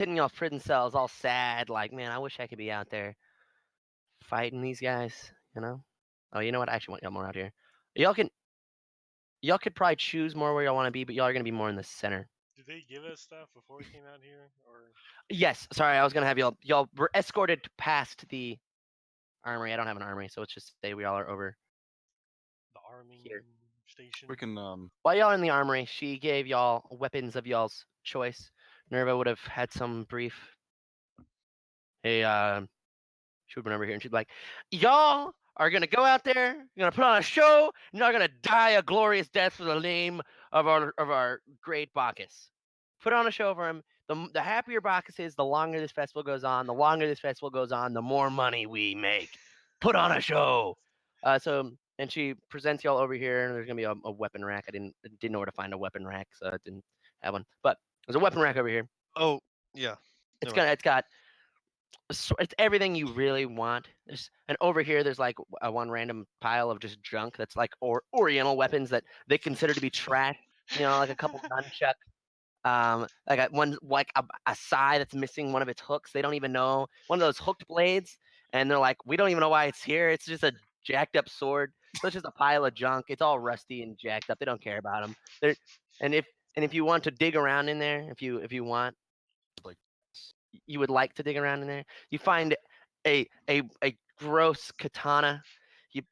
sitting in y'all prison cells, all sad, like, man, I wish I could be out there fighting these guys. You know? Oh, you know what? I actually want y'all more out here. Y'all can y'all could probably choose more where y'all want to be, but y'all are gonna be more in the center. Did they give us stuff before we came out here, or Yes, sorry, I was gonna have y'all were escorted past the armory. I don't have an armory, so let's just say we all are over the arming here. station? We can While y'all are in the armory, she gave y'all weapons of y'all's choice. Nerva would have had some brief. Hey, she would have been over here and she'd be like, y'all are gonna go out there, you're gonna put on a show, and you're gonna die a glorious death for the name of our great Bacchus. Put on a show for him. The happier Bacchus is, the longer this festival goes on. The longer this festival goes on, the more money we make. Put on a show. And she presents y'all over here, and there's gonna be a weapon rack. I didn't know where to find a weapon rack, so I didn't have one. But there's a weapon rack over here. Oh, yeah. It's got it's everything you really want. And over here, there's like one random pile of just junk that's like Oriental weapons that they consider to be trash. You know, like a couple nunchucks. Like a sai that's missing one of its hooks. They don't even know one of those hooked blades, and they're like, we don't even know why it's here. It's just a jacked up sword. So it's just a pile of junk. It's all rusty and jacked up. They don't care about them. They're and if you want to dig around in there, if you want, like you would like to dig around in there, you find a gross katana. You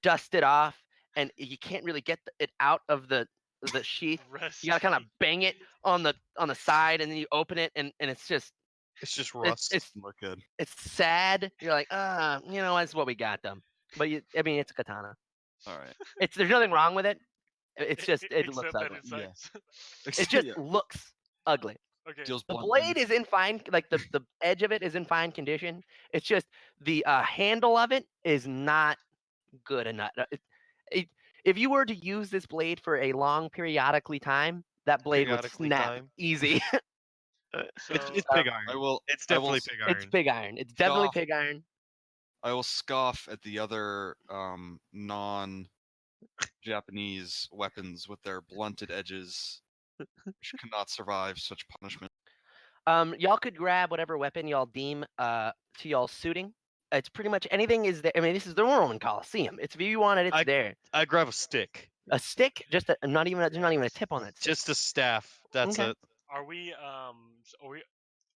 dust it off, and you can't really get it out of the sheath. You gotta kind of Rusty. bang it on the side, and then you open it, and it's just It's just it's rust. it's look good. it's sad. You're like, that's what we got them. But I mean, it's a katana. All right. There's nothing wrong with it. It's just it looks Except that ugly. it Yeah. sucks. It just Yeah. looks ugly. Okay. Deals The blunt blade damage. is in fine, like the edge of it is in fine condition. It's just the handle of it is not good enough. It, if you were to use this blade for a long periodically time, that blade would Periodically snap time. easy. So It's pig iron. I will. It's I will definitely pig It's iron. pig iron. It's definitely scoff. pig iron. I will scoff at the other non-Japanese weapons with their blunted edges, which cannot survive such punishment. Y'all could grab whatever weapon y'all deem to y'all suiting. It's pretty much anything is there. I mean, this is the Roman Coliseum. If you want it, it's there. I grab a stick. A stick, just not even there's not even a tip on that stick. Just a staff. That's Okay. it. are we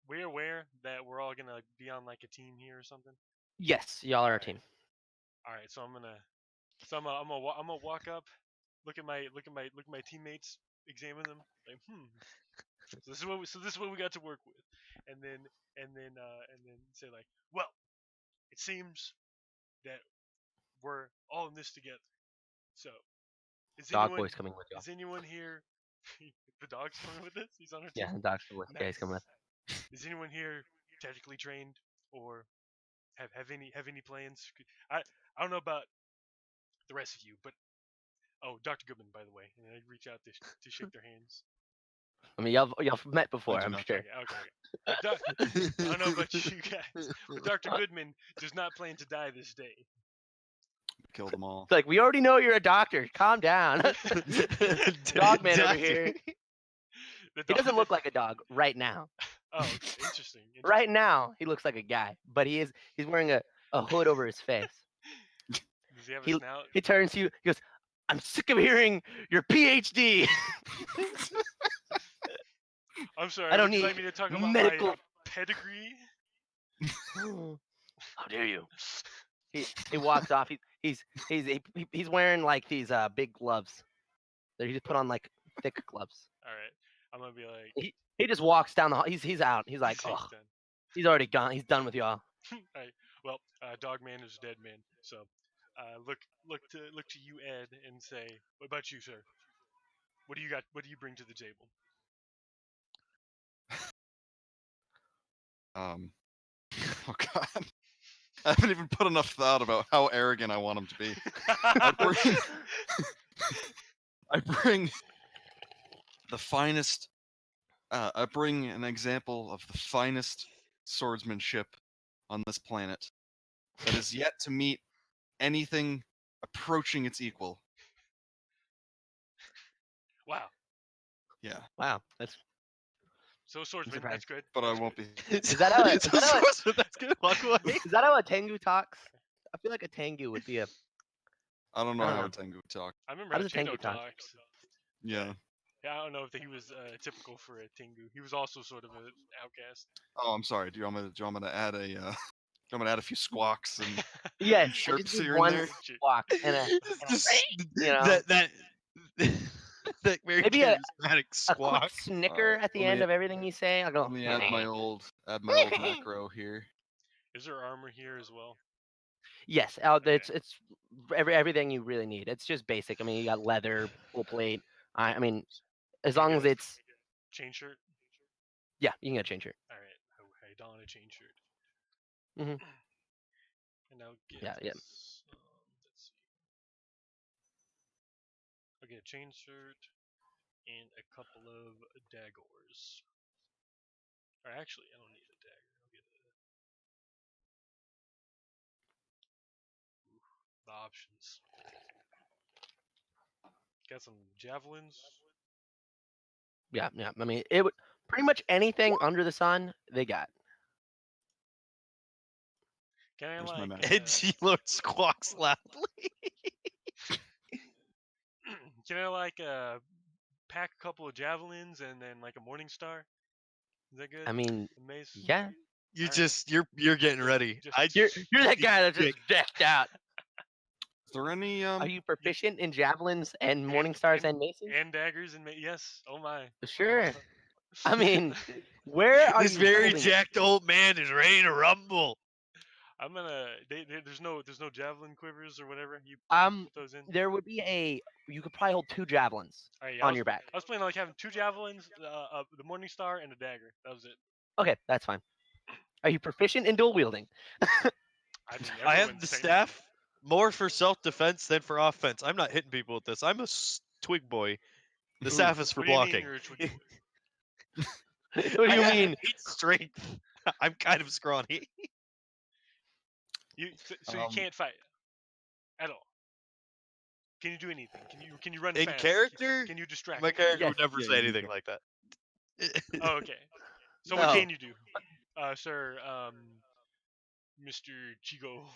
we're aware that we're all gonna be on like a team here or something? Yes, y'all are a team. All right, so I'm gonna walk up, look at my teammates, examine them, like So this is what we got to work with, and then say like, well, it seems that we're all in this together. So is Dog anyone boy's coming with y'all. is anyone here? The dog's coming with us. He's on our Yeah, team. dog's coming with. Yeah, he's coming with. Is anyone here tactically trained or have any plans? I don't know about the rest of you, but oh, Dr. Goodman, by the way, and I reach out to shake their hands. I mean, y'all met before, do I'm not. sure. Okay. I don't know about you guys, but Dr. Goodman does not plan to die this day. Kill them all. It's like, we already know you're a doctor. Calm down. Dogman over here. He doesn't look like a dog right now. Oh, okay. Interesting. Right now, he looks like a guy, but he's wearing a hood over his face. Does he have a He snout? he turns to you. He goes, "I'm sick of hearing your PhD. I'm sorry. I don't Would you need like me to talk about medical." my pedigree? How dare you? He walks off. He's wearing like these big gloves that he just put on like thick gloves. All right. I'm gonna be like, He just walks down the hall. He's out. He's like, he's oh, done. he's already gone. He's done with y'all. All right. Well, Dog Man is a dead man. So, look to you, Ed, and say, what about you, sir? What do you got? What do you bring to the table? Oh God. I haven't even put enough thought about how arrogant I want him to be. I bring the finest. I bring an example of the finest swordsmanship on this planet that is yet to meet anything approaching its equal. Wow. Yeah. Wow, that's So swordsman, surprised. that's good. but I that's won't good. be. Is that how it- So is that how it- swordsman, that's good. Walk away. Is that how a Tengu talks? I feel like a Tengu would be a. I don't know I don't how know. a Tengu would talk. I remember How how does a Tengu Chino talk? talks. Yeah. Yeah, I don't know if he was typical for a Tengu. He was also sort of an outcast. Oh, I'm sorry. Do you want me to add a? I'm gonna add a few squawks and Yes, I chirps just need here and one there. walk and a. Just You know? that very Maybe a charismatic A quick squawk. snicker Alright, at the let end me- of everything you say. I'll go. Let me add my old macro here. Is there armor here as well? Yes, it's everything you really need. It's just basic. I mean, you got leather, full plate. I mean, as Can I long get as a it's chain shirt. yeah, you can get a chain shirt. All right. Oh, hey, don a chain shirt. Mhm. And I'll get. Yeah, yeah. Let's see. I'll get a chain shirt and a couple of daggers. Or actually, I don't need a dagger. I'll get the options. Got some javelins. Yeah, yeah. I mean, it would pretty much anything under the sun they got. Can I Where's my like? map? And G-Lord squawks loudly. Can I like pack a couple of javelins and then like a morning star? Is that good? I mean, A mace. yeah. You're getting ready. Just- You're that guy that's just decked out. Is there any Are you proficient in javelins and morning stars and maces? and daggers and yes. Oh my. Sure. I mean, where are This you very holding it? jacked old man is ready to rumble. I'm gonna. There's no javelin quivers or whatever. You put those in. There would be a. You could probably hold 2 javelins Alright, yeah, on your back. I was planning on like having 2 javelins, the morning star, and a dagger. That was it. Okay, that's fine. Are you proficient in dual wielding? I mean, I have everyone's the saying- staff more for self-defense than for offense. I'm not hitting people with this. I'm a twig boy. The Ooh, staff is for What do you mean blocking. you're a twiggy boy? What do you I have mean? 8 strength. I'm kind of scrawny. So you can't fight at all. Can you do anything? Can you run In fast? character, Can you distract? my character would Yes. never Yeah, say you anything can. like that. Oh, okay. So what No. can you do, sir? Mr. Chigo.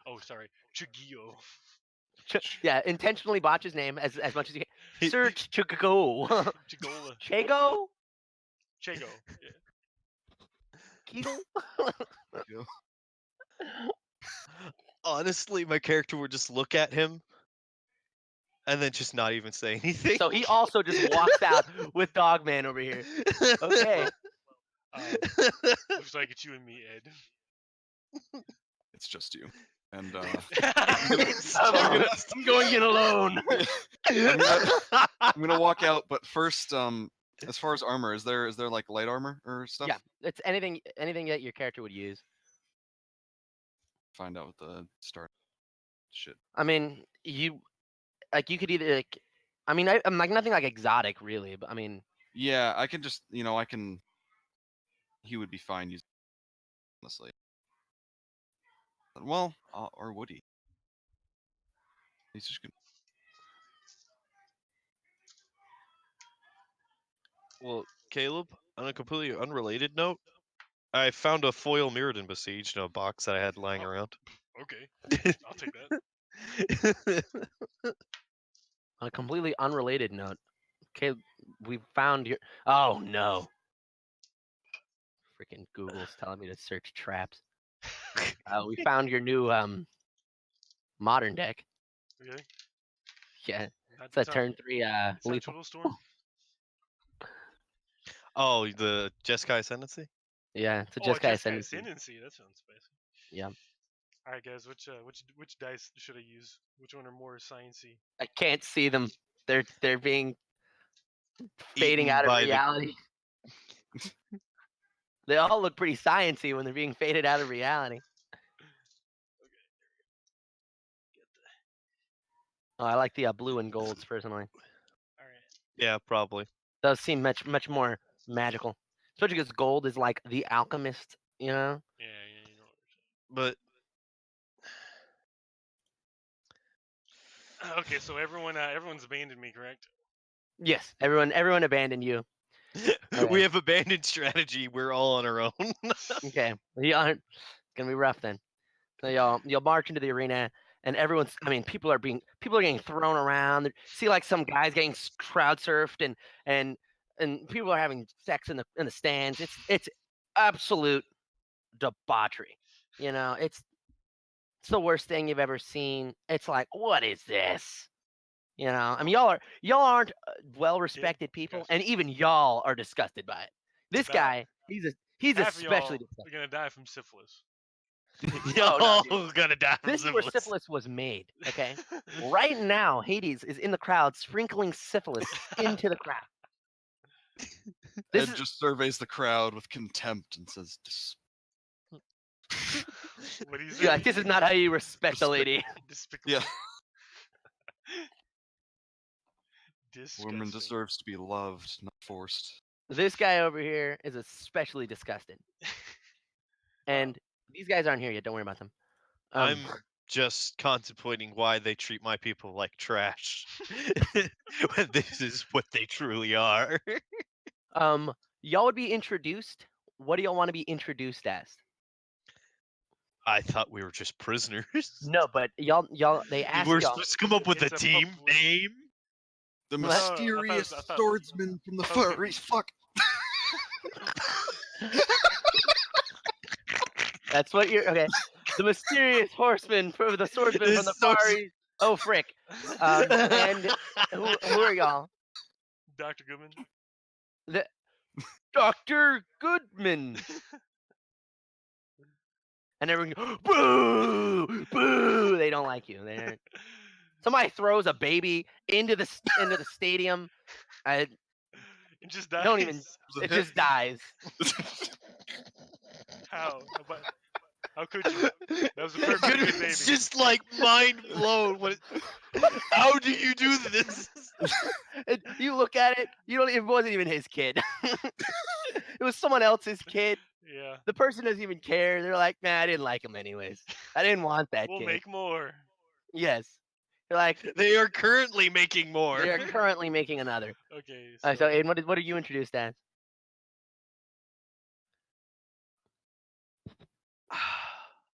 Oh, sorry, Chigio. Yeah, intentionally botch his name as much as you can. Sir Chigo. Chigola. Chago? Chago. Yeah. Kegel? Honestly, my character would just look at him and then just not even say anything. So he also just walks out with Dogman over here. Okay. Looks like it's you and me, Ed. It's just you. And I'm going in alone. I'm gonna walk out, but first, as far as armor, is there like light armor or stuff? Yeah, it's anything that your character would use. Find out what the start shit. I mean, you could either like, I mean, I'm like nothing like exotic really, but I mean, Yeah, I can just I can. He would be fine using honestly. Well, or would he? He's just gonna. Well, Caleb, on a completely unrelated note, I found a foil Mirrodin Besieged in a box that I had lying around. Okay, I'll take that. on a completely unrelated note, okay, we found your. Oh no! Freaking Google's telling me to search traps. We found your new modern deck. Okay. Yeah, Not it's the a time. turn 3 It's not lethal. Total Storm. Oh, the Jeskai Ascendancy? Yeah, it's a Oh, Jeskai Jeskai Ascendancy. Ascendancy. That sounds spicy. Yeah. All right, guys. Which dice should I use? Which one are more sciencey? I can't see them. They're being fading Eaten out of by the- reality. They all look pretty sciency when they're being faded out of reality. Oh, I like the blue and golds personally. All right. Yeah, probably. Those seem much more magical, especially because gold is like the alchemist. You know. Yeah, you know. What But I'm saying. Okay, so everyone's abandoned me, correct? Yes, everyone abandoned you. Okay. We have abandoned strategy. We're all on our own. Okay, y'all it's gonna be rough then. So y'all march into the arena, and everyone's. I mean, people are getting thrown around. See, like some guys getting crowd surfed, and people are having sex in the stands. It's absolute debauchery. You know, it's the worst thing you've ever seen. It's like, what is this? You know, I mean, y'all aren't well respected people, and disgusting. even y'all are disgusted by it. This About guy, he's half of y'all especially are disgusted. gonna die from syphilis. Y'all no, dude. gonna die from This is where syphilis. syphilis was made. Okay, right now, Hades is in the crowd, sprinkling syphilis into the crowd. This Ed is just surveys the crowd with contempt and says, What do you you're say? like, this is not how you respect a Respect- lady. Despicable. "Yeah, Disgusting. woman deserves to be loved, not forced." This guy over here is especially disgusted, and these guys aren't here yet. Don't worry about them. I'm just contemplating why they treat my people like trash. When this is what they truly are. Y'all would be introduced. What do y'all want to be introduced as? I thought we were just prisoners. No, but y'all they ask We're y'all. supposed to come up with a It's a team public- name. The Well, I thought it was- mysterious I thought- swordsman from the I thought it was Far gonna East. Fuck. That's what you're okay. The mysterious horseman from the swordsman from the This Far East. Oh frick! And who are y'all? Dr. Goodman. The Dr. Goodman. And everyone goes, boo, boo. They don't like you. Somebody throws a baby into the stadium. I It just dies. don't even. Was it It hit? just dies. How? How could you? That was a perfectly good baby. Goodman's just like mind blown. How do you do this? You look at it. You don't. It wasn't even his kid. It was someone else's kid. Yeah. The person doesn't even care. They're like, man, I didn't like him anyways. I didn't want that We'll kid. make more. Yes. They're like, They are currently making more. they are currently making another. Okay. So Aiden, what are you introduced as?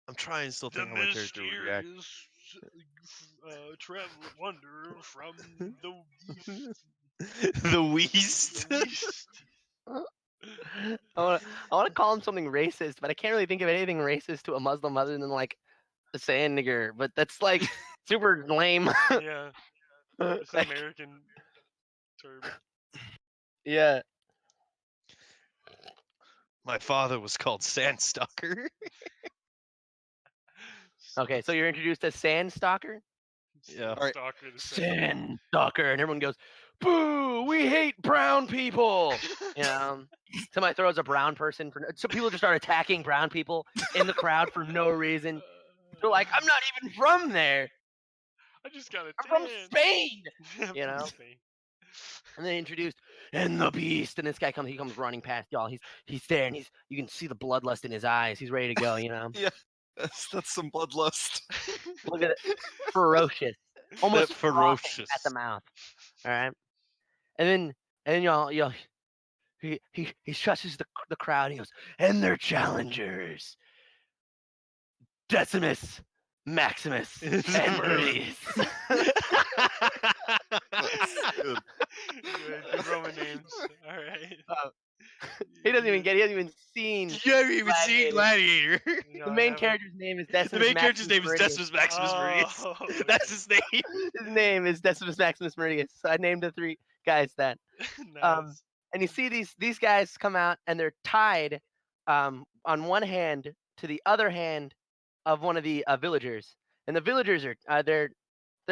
I'm trying to still the think how my character would react. mysterious travel wonder from the east. The Weast. The east. I want to call him something racist, but I can't really think of anything racist to a Muslim other than like a sand nigger. But that's like super lame. Yeah. It's an Like, American term. yeah. My father was called Sandstalker. Okay, so you're introduced as Sand Stalker. Yeah. Alright. Stalker the second. Sand Stalker, and everyone goes, "Boo! We hate brown people." You know, somebody throws a brown person so people just start attacking brown people in the crowd for no reason. They're like, "I'm not even from there. I just got a I'm from tan. Spain." I'm you from know? Spain. And they introduced and the Beast, and this guy comes. He comes running past y'all. He's there, and you can see the bloodlust in his eyes. He's ready to go. You know, That's some bloodlust. look at it, ferocious, almost frothing ferocious. at the mouth. All right, and then y'all he shushes the crowd. And he goes, and their challengers, Decimus, Maximus, and Meridius. That's good. Good Roman names. All right. He hasn't even seen. You haven't even seen Gladiator. No, The I main haven't. character's name is The Decimus. main character's name is Meridius. Decimus Maximus Meridius. Oh, That's his name. His name is Decimus Maximus Meridius. So I named the three guys that. nice. And you see these guys come out and they're tied on one hand to the other hand of one of the villagers, and the villagers are they're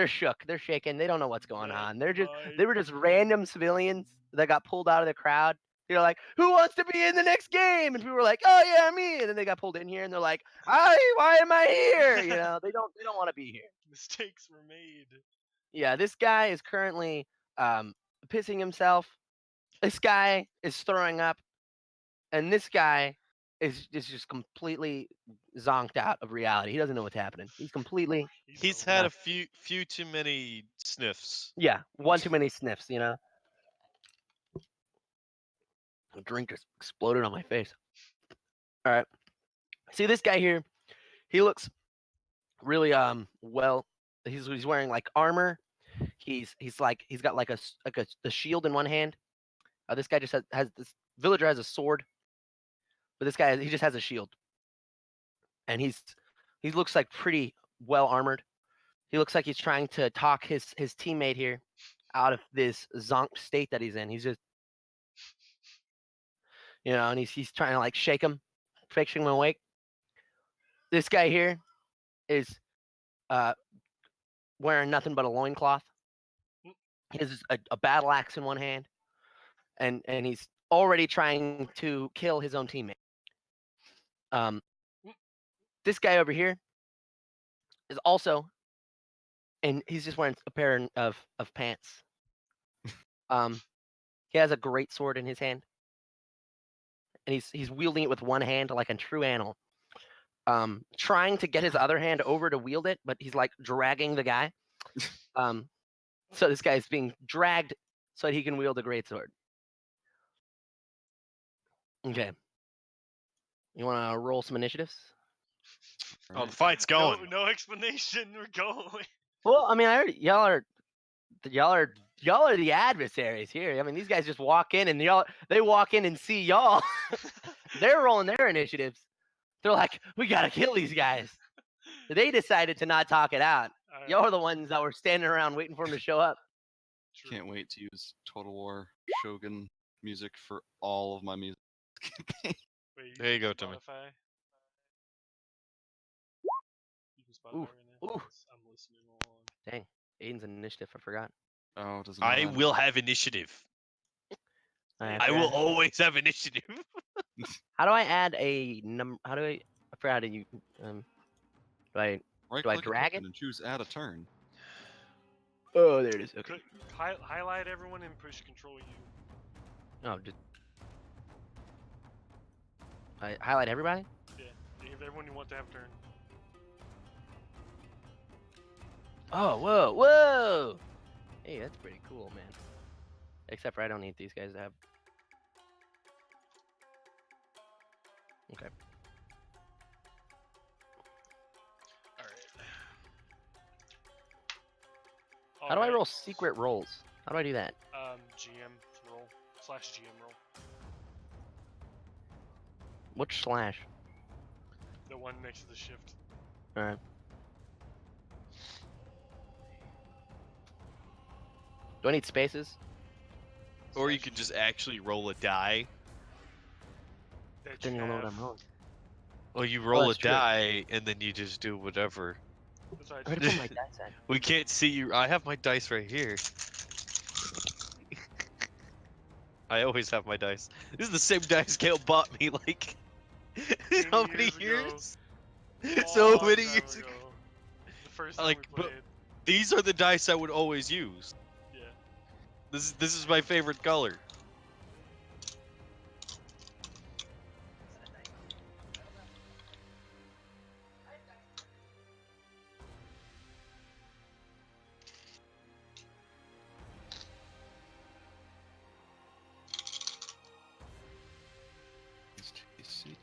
shook, they're shaken, they don't know what's going on. They were just random civilians that got pulled out of the crowd. They're like, who wants to be in the next game? And people were like, oh yeah, me. And then they got pulled in here, and they're like, why am I here? You know, they don't want to be here. Mistakes were made. Yeah, this guy is currently pissing himself. This guy is throwing up, and this guy is just completely zonked out of reality. He doesn't know what's happening. He's completely He's over. had a few too many sniffs. one too many sniffs. You know. A drink just exploded on my face. All right. See this guy here? He looks really well. He's wearing like armor. He's got like a shield in one hand. This guy just has this villager has a sword, but this guy he just has a shield, and he looks like pretty well armored. He looks like he's trying to talk his teammate here out of this zonked state that he's in. He's just, and he's trying to like shake him awake. This guy here is wearing nothing but a loincloth. He has a battle axe in one hand, and he's already trying to kill his own teammate. This guy over here is also, and he's just wearing a pair of pants. He has a great sword in his hand, and he's wielding it with one hand like a true animal. Trying to get his other hand over to wield it, but he's like dragging the guy. So this guy is being dragged so that he can wield a great sword. Okay. You want to roll some initiatives? Oh, the fight's going. No explanation. We're going. Well, I mean, I already, y'all are the adversaries here. I mean, these guys just walk in and they walk in and see y'all. They're rolling their initiatives. They're like, we gotta kill these guys. They decided to not talk it out. All Y'all right, are the ones that were standing around waiting for him to show up. true. Can't wait to use Total War Shogun music for all of my music. Wait, There you go, use Timmy. Spotify? You can Spotify Ooh, right now? ooh. I'm listening along. Dang, Aiden's initiative. I forgot. Oh, it doesn't I matter. will have initiative. I forgot. will always have initiative. How do I add a number? How do I forgot how to use? Do I? Right do I click drag and choose add a turn. Oh, there it is. Okay. Could highlight everyone and push Control U. Oh, just I highlight everybody. Yeah, give everyone you want to have a turn. Oh, whoa! Hey, that's pretty cool, man. Except for I don't need these guys to have. Okay. All right. How do I roll secret rolls? How do I do that? GM roll /GM roll. Which slash? The one next to the shift. All right. Do I need spaces? Or you could just actually roll a die. That Then you you'll know what have. I'm rolling. Or you roll a that's true. die and then you just do whatever. That's what I Where to just- put my dice at? We can't see you. I have my dice right here. I always have my dice. This is the same dice Gale bought me like how 20 many years ago. years? So Long many time years ago. The first time Like, we but- played. These are the dice I would always use. Yeah. This is my favorite color. It's TC.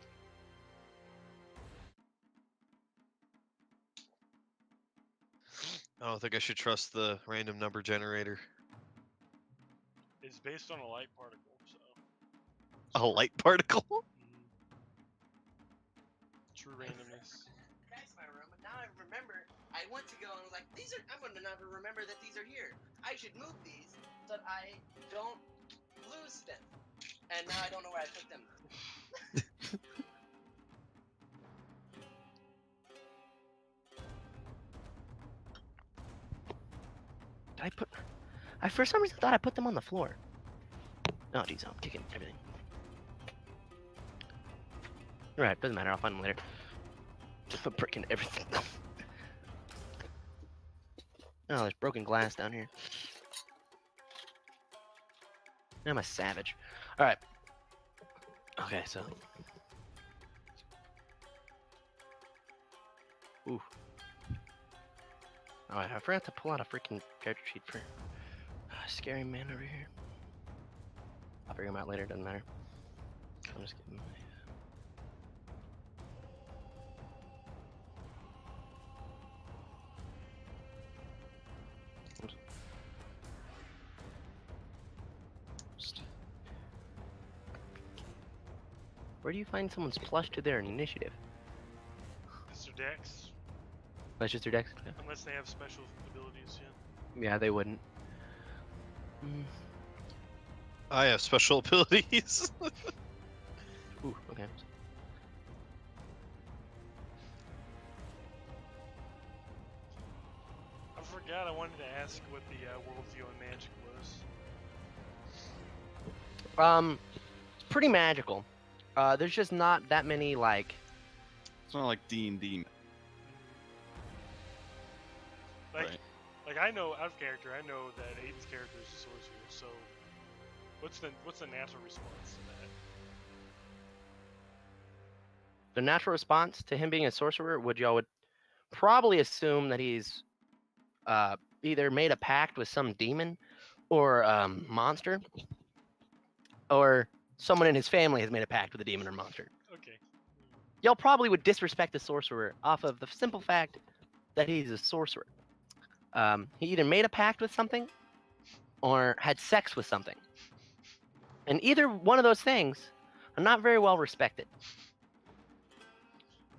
I don't think I should trust the random number generator. It's based on a light particle, so. A light particle? True randomness. That's my room, and now I remember. I went to go and was like, these are. I'm gonna never remember that these are here. I should move these so that I don't lose them. And now I don't know where I put them. Did I put? I for some reason thought I put them on the floor. Oh jeez, I'm kicking everything. Alright, doesn't matter. I'll find them later. Just put breaking everything. Oh, there's broken glass down here. I'm a savage. Alright. Okay, so. Ooh. Oh, I forgot to pull out a freaking character sheet for Scary Man over here. I'll figure him out later, doesn't matter. I'm just kidding. Where do you find someone's plus to their initiative? Mr. Dex, That's just their dex. Yeah. unless they have special abilities, yeah. Yeah, they wouldn't. Mm. I have special abilities. Ooh, okay. I forgot I wanted to ask what the worldview on magic was. It's pretty magical. There's just not that many like. It's not like D&D. Like, Right. like I know out of character, I know that Aiden's character is a sorcerer. So, what's the natural response to that? The natural response to him being a sorcerer y'all would probably assume that he's either made a pact with some demon or monster, or someone in his family has made a pact with a demon or monster. Okay. Y'all probably would disrespect the sorcerer off of the simple fact that he's a sorcerer. He either made a pact with something or had sex with something. And either one of those things are not very well respected.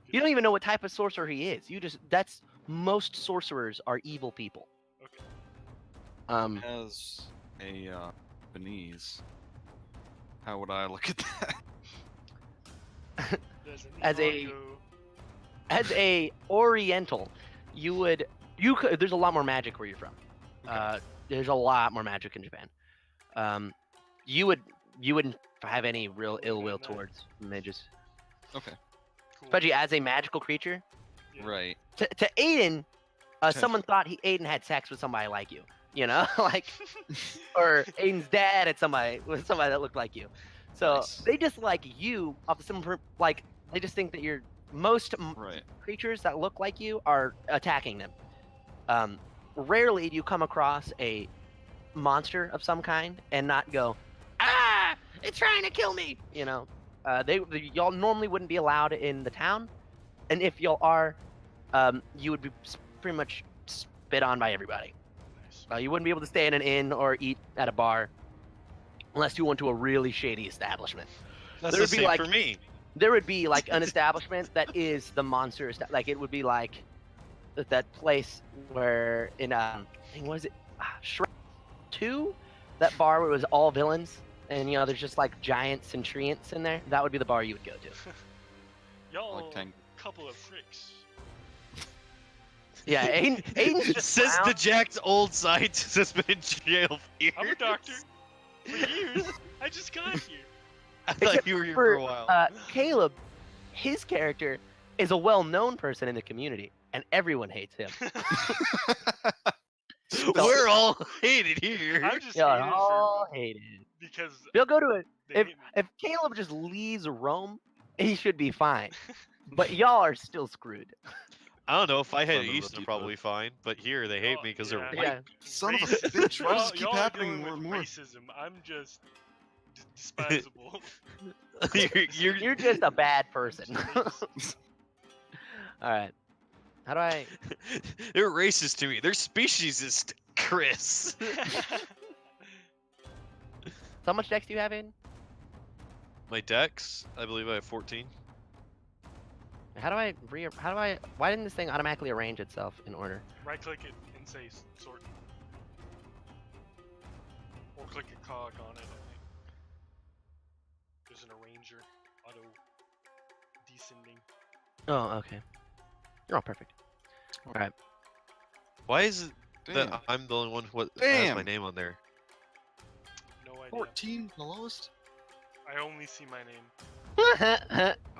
You don't even know what type of sorcerer he is. That's most sorcerers are evil people. Okay. As a Japanese, how would I look at that? As a Oriental, you could. There's a lot more magic where you're from. Okay. There's a lot more magic in Japan. You wouldn't have any real ill will towards mages, Okay. Cool. especially as a magical creature. Yeah. Right. To Aiden, someone thought Aiden had sex with somebody like you. You know, like, or Aiden's dad had somebody that looked like you. So Nice. they just like you off the simple like they just think that you're most Right. creatures that look like you are attacking them. Rarely do you come across a monster of some kind and not go, ah, it's trying to kill me. You know, y'all normally wouldn't be allowed in the town, and if y'all are, you would be pretty much spit on by everybody. Nice. You wouldn't be able to stay in an inn or eat at a bar unless you went to a really shady establishment. That's There the would be same like- for me. There would be like an establishment that is the monster. Like it would be like that place where in what is it? Shrek 2, that bar where it was all villains, and you know there's just like giants and treants in there. That would be the bar you would go to. Y'all, Like Tang. couple of freaks. Yeah, Aiden's It just says the brown. Jack's old scientist has been in jail for years. I'm a doctor. For years. I just got here. I thought you were here for a while. Caleb, his character is a well-known person in the community, and everyone hates him. We're all hated here. I'm just Y'all hated all hated. because They'll go to it. they hate me. If Caleb just leaves Rome, he should be fine. But y'all are still screwed. I don't know. If I head Son of a east, I'm deep probably fine. But here, they hate Oh, me because yeah. they're Yeah. white. Son of a Racism. bitch! Why does Y'all- it keep y'all are happening dealing more and with more? Racism. I'm just despisable. You're just a bad person. Racist. All right. How do I? They're racist to me. They're speciesist, Chris. How much dex do you have in? My dex, I believe I have 14. How do I Why didn't this thing automatically arrange itself in order? Right click it and say sort. Or click a cog on it, I think. There's an arranger. Auto descending. Oh, okay. You're all perfect. All right. Why is it Damn. that I'm the only one who has Damn. my name on there? No idea. 14, the lowest. I only see my name.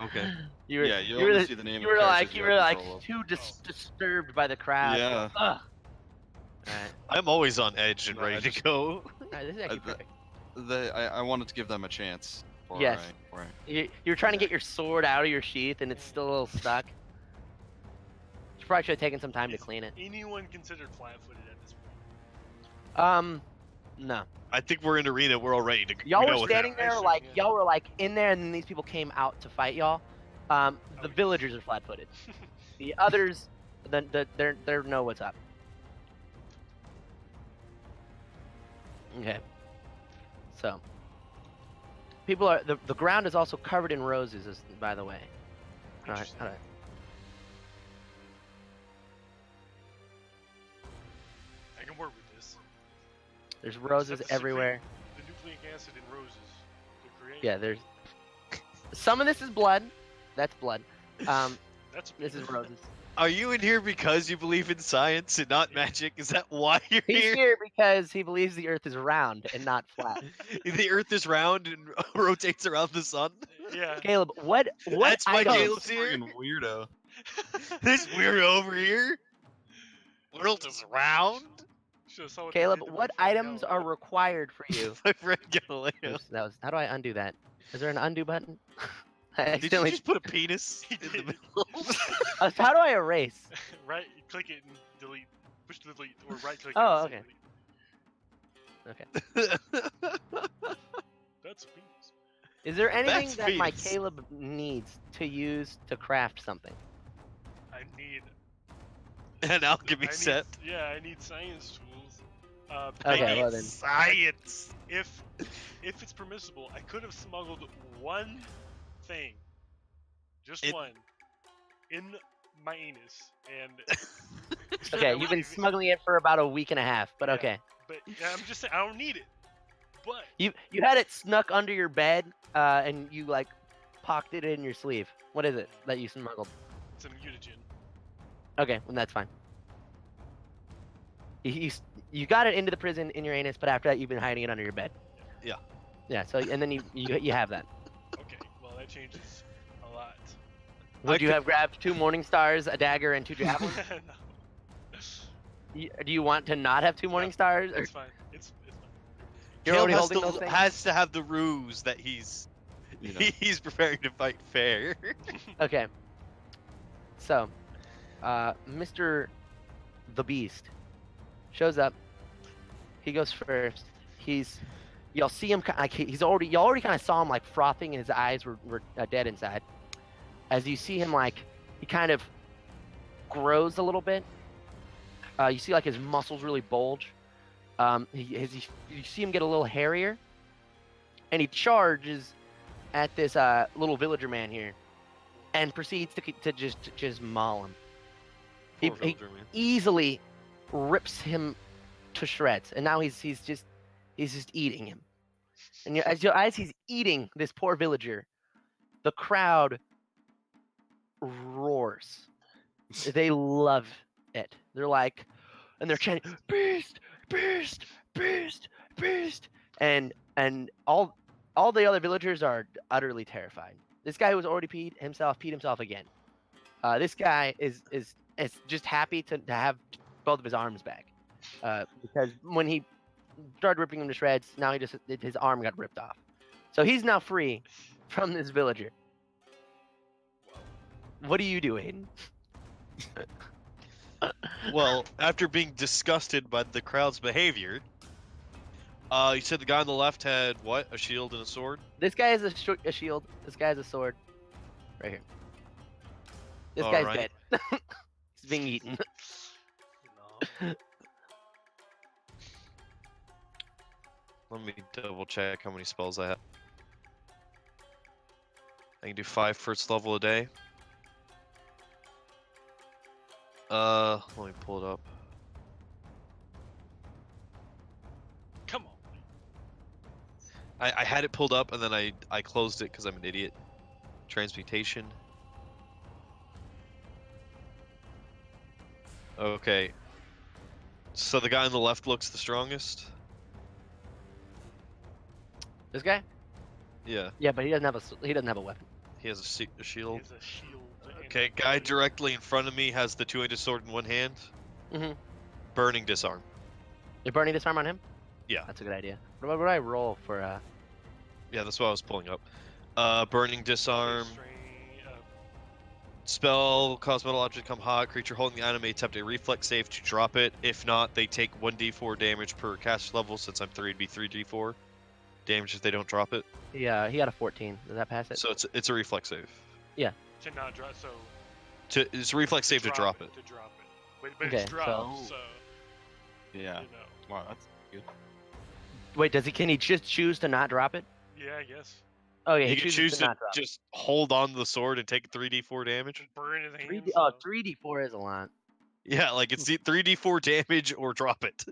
Okay. You were, Yeah, you you were, only the- see the name you of were the like characters you you were have like control of. too Oh. disturbed by the crowd. Yeah. Ugh. Alright. I'm always on edge and No, I ready to just- go. Alright, this is actually the- perfect. I wanted to give them a chance. before Yes. I- before You're trying to get your sword out of your sheath and it's still a little stuck. You probably should have taken some time to Is clean it. anyone considered flat-footed at this point? No. I think we're in arena. We're all ready to. Y'all we know were what's standing happening. there I like assume, yeah. y'all were like in there, and then these people came out to fight y'all. The yes. villagers are flat-footed. The others, they know what's up. Okay. So, people are the ground is also covered in roses, by the way. All right. Interesting. All right. I can work with this. There's roses the secret- everywhere. The nucleic acid in roses. To create. Yeah. There's some of this is blood. That's blood. That's This is roses. Are you in here because you believe in science and not magic? Is that why you're He's here? here because he believes the Earth is round and not flat. The Earth is round and rotates around the sun. Yeah. Caleb, what That's why items? Caleb's here. Friggin' weirdo. This weirdo over here. World is round. Should've saw what they Caleb, did to my what friend items are Galileo. required for you? My friend Galileo. Oops, that was. How do I undo that? Is there an undo button? I Did you accidentally. just put a penis He in the did. middle? How do I erase? Right, click it and delete. Push delete or right click. Oh, it and say okay. delete. That's a penis. Is there anything That's that my Venus. Caleb needs to use to craft something? I need. An alchemy I set. Need, yeah, I need science tools. Okay, I need well then. Science. If it's permissible, I could have smuggled one thing, just It- one, in my anus, and Okay, I you've been would- smuggling it for about a week and a half, but Yeah. okay. But yeah, I'm just saying I don't need it. But You had it snuck under your bed, and you like pocketed it in your sleeve. What is it that you smuggled? it's a mutagen. Okay, well that's fine. You got it into the prison in your anus, but after that you've been hiding it under your bed. Yeah. Yeah. So and then you have that. Okay, well that changes a lot. Would you could- have grabbed 2 morning stars, a dagger, and 2 javelins? No, Do you want to not have 2 morning stars? Or it's fine. It's fine. you're Caleb already has holding to, those things? has to have the ruse that he's You know. he's preparing to fight fair. Okay. So, Mr. the Beast shows up. He goes first. Y'all see him like y'all already kind of saw him like frothing, and his eyes were dead inside. As you see him like he kind of grows a little bit. You see like his muscles really bulge. You see him get a little hairier, and he charges at this little villager man here, and proceeds to just maul him. He Poor villager, man. easily rips him to shreds, and now he's just eating him. And as he's eating this poor villager, the crowd roars. They love it. They're like, and they're chanting, "Beast, beast, beast, beast!" And all the other villagers are utterly terrified. This guy who was already peed himself again. This guy is just happy to have both of his arms back, because when he started ripping him to shreds, now his arm got ripped off, so he's now free from this villager. What do you do, Aiden? Well, after being disgusted by the crowd's behavior, you said the guy on the left had what? A shield and a sword? This guy has a shield. This guy has a sword. Right here. This guy's Alright. dead. He's being eaten. No. Let me double check how many spells I have. I can do 5 first level a day. Let me pull it up. Come on. I had it pulled up and then I closed it because I'm an idiot. Transmutation. Okay. So the guy on the left looks the strongest? This guy? Yeah, Yeah, but he doesn't have a weapon. he has a shield. He's a shield. and Okay, a guy blade. directly in front of me has the two-handed sword in one hand. Mm-hmm. Burning disarm. You're burning disarm on him? Yeah. That's a good idea. What would I roll for? Yeah, that's what I was pulling up. Burning disarm. Spell cause metal object to become hot. Creature holding the item may attempt a reflex save to drop it. If not, they take 1d4 damage per cast level. Since I'm 3, it'd be 3d4 damage if they don't drop it. Yeah, he got a 14. Does that pass it? So it's a reflex save. To not drop, so It's a reflex save to drop it. To drop it. But Okay, it's dropped, so- so Yeah. you know. Wow, that's good. Wait, can he just choose to not drop it? Yeah, I guess. Oh yeah, You he can chooses choose to not drop just hold on to the sword and take 3d4 damage. Just burn his it. hands. 3D, oh, 3d4 is a lot. Yeah, like it's 3d4 damage or drop it.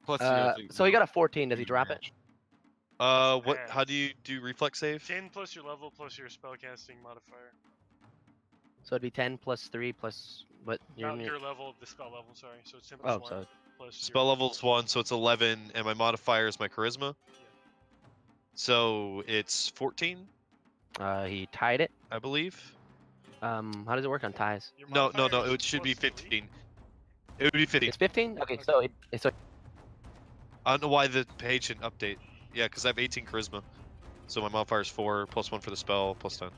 Plus, you gotta think, So he got a 14. Does he do drop it? damage. What? How do you do reflex save? 10 plus your level plus your spellcasting modifier. So it'd be 10 plus 3 plus what? Not your level, the spell level, sorry. So it's 10 plus Oh, 1 so plus Spell your, level's 1, so it's 11, and my modifier is my charisma. So it's 14, he tied it. I believe. How does it work on ties? your No, modifier is it should be plus 3? 15. It would be 15. It's 15. Okay, Okay. so I don't know why the page didn't update. Yeah, because I have 18 charisma. So my modifier is 4, plus 1 for the spell, plus 10.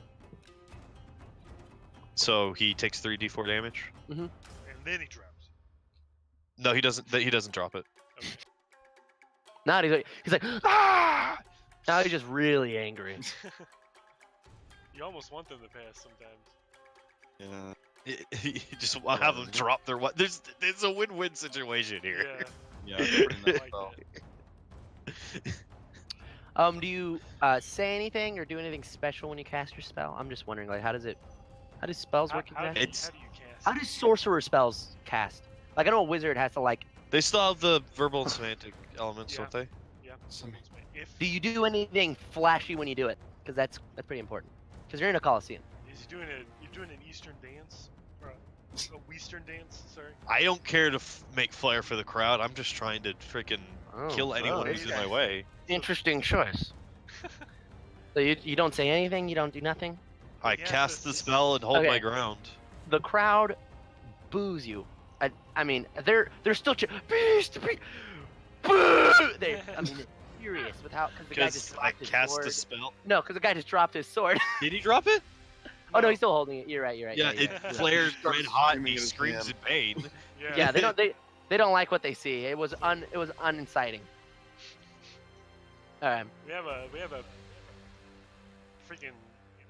So he takes 3d4 damage. And then he drops. No, he doesn't. He doesn't drop it. Okay. now he's like ah! Now he's just really angry. You almost want them to pass sometimes. Yeah. You just want to have them drop their what? There's a win-win situation here. Yeah. Yeah. it's pretty I nice like spell. that. Do you say anything or do anything special when you cast your spell? I'm just wondering, like, how do spells work exactly? It's- How do you cast? How do sorcerer spells cast? Like, I know a wizard has to like. They still have the verbal and semantic elements, Yeah. don't they? Yeah. Some- If Do you do anything flashy when you do it? Because that's pretty important. Because you're in a coliseum. is he doing you're doing an Eastern dance? Or a Western dance, sorry. I don't care to make flair for the crowd. I'm just trying to freaking kill anyone there who's you in my go. way. Interesting choice. So you don't say anything. You don't do nothing. I Yeah, cast but the it's- spell and hold my Okay. ground. The crowd boos you. I mean, they're still beast, boo! They, I mean, they're furious with how because the guy just Because I dropped his cast sword. the spell. No, because the guy just dropped his sword. Did he drop it? Oh no, he's still holding it. You're right. Yeah, yeah, it yeah. flared Starts red hot and screaming he in his screams in hand. pain. Yeah. Yeah, they don't like what they see. It was uninciting. All right. We have a freaking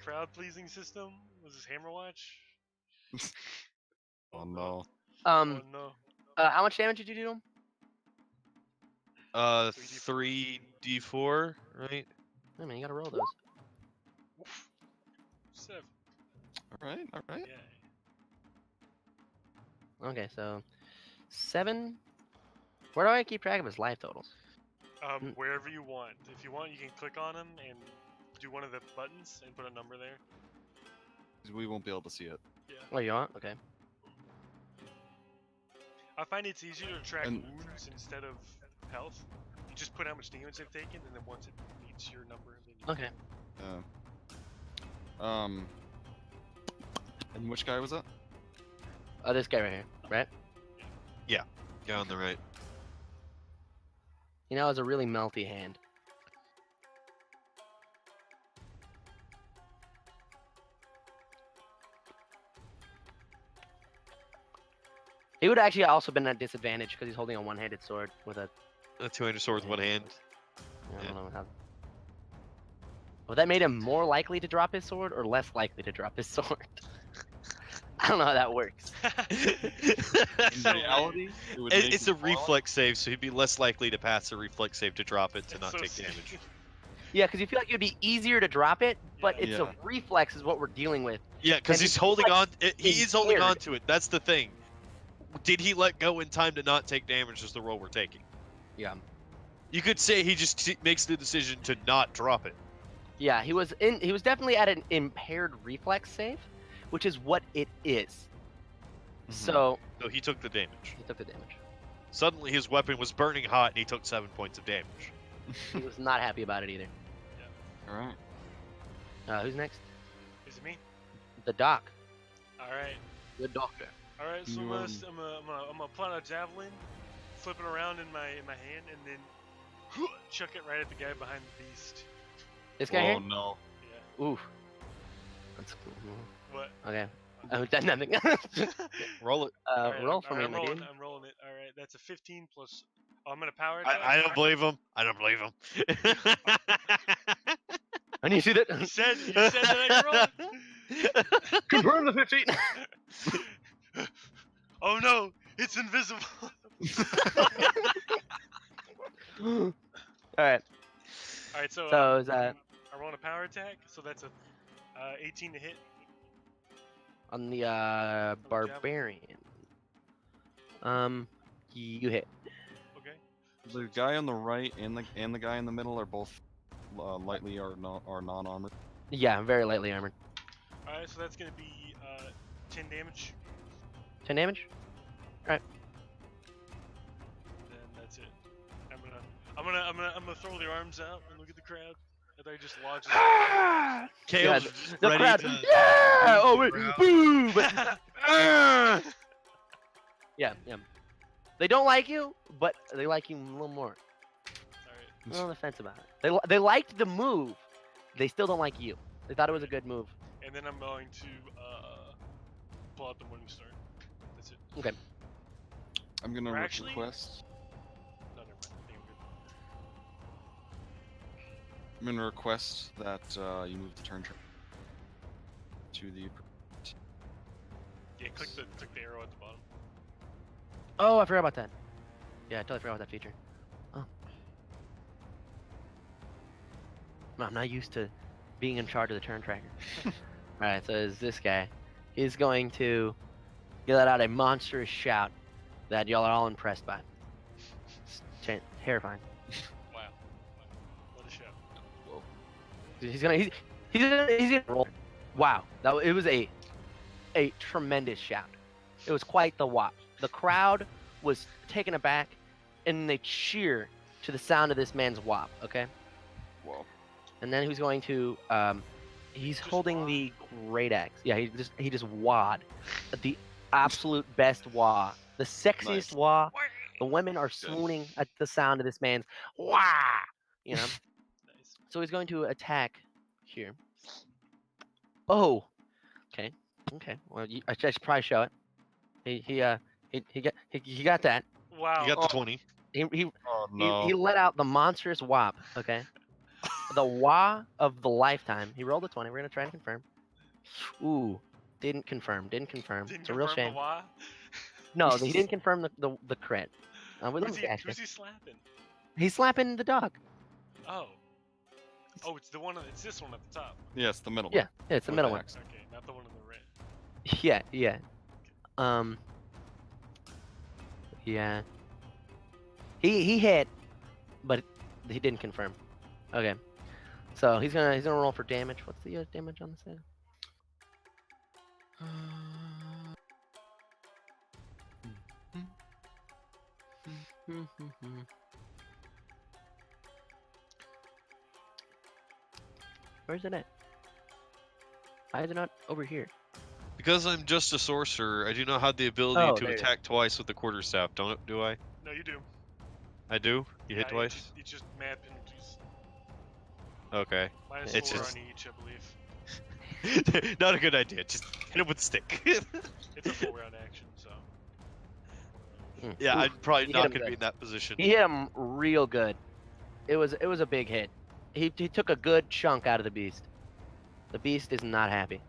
crowd pleasing system. Was this Hammer Watch? Oh no. Oh no. How much damage did you do to him? 3d4, right? I mean, you gotta roll those. Oof. 7. All right. All right. Yeah. Okay, so 7. Where do I keep track of his life totals? Mm. Wherever you want. If you want, you can click on them and do one of the buttons and put a number there. 'Cause we won't be able to see it. Yeah. Oh, you want? Okay. I find it's easier to track And- wounds instead of health. You just put how much damage they've taken, and then once it meets your number, then you Okay. And which guy was that? This guy right here, right? Yeah, on the right. You know, it's a really melty hand. He would actually also been at disadvantage because he's holding a one-handed sword with a. A 200 sword with one hand. I don't know how. Well, that made him more likely to drop his sword or less likely to drop his sword. I don't know how that works. In reality, it would make It's him a fall. reflex save, so he'd be less likely to pass a reflex save to drop it to It's not so take sick. damage. Yeah, because you feel like it'd be easier to drop it, but Yeah. it's Yeah. a reflex, is what we're dealing with. Yeah, because And he's he holding on. reflex He is is holding scared. on to it. That's the thing. Did he let go in time to not take damage? Is the role we're taking. Yeah. You could say he just makes the decision to not drop it. Yeah, he was definitely at an impaired reflex save, which is what it is. Mhm. So So he took the damage. he took the damage. Suddenly his weapon was burning hot and he took 7 points of damage. He was not happy about it either. All right. Who's next? Is it me? The doc. Alright. The doctor. Alright, so You, I'm gonna pull out a javelin, flip it around in my hand, and then chuck it right at the guy behind the beast. This guy Oh here? no. Yeah. Oof. That's cool. What? Okay. Oh, that's nothing. Roll it. Alright, Roll for me, I'm my rolling. dude. I'm rolling it. All right, that's a 15 plus. Oh, I'm gonna power attack. I don't believe him. I don't believe him. And you see that? You said that I could roll it. Confirm the 15. Oh no, it's invisible. All right. All right, so So is that I'm rolling a power attack, so that's a 18 to hit. on the javelin. barbarian? You hit. Okay. The guy on the right and the guy in the middle are both lightly or non-armored. Yeah, very lightly armored. All right, so that's gonna be 10 damage. 10 damage. Then that's it. I'm gonna throw the arms out and look at the crowd. And I just lodge. Chaos Yeah, is just the ready crowd. to Yeah. Oh the wait. crowd. Boo. But, yeah. Yeah. They don't like you, but they like you a little more. All A little on the fence about it. They liked the move. They still don't like you. They thought it was a good move. right, and then I'm going to pull out the Morning Star. That's it. Okay. I'm gonna Or actually- request. No, never mind. I think we're good. I'm gonna request that you move the turn to the. Yeah, click the arrow at the bottom. Oh, I forgot about that. Yeah, I totally forgot about that feature. Oh. No, I'm not used to being in charge of the turn tracker. Alright, so it's this guy. He's going to let out a monstrous shout that y'all are all impressed by. It's terrifying. Wow. What a show. Whoa. He's gonna roll. Wow, it was a tremendous shout. It was quite the whop. The crowd was taken aback, and they cheer to the sound of this man's whop. Okay, Whoa. and then he's going to he's Just holding wad? the great axe. Yeah, he just wad, the absolute best wah, the sexiest Nice. wah. The women are swooning at the sound of this man's wah. You know. Nice. So he's going to attack here. Oh, okay, okay. Well, I should probably show it. He got that. Wow. You got the 20. Oh no. He let out the monstrous whop. Okay, the wah of the lifetime. He rolled a 20. We're gonna try and confirm. Ooh, didn't confirm. Didn't confirm. Didn't It's a real confirm shame. the wah. No, he didn't confirm the crit. Let me see, actually. Who's he slapping? He's slapping the dog. Oh. Oh, it's the one. It's this one at the top. Yes, the middle. Yeah, yeah, it's the With middle the one. axe. Okay, not the one in the red. Yeah, yeah. Yeah. He hit, but he didn't confirm. Okay. So he's gonna roll for damage. What's the damage on this thing? Where's it at? Why is it not over here? Because I'm just a sorcerer, I do not have the ability Oh, to there it is. attack twice with the quarterstaff. Do I? No, you do. I do? You hit Yeah, twice? It's just mad penalties. Okay. Minus It's 4 just- on each, I believe. Not a good idea. Just hit him with a stick. It's a full round action, so. Yeah, Oof, I'm probably he hit not him going to be good. in that position. He hit him real good. It was a big hit. He took a good chunk out of the beast. The beast is not happy.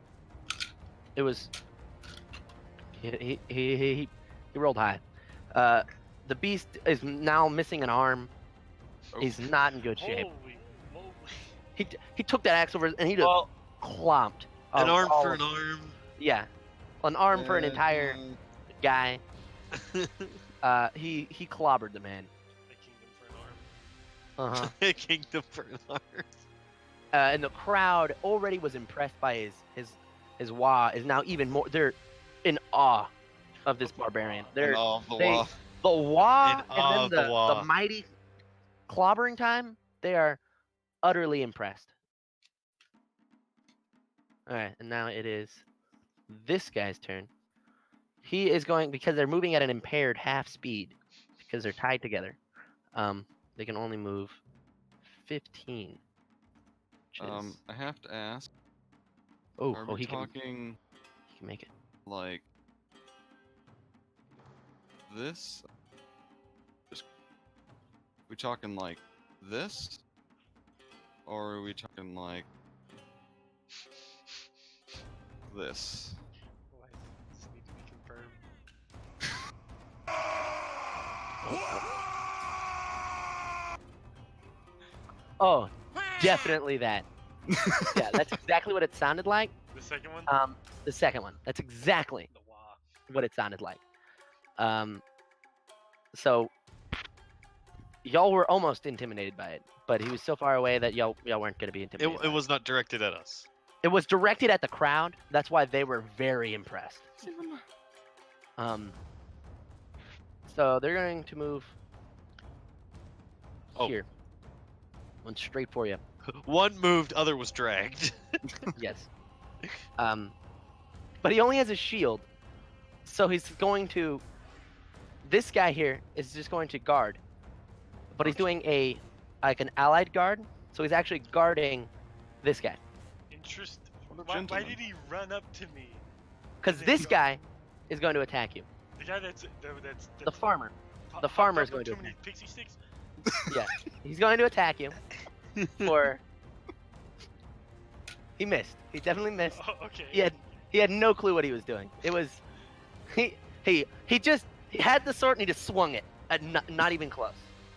It was he rolled high. The beast is now missing an arm. He's not in good shape. Holy moly. He took that axe over and he just Well, clomped. an arm all for of- an arm. Yeah, an arm for an entire guy. He clobbered the man. A kingdom for an arm. Uh-huh. Kingdom for an arm. And the crowd already was impressed by his wah. Is now even more. They're in awe of this barbarian. They're Oh, the they- wah. the wah In awe and of then the wah. the mighty clobbering time. They are utterly impressed. All right, and now it is this guy's turn. He is going because they're moving at an impaired half speed because they're tied together. They can only move 15. Which is, I have to ask. Oh, Are oh, we he can talking make it. like this? We talking like this? Or are we talking like this? Well, this needs to be confirmed. Oh, definitely that. Yeah, that's exactly what it sounded like. The second one? The second one. That's exactly The wah. what it sounded like. So y'all were almost intimidated by it, but he was so far away that y'all weren't going to be intimidated. It was not directed at us. It was directed at the crowd. That's why they were very impressed. So they're going to move Oh. here. One straight for you. One moved, other was dragged. Yes. But he only has a shield, so he's going to. This guy here is just going to guard, but he's doing like an allied guard, so he's actually guarding this guy. Interest. What a Why gentleman. did he run up to me? Because Is it this go- guy is going to attack you. The guy that's The farmer. po- the popped farmer up is going with to too many pixie sticks. Yeah, he's going to attack you. For he missed. He definitely missed. Oh, okay. He had no clue what he was doing. It was he had the sword and he just swung it at not even close.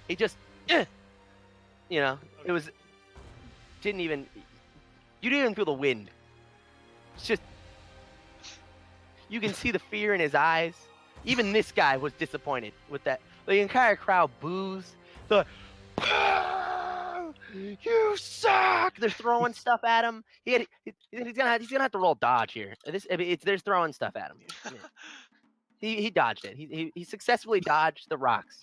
He just you know, it was you didn't even feel the wind. It's just you can see the fear in his eyes. Even this guy was disappointed with that. The entire crowd boos. The you suck. They're throwing stuff at him. He's gonna have to roll dodge here. They're throwing stuff at him. Yeah. He dodged it. He successfully dodged the rocks.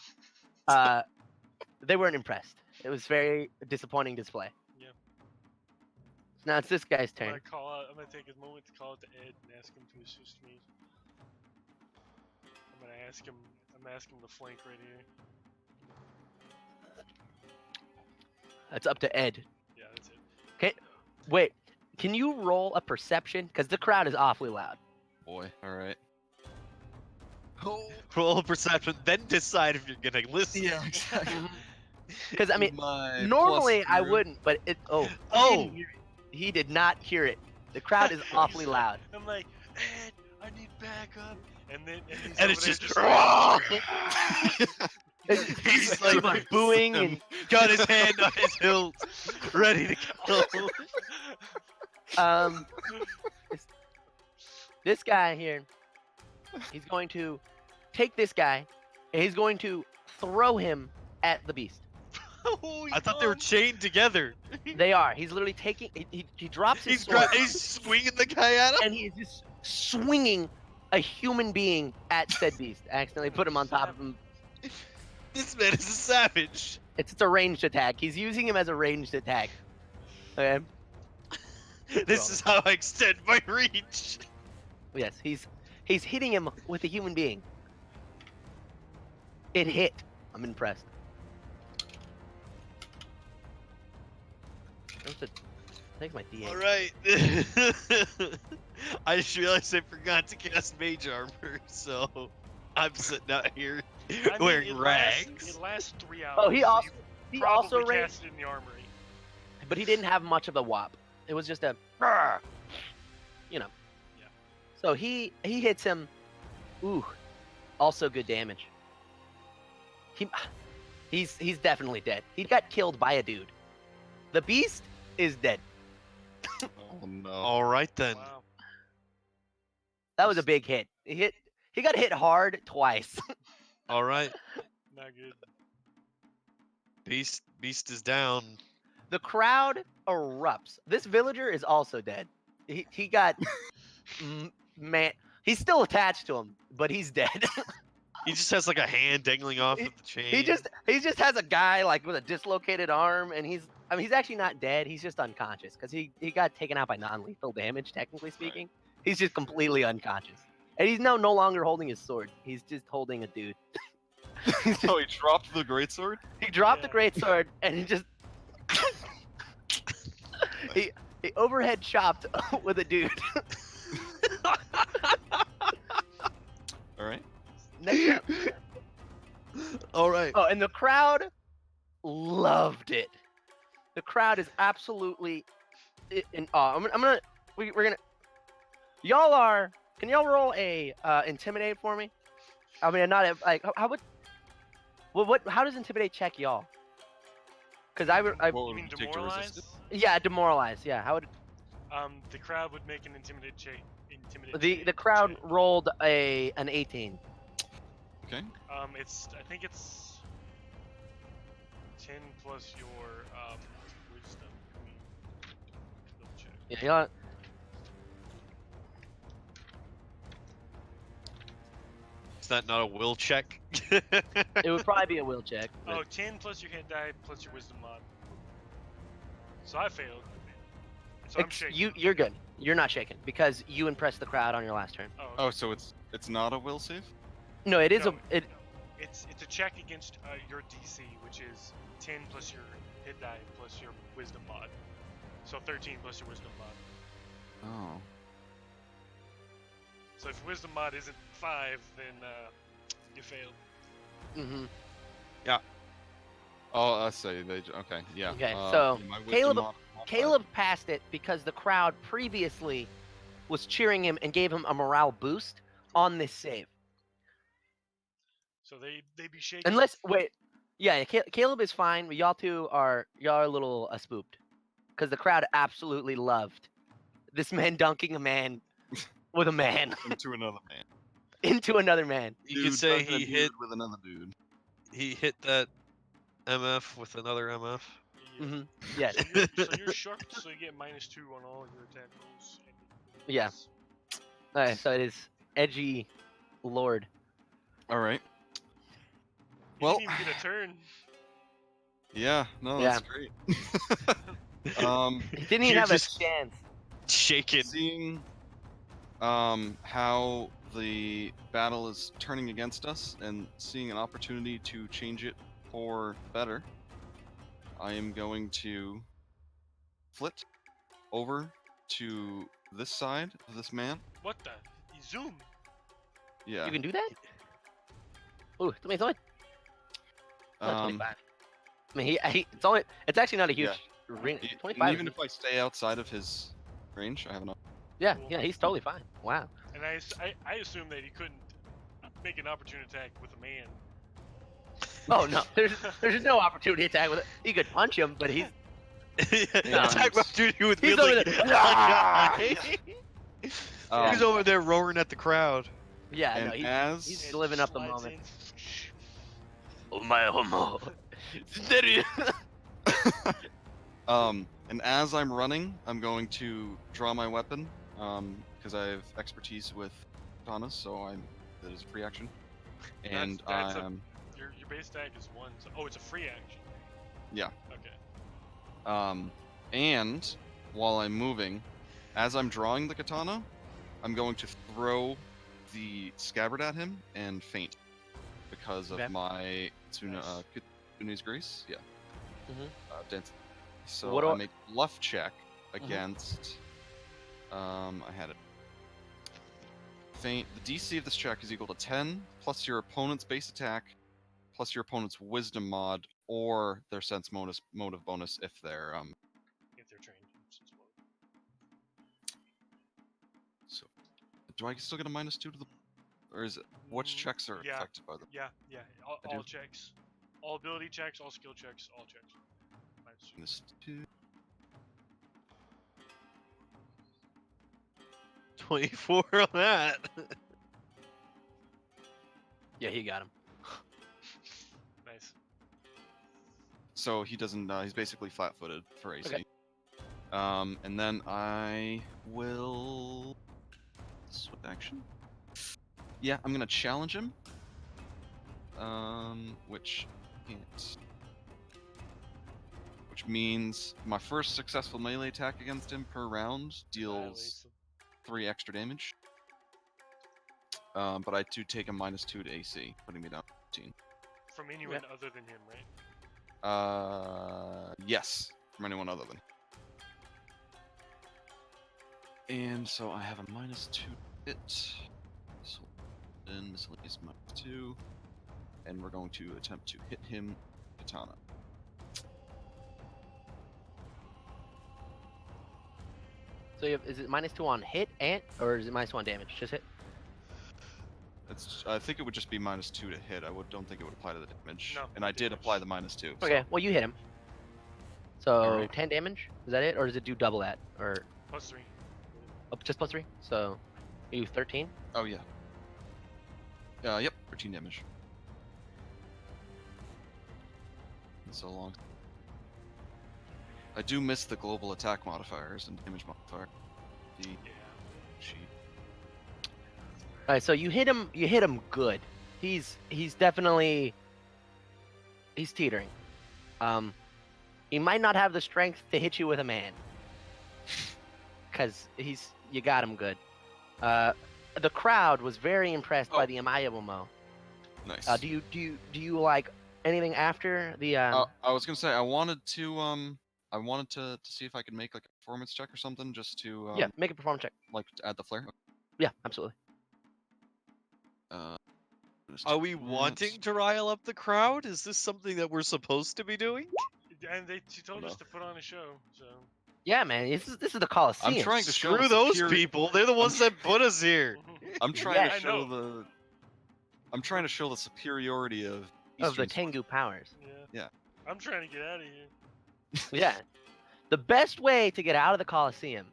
They weren't impressed. It was very disappointing display. Yeah. So now it's this guy's I'm turn. gonna take a moment to call out to Ed and ask him to assist me. I'm gonna ask him to flank right here. It's up to Ed. Yeah, that's it. Wait, can you roll a perception? Because the crowd is awfully loud. Boy, alright. Roll a perception, then decide if you're gonna listen. Yeah, exactly. Because I mean, My normally plus I zero. wouldn't, but it. Oh, Oh! he did not hear it. The crowd is awfully He's loud. I'm like, Ed, I need backup. And then he's And over it's there just, He's like, like booing and got his hand on his hilt, ready to go. this guy here. He's going to take this guy, and he's going to throw him at the beast. Oh, I thought they were chained together. They are. He's literally taking. He drops his sword, He's swinging the guy at him. and he is just swinging a human being at said beast. I accidentally put him on top of him. This man is a savage. It's a ranged attack. He's using him as a ranged attack. Okay. This is how I extend my reach. Yes, he's hitting him with a human being. It hit. I'm impressed. Take my D8. All right. I just realized I forgot to cast mage armor, so I'm sitting out here I mean, wearing it rags. lasts 3 hours. Oh, he so also you he also probably ranged, cast it in the armory. but he didn't have much of a whop. It was just a, you know. Yeah. So he hits him. Ooh, also good damage. He's definitely dead. He got killed by a dude. The beast is dead. Oh no. All right then. Wow. That was a big hit. He got hit hard twice. All right. Not good. Beast is down. The crowd erupts. This villager is also dead. He got man. He's still attached to him, but he's dead. He just has like a hand dangling off of the chain. he just has a guy like with a dislocated arm, and he's actually not dead. He's just unconscious because he got taken out by non-lethal damage, technically speaking. He's just completely unconscious, and he's now no longer holding his sword. He's just holding a dude. Oh, he dropped the greatsword? He dropped the Yeah. great sword, and he just he he overhead chopped with a dude. All right. Next up. All right. Oh, and the crowd loved it. The crowd is absolutely in awe. We're gonna. Y'all are. Can y'all roll a intimidate for me? I mean, not a, like how would. Well, what? How does intimidate check y'all? Because I What You would mean it take to resist demoralize? it? yeah, demoralize. Yeah, how would The crowd would make an intimidate check. the crowd rolled an 18? Okay. I think it's 10 plus your wisdom. Let me double check. Yeah, you know, Is that not a will check? it would probably be a will check. Oh, but- 10 plus your hit die plus your wisdom mod. So I failed. So I'm shaking. You're good. You're not shaken because you impressed the crowd on your last turn. Oh, Oh, so it's not a will save? No, it is No, a it. it's a check against your DC, which is 10 plus your hit die plus your wisdom mod. So 13 plus your wisdom mod. Oh. So if wisdom mod isn't 5, then you failed. Mhm. Oh, I see. Okay, yeah. Okay, so my wisdom Caleb- mod- mod- Caleb passed it because the crowd previously was cheering him and gave him a morale boost on this save. So they be shaking. Unless wait, yeah, Caleb is fine, but y'all are a little spooked because the crowd absolutely loved this man dunking a man with a man into another man. into another man. You Dude could say dunking a he dude hit with another dude. that MF with another MF. Yeah. Hmm Yes. So you're shocked, so you get -2 on all your attack rolls. Yeah. All right, so it is edgy lord. All right. You Well- didn't even get a turn. Yeah. No, Yeah. that's great. He didn't even You're have just- a chance. Shaken. Seeing how the battle is turning against us and seeing an opportunity to change it for better, I am going to flit over to this side of this man. What the? You zoom. Yeah. You can do that? Ooh, it's only Um, 25. I mean, it's actually not a huge ring. and 25. even if I stay outside of his range, I have enough. Yeah, he's totally fine. Wow. And I assume that he couldn't make an opportunity attack with a man. Oh no, there's no opportunity attack with it. You could punch him, but he's Attack of opportunity with he's wielding over there. a guy. Um, He's over there roaring at the crowd. Yeah, and no, as he's living up the Slides moment. in. Oh my homo. and as I'm running, I'm going to draw my weapon, because I have expertise with katanas, so that is a free action. And That's a- I'm Your base attack is 1. So, oh, it's a free action. Yeah. Okay. and while I'm moving, as I'm drawing the katana, I'm going to throw the scabbard at him and faint because of Okay. my Nice. Kitsune's Grace. Yeah. Mhm. Dance. So What do I I- make a bluff check against. I had it. Faint. The DC of this check is equal to 10 plus your opponent's base attack, plus your opponent's wisdom mod, or their sense motive bonus if they're If they're trained. So, do I still get a -2 to the, or is it which Mm, checks are yeah. affected by them? Yeah. All, I do. all checks. All ability checks, all skill checks, all checks. -2. -2. 24 on that. Yeah, he got him. Nice. So he doesn't. He's basically flat-footed for AC. Okay. And then I will swift action. Yeah, I'm gonna challenge him. Which can't. Which means my first successful melee attack against him per round deals Annihilates them. 3 extra damage. But I do take a -2 to AC, putting me down to 15. From anyone other than him, right? Yes, from anyone other than. And so I have a -2 hit. So then miscellaneous -2. And we're going to attempt to hit him katana. So you have, is it -2 on hit and, or is it -2 on damage? Just hit. I think it would just be -2 to hit. Don't think it would apply to the damage. No, And I did damage. apply the -2. Okay, well you hit him. So Alright. 10 damage. Is that it, or does it do double that, or +3. oh, just +3? So you 13. Oh yeah. Yep, 13 damage. So long. I do miss the global attack modifiers and damage modifier. The Yeah. sheet. All right, so you hit him. You hit him good. He's definitely teetering. He might not have the strength to hit you with a man, cause you got him good. The crowd was very impressed by Oh. the Amayabumo. Nice. Do you like anything after the? I was gonna say I wanted to see if I could make like a performance check or something just to Yeah, make a performance check. like to add the flair. Yeah, absolutely. Just Are we minutes. wanting to rile up the crowd? Is this something that we're supposed to be doing? And she told us No. to put on a show, so. Yeah, man, this is the Coliseum. I'm trying to show Screw the those superior- people. They're the ones that put us here. I'm trying Yeah, to I show know. the superiority of of the Eastern Tengu powers. Yeah. Yeah. I'm trying to get out of here. Yeah. The best way to get out of the Coliseum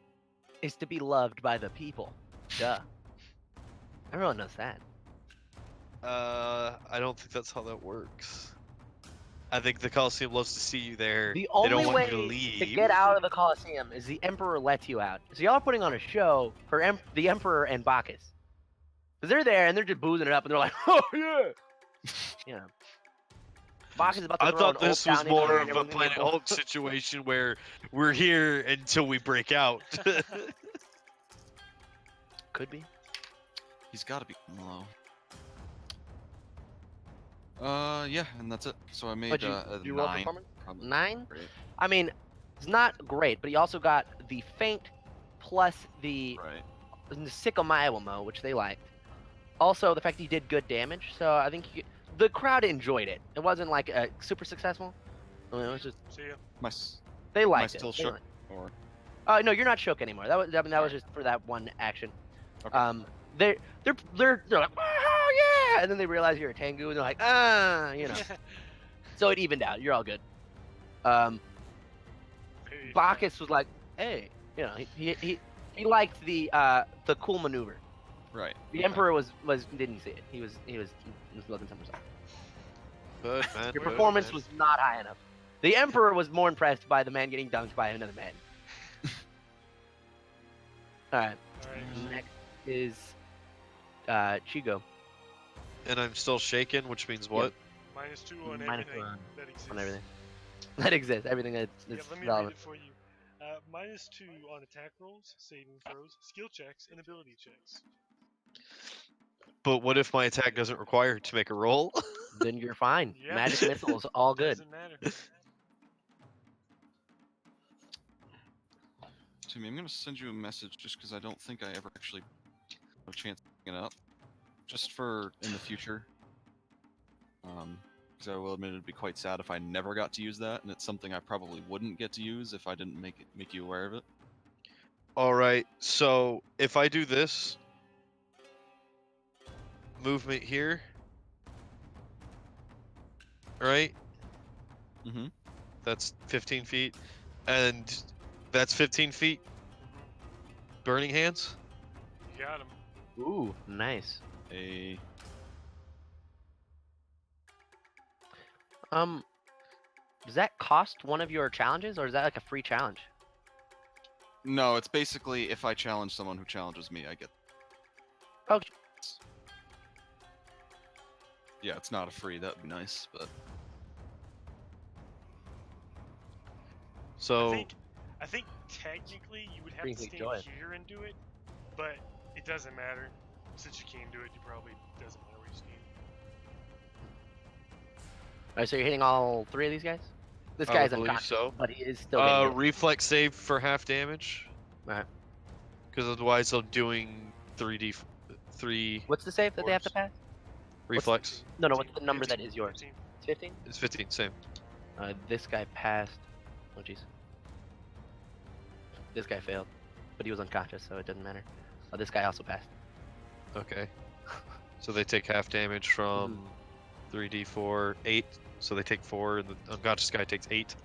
is to be loved by the people. Duh. Everyone knows that. I don't think that's how that works. I think the Coliseum loves to see you there. The they only don't want way you to leave. to get out of the Coliseum is the Emperor lets you out. So y'all are putting on a show for the Emperor and Bacchus. Because they're there and they're just boozing it up and they're like, oh yeah! You know. Bacchus is about to I throw thought an this ult was down in more here of and a everyone's gonna Planet go- Hulk situation where we're here until we break out. Could be. He's got to be low. Yeah, and that's it. So I made But a you roll 9. performance? Probably. 9? Great. I mean, it's not great, but he also got the feint plus the Right. Sycamore, which they liked. Also, the fact that he did good damage, so I think the crowd enjoyed it. It wasn't like super successful. I mean, it was just See ya. My s- they liked still it. They shook? liked or no, you're not shook anymore. That was just for that one action. Okay. They're like, oh yeah, and then they realize you're a Tengu, and they're like, you know. So it evened out. You're all good. Hey, Bacchus was like, hey, you know, he liked the cool maneuver. right. The okay. Emperor was didn't see it. He was looking somewhere else. Good, man. Your good, performance man. was not high enough. The Emperor was more impressed by the man getting dunked by another man. All right, Alright. next is Chigo. And I'm still shaken, which means what? -2 on Minus everything one that exists. on everything that exists. Everything that's Yeah, let me read relevant. it for you. -2 on attack rolls, saving throws, skill checks, and ability checks. But what if my attack doesn't require to make a roll? Then you're fine. Yeah. Magic missiles, all good. Doesn't matter. Timmy, I'm gonna send you a message just because I don't think I ever actually have a chance to pick it up. Just for in the future. Because I will admit it'd be quite sad if I never got to use that, and it's something I probably wouldn't get to use if I didn't make you aware of it. All right. So if I do this movement here, right? Mm-hmm. That's 15 feet, and that's 15 feet. Burning hands. You got him. Ooh, nice. Does that cost one of your challenges, or is that like a free challenge? No, it's basically if I challenge someone who challenges me, I get. Oh. Yeah, it's not a free. That'd be nice, but So I think technically you would have Brings to me stand joy. here and do it, but it doesn't matter. Since you can do it, you probably doesn't matter where you stand. All right, so you're hitting all three of these guys. This I guy's would believe unconscious, so. but he is still getting hit. Reflex save for half damage. Alright. Because otherwise I'm doing 3 What's the save that they have to Force. pass? reflex. No, what's the number that 15, is yours? 15. It's 15. It's 15, same. This guy passed. Oh jeez. This guy failed, but he was unconscious, so it doesn't matter. Oh, this guy also passed. Okay. So they take half damage from 3d4, 8. So they take 4, and the unconscious guy takes 8.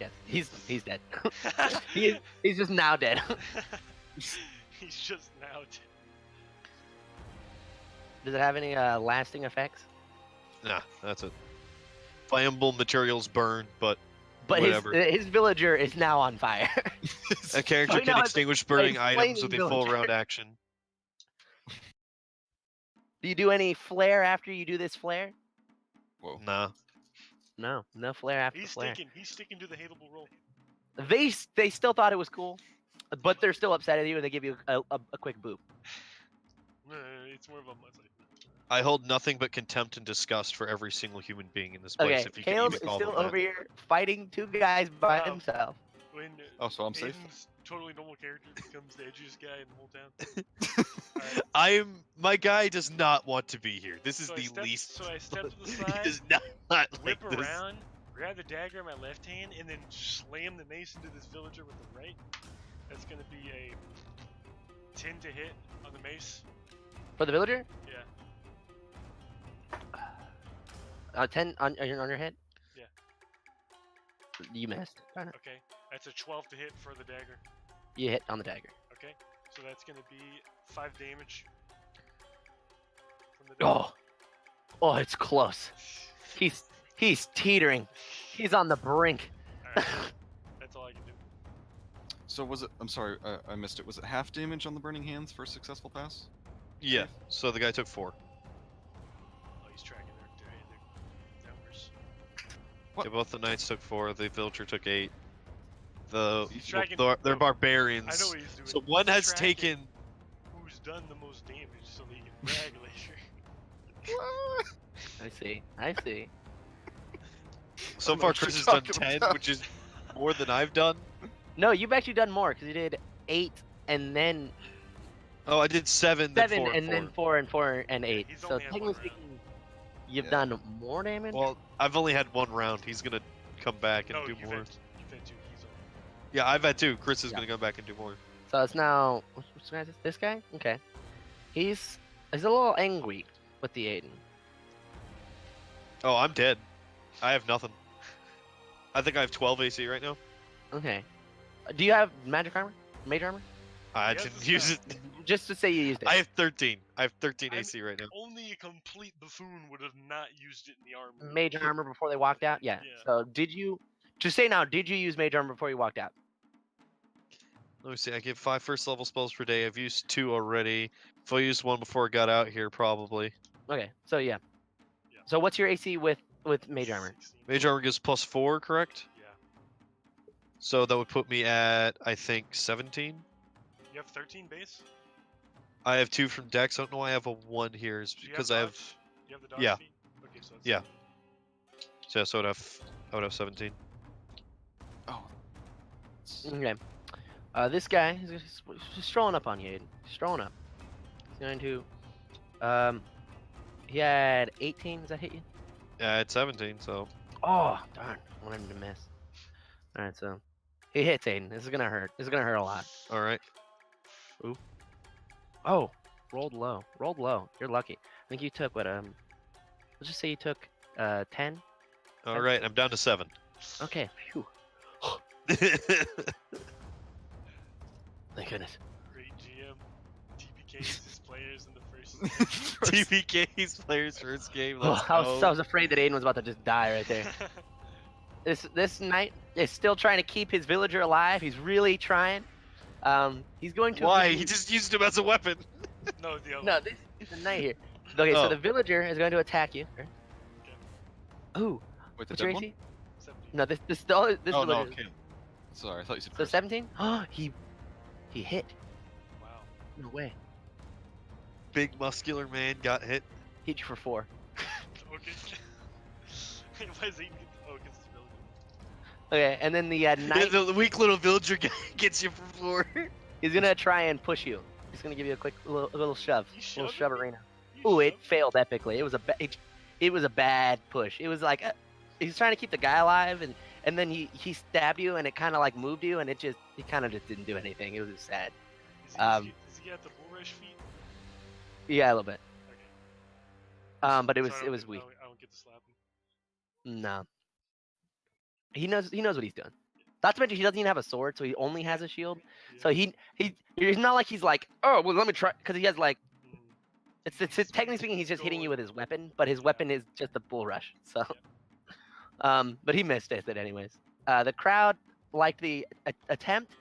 Yes, he's dead. he's just now dead. He's just now dead. Does it have any lasting effects? Nah, that's it. Flammable materials burn, but But whatever. his villager is now on fire. A character Oh, can no, it's extinguish burning items with flaming a full villager. round action. Do you do any flare after you do this flare? Whoa. Nah. No flare after He's flare. sticking to the hateable roll. They still thought it was cool, but they're still upset at you and they give you a quick boop. It's more of a muzzle. I hold nothing but contempt and disgust for every single human being in this place, Okay, if you can Caleb even is call still them that. over here fighting 2 guys by Oh. himself. When Oh, so I'm safe. Aiden's totally normal character becomes the edgiest guy in the whole town. My guy does not want to be here. This is So I the stepped- least. so I stepped to the He side, does not like Whip this. around, grab the dagger in my left hand, and then slam the mace into this villager with the right. That's gonna be a 10 to hit on the mace. For the villager? Yeah. 10 on your head? Yeah. You missed. Darn it. Okay. That's a 12 to hit for the dagger. You hit on the dagger. Okay. So that's gonna be 5 damage. From the dagger. Oh, it's close. He's teetering. He's on the brink. Alright. That's all I can do. So was it? I'm sorry, I missed it. Was it half damage on the burning hands for a successful pass? Yeah. So the guy took 4. Oh, he's tracking their numbers. What? Yeah, both the knights took 4. The villager took 8. The He's tracking- they're no, barbarians. I know what he's doing. So one He's has tracking taken. who's done the most damage so that he can brag later. I see. So I'm far, actually Chris has done talking 10, about- which is more than I've done. No, you've actually done more because you did 8 and then Oh, I did 7, then 7 4, and then 4 and 4 and 8. he's So only had one technically round. speaking, you've Yeah. done more damage. Well, I've only had 1 round. He's gonna come back and No, do you've more. had 2. He's only. Yeah, I've had 2. Chris is Yeah. gonna come back and do more. So it's now which guy is this guy? Okay, he's a little angry with the Aiden. Oh, I'm dead. I have nothing. I think I have 12 AC right now. Okay, do you have magic armor? Mage armor? I Yes, didn't it's use not. it. Just to say you used it. I have 13. I have 13 I'm- AC right now. Only a complete buffoon would have not used it in the armor. Mage armor before they walked out. Yeah. Yeah. So did you? Just say now. Did you use mage armor before you walked out? Let me see. I give 5 first level spells per day. I've used 2 already. If I used 1 before I got out here, probably. Okay. So yeah. Yeah. So what's your AC with mage armor? 16. Mage armor gives +4, correct? Yeah. So that would put me at, I think, 17. You have 13 base? I have 2 from Dex. I don't know why I have a 1 here. Is Do you because have I have. dodge? You have the dodge Yeah. feat? Okay, so it's Yeah. So, yeah, so I would have 17. Oh. Okay. This guy is just strolling up on you, Aiden. Strolling up. He's going to. He had 18. Does that hit you? Yeah, it's 17. So Oh, darn. I wanted him to miss. All right, so he hits Aiden. This is gonna hurt. This is gonna hurt a lot. all right. Oh, rolled low. Rolled low. You're lucky. I think you took what? Let's just say you took 10. All right. I'm down to 7. Okay. Phew. Thank goodness. great GM. TPKs his players in the first. TPK's players first game. Oh, Let's I go. was afraid that Aiden was about to just die right there. This knight is still trying to keep his villager alive. He's really trying. He's going to. Why? use- He just used him as a weapon. No, the other No, one. this is the knight here. Okay, so Oh. the villager is going to attack you. Ooh, Wait, the what's your dead one? AC? 17. No, this this Oh no, villager. okay. Sorry, I thought you said. So Chris. 17? Oh, he hit. Wow. No way. Big muscular man got hit. Hit you for 4. Okay. Why is he? Oh, against the villager. Okay, and then the knight. The weak little villager guy gets you for 4. He's gonna try and push you. He's gonna give you a quick little shove, You little shoved me? shove-arena. You Ooh, it shoved me? failed epically. It was a bad push. It was like he's trying to keep the guy alive, and then he stabbed you, and it kind of like moved you, and he kind of just didn't do anything. It was just sad. Is he at the bull rush feet? Yeah, a little bit. Okay. But it So was I it don't was get- weak. I don't get to slap him. No. He knows what he's doing. Not to mention he doesn't even have a sword, so he only has a shield. Yeah. So he's not like he's like, oh well, let me try, because he has like Mm. it's He's- technically speaking he's just hitting you going- with his weapon, but his Yeah. weapon is just a bull rush. So, Yeah. but he missed it anyways. The crowd liked the attempt,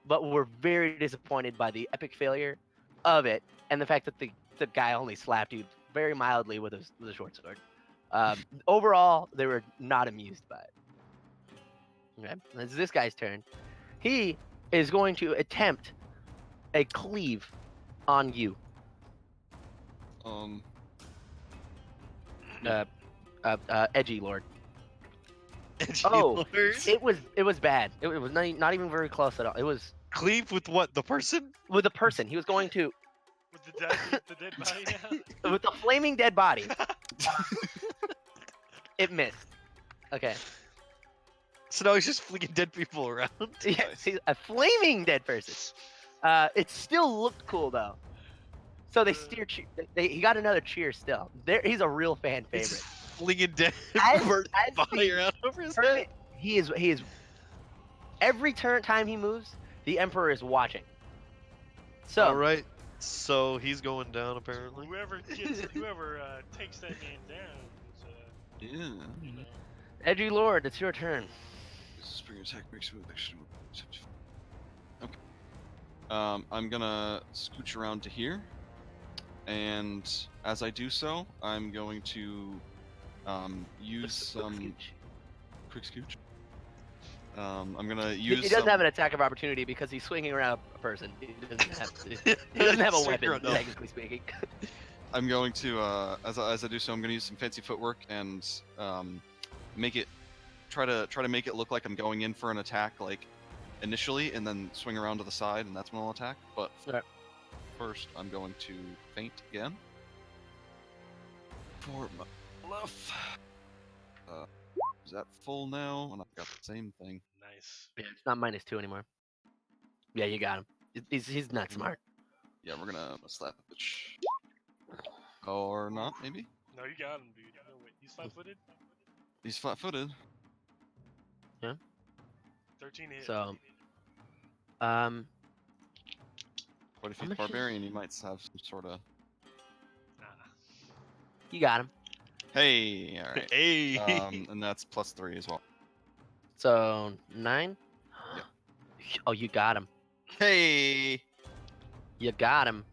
but were very disappointed by the epic failure of it, and the fact that the guy only slapped you very mildly with a short sword. Overall, they were not amused by it. Okay, it's this guy's turn. He is going to attempt a cleave on you. Edgy Lord. Oh, it was bad. It was not even very close at all. It was Cleave with what? The person? with the person. He was going to With the dead body now? with the flaming dead body. It missed. Okay. So now he's just flinging dead people around. Yes, he's a flaming dead person. It still looked cool though. So they he got another cheer still. He's a real fan He's favorite. flinging dead As- burnt as body the around over his Turn head. it- He is every time he moves, the Emperor is watching. So All right. So he's going down apparently. Whoever takes that man down is, Yeah. you know, Edgy Lord, it's your turn. Spring attack makes with action. Okay. I'm gonna scooch around to here, and as I do so, I'm going to use some quick scooch. I'm gonna use. He doesn't some... have an attack of opportunity because he's swinging around a person. He doesn't have a Swing weapon, around, no. technically speaking. I'm going to as I do so, I'm gonna use some fancy footwork and make it try to make it look like I'm going in for an attack like initially, and then swing around to the side, and that's when I'll attack. But Okay. first, I'm going to feint again for my bluff. Is that full now? And I've got the same thing. nice. Yeah, it's not -2 anymore. Yeah, you got him. He's not smart. Yeah, we're gonna slap a bitch. Or not, maybe? No, you got him, dude. No, wait, he's flat-footed? He's flat-footed. 13 hit. So, But if How he's much is- barbarian, he might have some sort of. Nah. you got him. Hey, all right. Hey. And that's +3 as well. So 9. Yeah. Oh, you got him. Hey. You got him.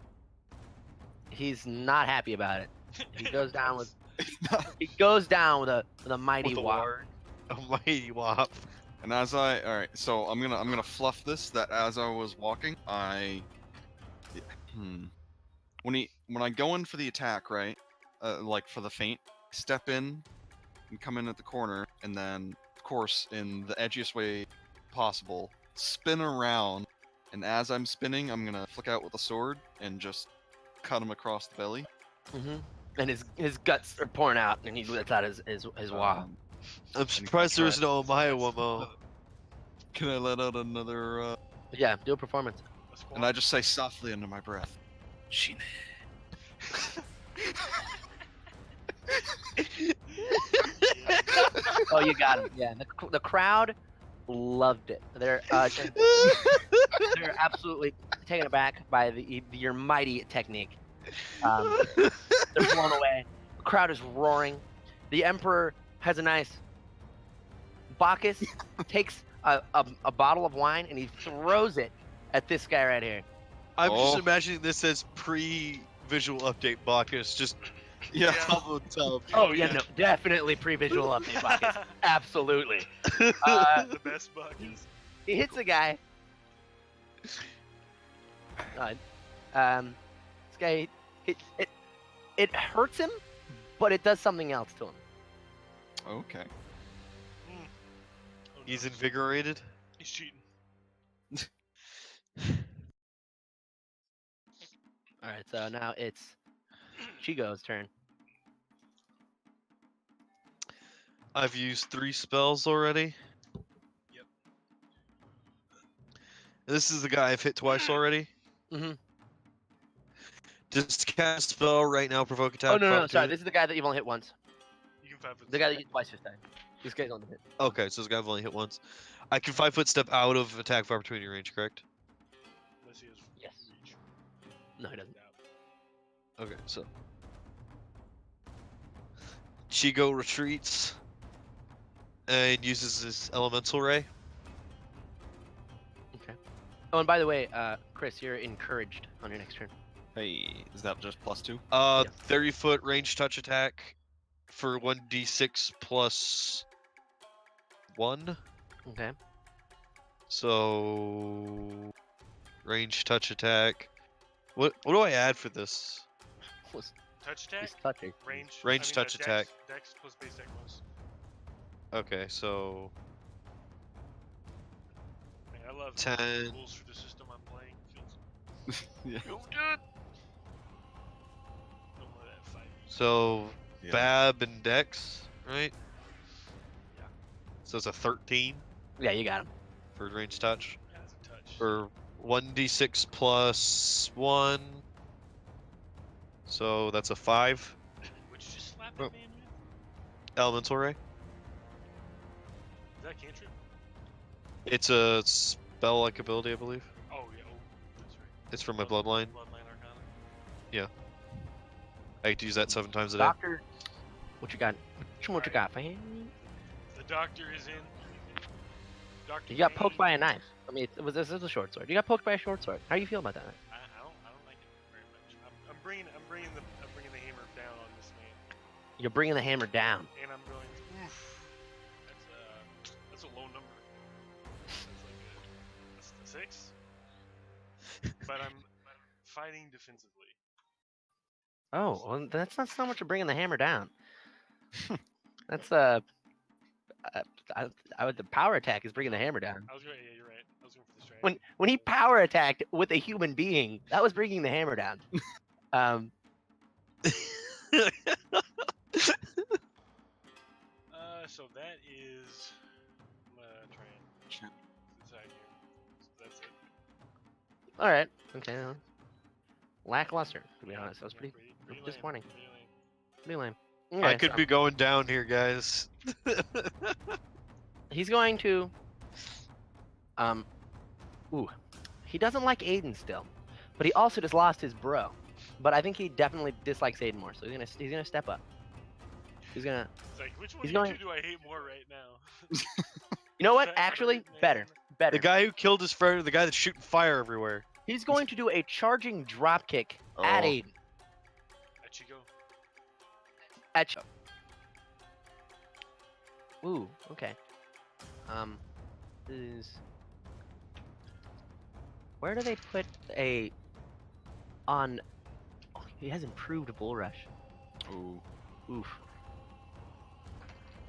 He's not happy about it. He goes down with a mighty With a whop. ward. A mighty whop. And all right, so I'm gonna fluff this. That as I was walking, when I go in for the attack, right, like for the feint, step in and come in at the corner, and then of course in the edgiest way possible, spin around, and as I'm spinning, I'm gonna flick out with a sword and just cut him across the belly. Hmm. And his guts are pouring out, and he lets out his wah. I'm surprised there's no Maya Wamo. Can I let out another? Yeah, do a performance. A squad. And I just say softly under my breath, Shine. Oh, you got him. Yeah, the crowd loved it. They're absolutely taken aback by your mighty technique. They're blown away. The crowd is roaring. The Emperor has a nice. Bacchus takes a bottle of wine and he throws it at this guy right here. I'm just Oh. imagining this as pre-visual update Bacchus, just Yeah. top of tub. Oh yeah, no, definitely pre-visual update Bacchus. Absolutely. The best buckets. He hits the guy. This guy, it hurts him, but it does something else to him. Okay. Oh, He's no. invigorated. He's cheating. All right, so now it's Chigo's turn. I've used 3 spells already. Yep. This is the guy I've hit twice already. Mm-hmm. Just cast spell right now, provoke attack. Oh no, of no, sorry. opportunity. This is the guy that you've only hit once. You can 5 foot. The guy that you hit twice this time. This guy's on the hit. Okay, so this guy I've only hit once. I can 5-foot step out of attack of opportunity range, correct? Unless he has Yes. reach. No, he doesn't. Doubt. Okay, so Chigo retreats and uses his elemental ray. Okay. Oh, and by the way, Chris, you're encouraged on your next turn. Hey, is that just +2? Yeah. 30-foot range touch attack for 1d6 plus 1. Okay. So range touch attack. What do I add for this? Was Touch attack. he's touching. Range. Touch attack. Dex plus base deck plus. Okay, so Man, I love 10. the rules for the system I'm playing. Yeah. Feels good. Don't let that fight. so Yeah. Bab and Dex, right? Yeah. So it's a 13 Yeah, you got him. for range touch. Yeah, it's a touch. For 1d6 plus 1. So that's a 5. Would you just slap Oh. that man with? Elemental ray. Is that cantrip? It's a spell-like ability, I believe. Oh yeah. Oh, that's right. It's from my bloodline. Bloodline Arcana. I get to use that 7 times a day. Doctor, what you got? What you got, fam? The doctor is in. Doctor. You got poked by a knife. I mean, this is a short sword. You got poked by a short sword. How do you feel about that? I don't like it very much. I'm bringing the hammer down on this man, You're bringing the hammer down. and I'm going. Oof. That's a low number. That's a 6. But I'm fighting defensively. Oh, well, that's not so much of bringing the hammer down. That's the power attack is bringing the hammer down. I was going. Yeah, you're right. I was going for the strategy. When he power attacked with a human being, that was bringing the hammer down. So that is. I'm gonna try and Shit. decide here. So that's it. All right. Okay. Lackluster, to be honest. That was Yeah, pretty lame, disappointing. pretty lame. lame. I Okay, could so be going down here, guys. He's going to. Ooh, he doesn't like Aiden still, but he also just lost his bro. But I think he definitely dislikes Aiden more, so he's gonna step up. He's gonna. It's like, which one He's of you going- two do I hate more right now? You know what? That Actually, hurt, better. man. Better. The guy who killed his friend, the guy that's shooting fire everywhere. He's going to do a charging drop kick at Oh. Aiden. At you go. At you. Ooh, okay. Is where do they put a on? Oh, he has improved bull rush. Ooh. Oof.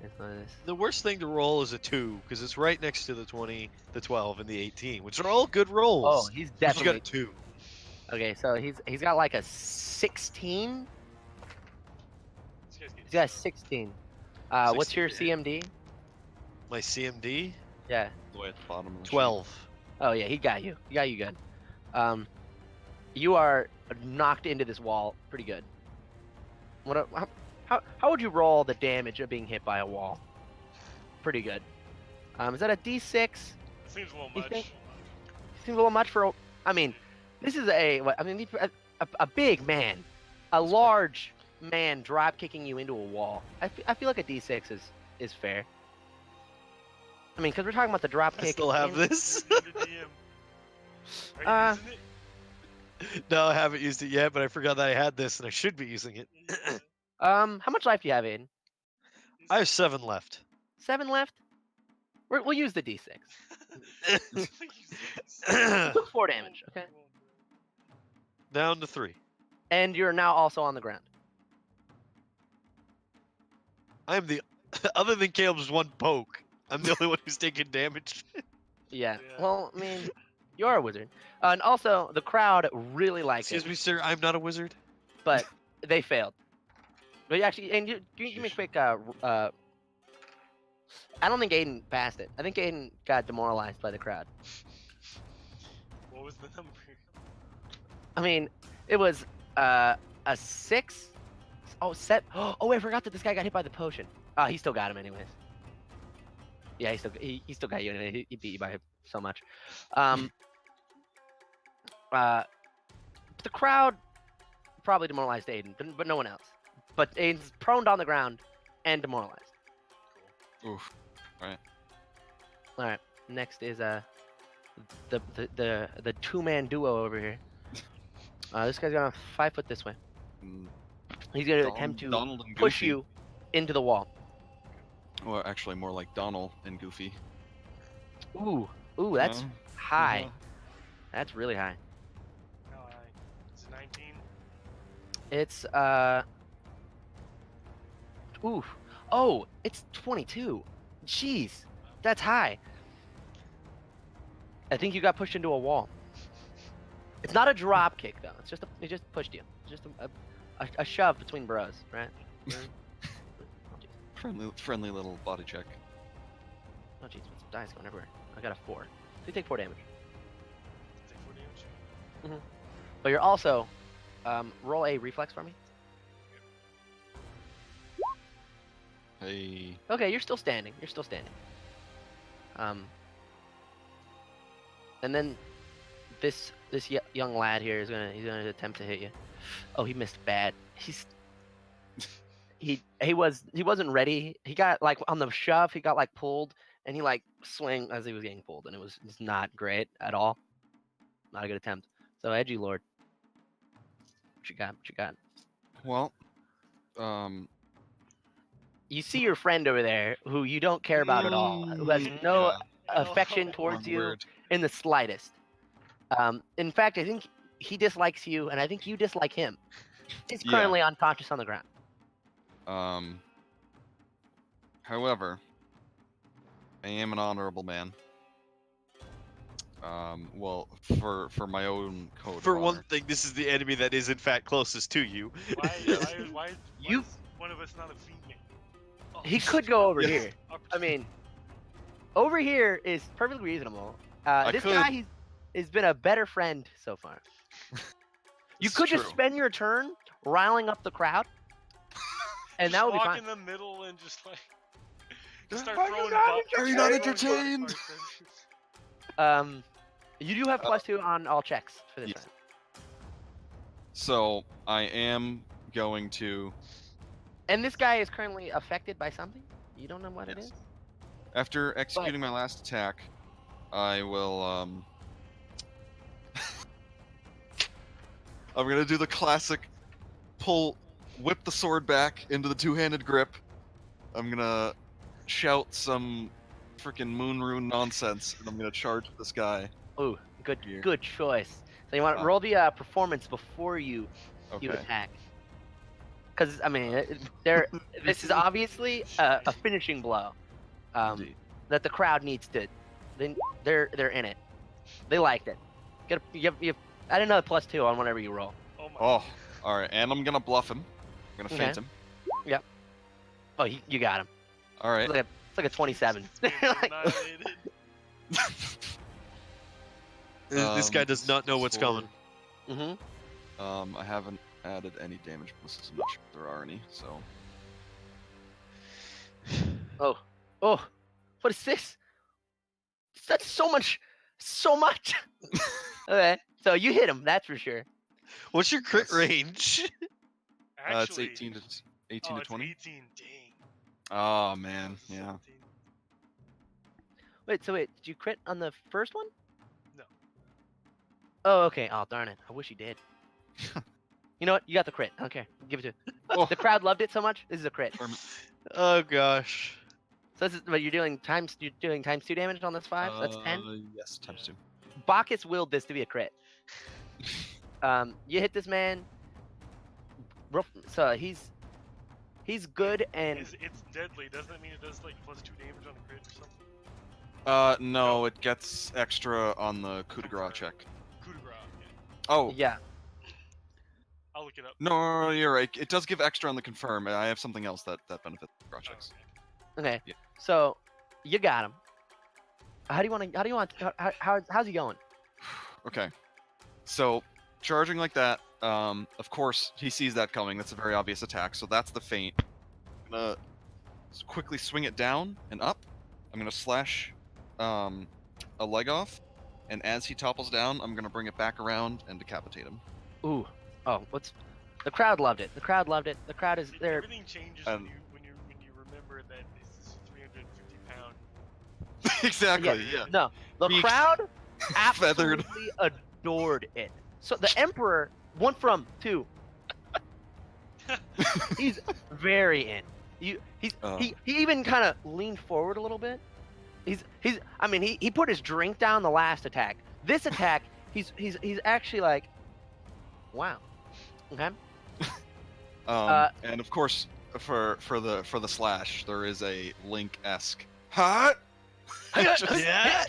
It's not this. The worst thing to roll is a 2, because it's right next to the 20, the 12, and the 18, which are all good rolls. Oh, he's But you got definitely a 2. okay. So he's got like a 16. This guy's getting He's got a slow. 16. What's 16, your yeah. CMD? My CMD? Yeah. The way at the bottom of the sheet. 12. Oh yeah, he got you. He got you good. You are knocked into this wall pretty good. How would you roll the damage of being hit by a wall? Pretty good. Is that a D6? Seems a little You much. think- Seems a little much for. I mean, this is a big man, a large man drop kicking you into a wall. I feel like a D6 is fair. I mean, because we're talking about the drop I kick. still have and- this. You're the DM. Are you using it? No, I haven't used it yet, but I forgot that I had this, and I should be using it. Yeah. How much life do you have, Aiden? I have 7 left. 7 left. We'll use the D6. You said- Took 4 damage. Okay. Down to 3. And you're now also on the ground. I am the other than Caleb's one poke. I'm the only one who's taking damage. Yeah. Yeah. Well, I mean, You are a wizard. And also, the crowd really liked Excuse it, me, sir. I'm not a wizard. but they failed. But actually, and you give me a quick. I don't think Aiden passed it. I think Aiden got demoralized by the crowd. What was the number? I mean, it was a 6. Oh, set. Oh, I forgot that this guy got hit by the potion. He still got him anyways. Yeah, he still got you anyway. He beat you by so much. The crowd probably demoralized Aiden, but no one else. But Aiden's prone on the ground and demoralized. Oof. All right. Next is the 2-man duo over here. This guy's gonna 5 foot this way. Mm, He's gonna attempt to Donald and push Goofy. you into the wall. Well, actually, more like Donald and Goofy. Ooh, that's No? high. Yeah. That's really high. How high? Is it 19? It's ooh, oh, it's 22. Jeez, that's high. I think you got pushed into a wall. It's not a drop kick though. It's just it just pushed you. It's just a shove between bros, right? Oh, jeez. Friendly little body check. Oh jeez, what's dice going everywhere? I got a 4. So you take 4 damage. Take 4 damage. But you're also roll a reflex for me. Hey. Okay, you're still standing. You're still standing. And then this young lad here he's gonna attempt to hit you. Oh, he missed bad. He wasn't ready. He got like on the shove. He got like pulled, and he like swung as he was getting pulled, and it was just not great at all. Not a good attempt. So Edgy Lord, what you got? What you got? Well, You see your friend over there, who you don't care about at all, who has no yeah, affection Oh, towards you weird. in the slightest. In fact, I think he dislikes you, and I think you dislike him. He's Yeah. currently unconscious on the ground. However, I am an honorable man. Well, for my own code. For of one honor. thing, this is the enemy that is in fact closest to you. Why You- is one of us not a female? Oh, He could go over Yeah. here. I mean, over here is perfectly reasonable. This could- guy, he's been a better friend so far. You This is could just true. spend your turn riling up the crowd, and just that would be walk fine. in the middle and just like Yeah, start are you throwing not butt- Are you not throwing entertained? butt parts. You do have +2 on all checks for this yes. round. So I am going to, And this guy is currently affected by something. You don't know what it Yes. is. after executing my last attack, I will I'm gonna do the classic whip the sword back into the two-handed grip. I'm gonna shout some freaking moon rune nonsense, and I'm gonna charge this guy. Ooh, good Here. good choice. So you want to Ah. roll the performance before you Okay. attack. Because I mean, this is obviously a finishing blow Indeed. that the crowd needs to. They're in it. They liked it. You add another +2 on whatever you roll. Oh my. Oh, all right, and I'm gonna bluff him. I'm gonna feint Okay. him. Oh, you got him. All right. It's like a 27. Being Like, annihilated. This guy does not know what's coming. mm-hmm. I haven't added any damage bonuses. I'm not sure if there are any. So Oh, what is this? That's so much. Okay, so you hit him. That's for sure. What's your crit Yes. range? it's Actually, 18 to oh, 20. It's 18. Dang. Oh man, yeah. 17. Wait, did you crit on the first one? No. Oh, okay. Oh, darn it. I wish you did. You know what? You got the crit. I don't care. Give it to Oh, The crowd loved it so much. This is a crit. Oh gosh. So this is, but you're doing times 2 damage on this 5. So that's 10. Yes, times 2. Bacchus willed this to be a crit. You hit this man. So he's good and It's deadly. Doesn't that mean it does like +2 damage on a crit or something? No, it gets extra on the coup de grace check. Coup de grace. Yeah. Oh, Yeah. I'll look it up. no, you're right. It does give extra on the confirm. I have something else that benefits grace Oh, checks. okay. Okay. Yeah. So you got him. How do you want to? How do you want? How's he going? Okay. So, charging like that, of course, he sees that coming. That's a very obvious attack. So that's the feint. I'm gonna quickly swing it down and up. I'm gonna slash a leg off, and as he topples down, I'm gonna bring it back around and decapitate him. Ooh. Oh, what's? The crowd loved it. The crowd loved it. The crowd is there. Everything changes when you remember that this is 350 pound. Exactly. Yeah. No, the Beaked, crowd feathered. absolutely adored it. So the emperor went from to. He's very in. He even kind of leaned forward a little bit. I mean he put his drink down the last attack. This attack he's actually like, wow. Okay. And of course, for the slash, there is a Link-esque hot. Yeah.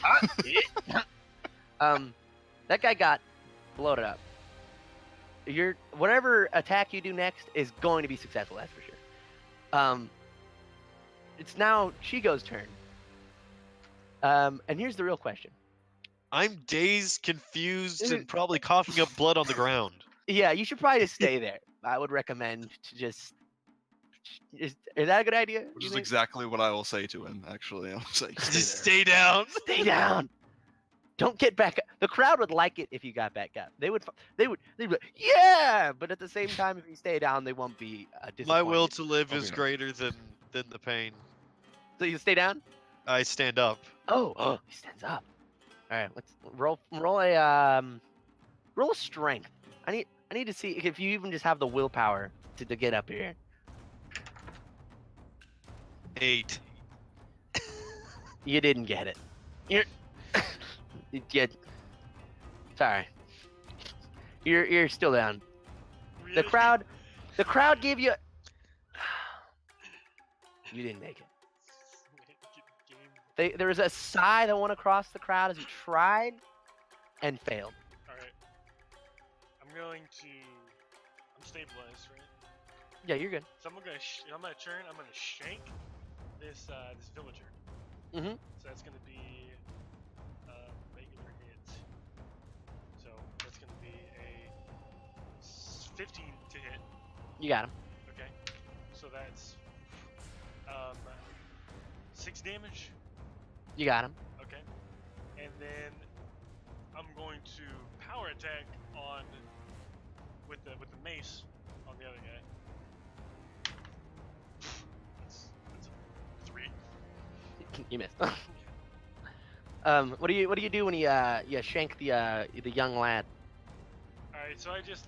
That guy got bloated up. Whatever attack you do next is going to be successful. That's for sure. It's now Chigo's turn. And here's the real question. I'm dazed, confused, and probably coughing up blood on the ground. Yeah, you should probably just stay there. I would recommend to just. Is that a good idea? Which you is think? exactly what I will say to him. Actually, I'll say, Just stay stay down. Stay down. Don't get back up. The crowd would like it if you got back up. They'd be like, yeah. But at the same time, if you stay down, they won't be disappointed. My will to live is Okay. greater than the pain. So you stay down. I stand up. Oh, he stands up. All right, let's roll a strength. I need to see if you even just have the willpower to get up here. 8. You didn't get it. You're sorry. You're still down. The Really? crowd gave you. You didn't make it. There was a sigh that went across the crowd as he tried and failed. All right. I'm stabilized, right? Yeah, you're good. So I'm gonna turn. I'm gonna shank this villager. Mm-hmm. So that's gonna be regular hit. So that's gonna be a 15 to hit. You got him. Okay. So that's 6 damage. You got him. Okay. And then I'm going to power attack on with the mace on the other guy. That's a 3. You missed. What do you do when you shank the young lad? All right, so I just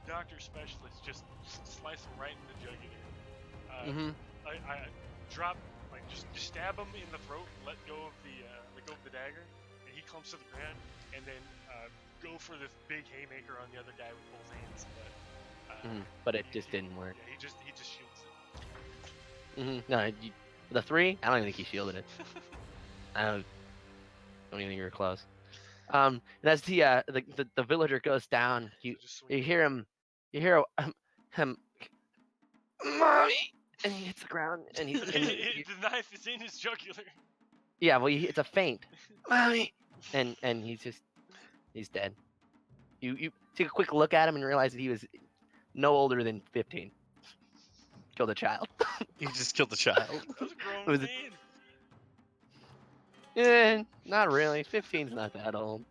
doctor specialist just slice him right in the jugular. Mm-hmm. I drop just stab him in the throat, let go of the dagger, and he clumps to the ground, and then go for this big haymaker on the other guy with both hands. But it just didn't work. Yeah, he just shields it. Mm-hmm. No, the 3. I don't even think he shielded it. I don't even think you were close. And as the villager goes down, you hear him, mommy, and he hits the ground, and he's the knife is in his jugular. yeah, well, it's a feint, mommy, and he's dead. You take a quick look at him and realize that he was no older than 15. Killed a child. You just killed the child. That was a grown Was man. Not really. 15's not that old.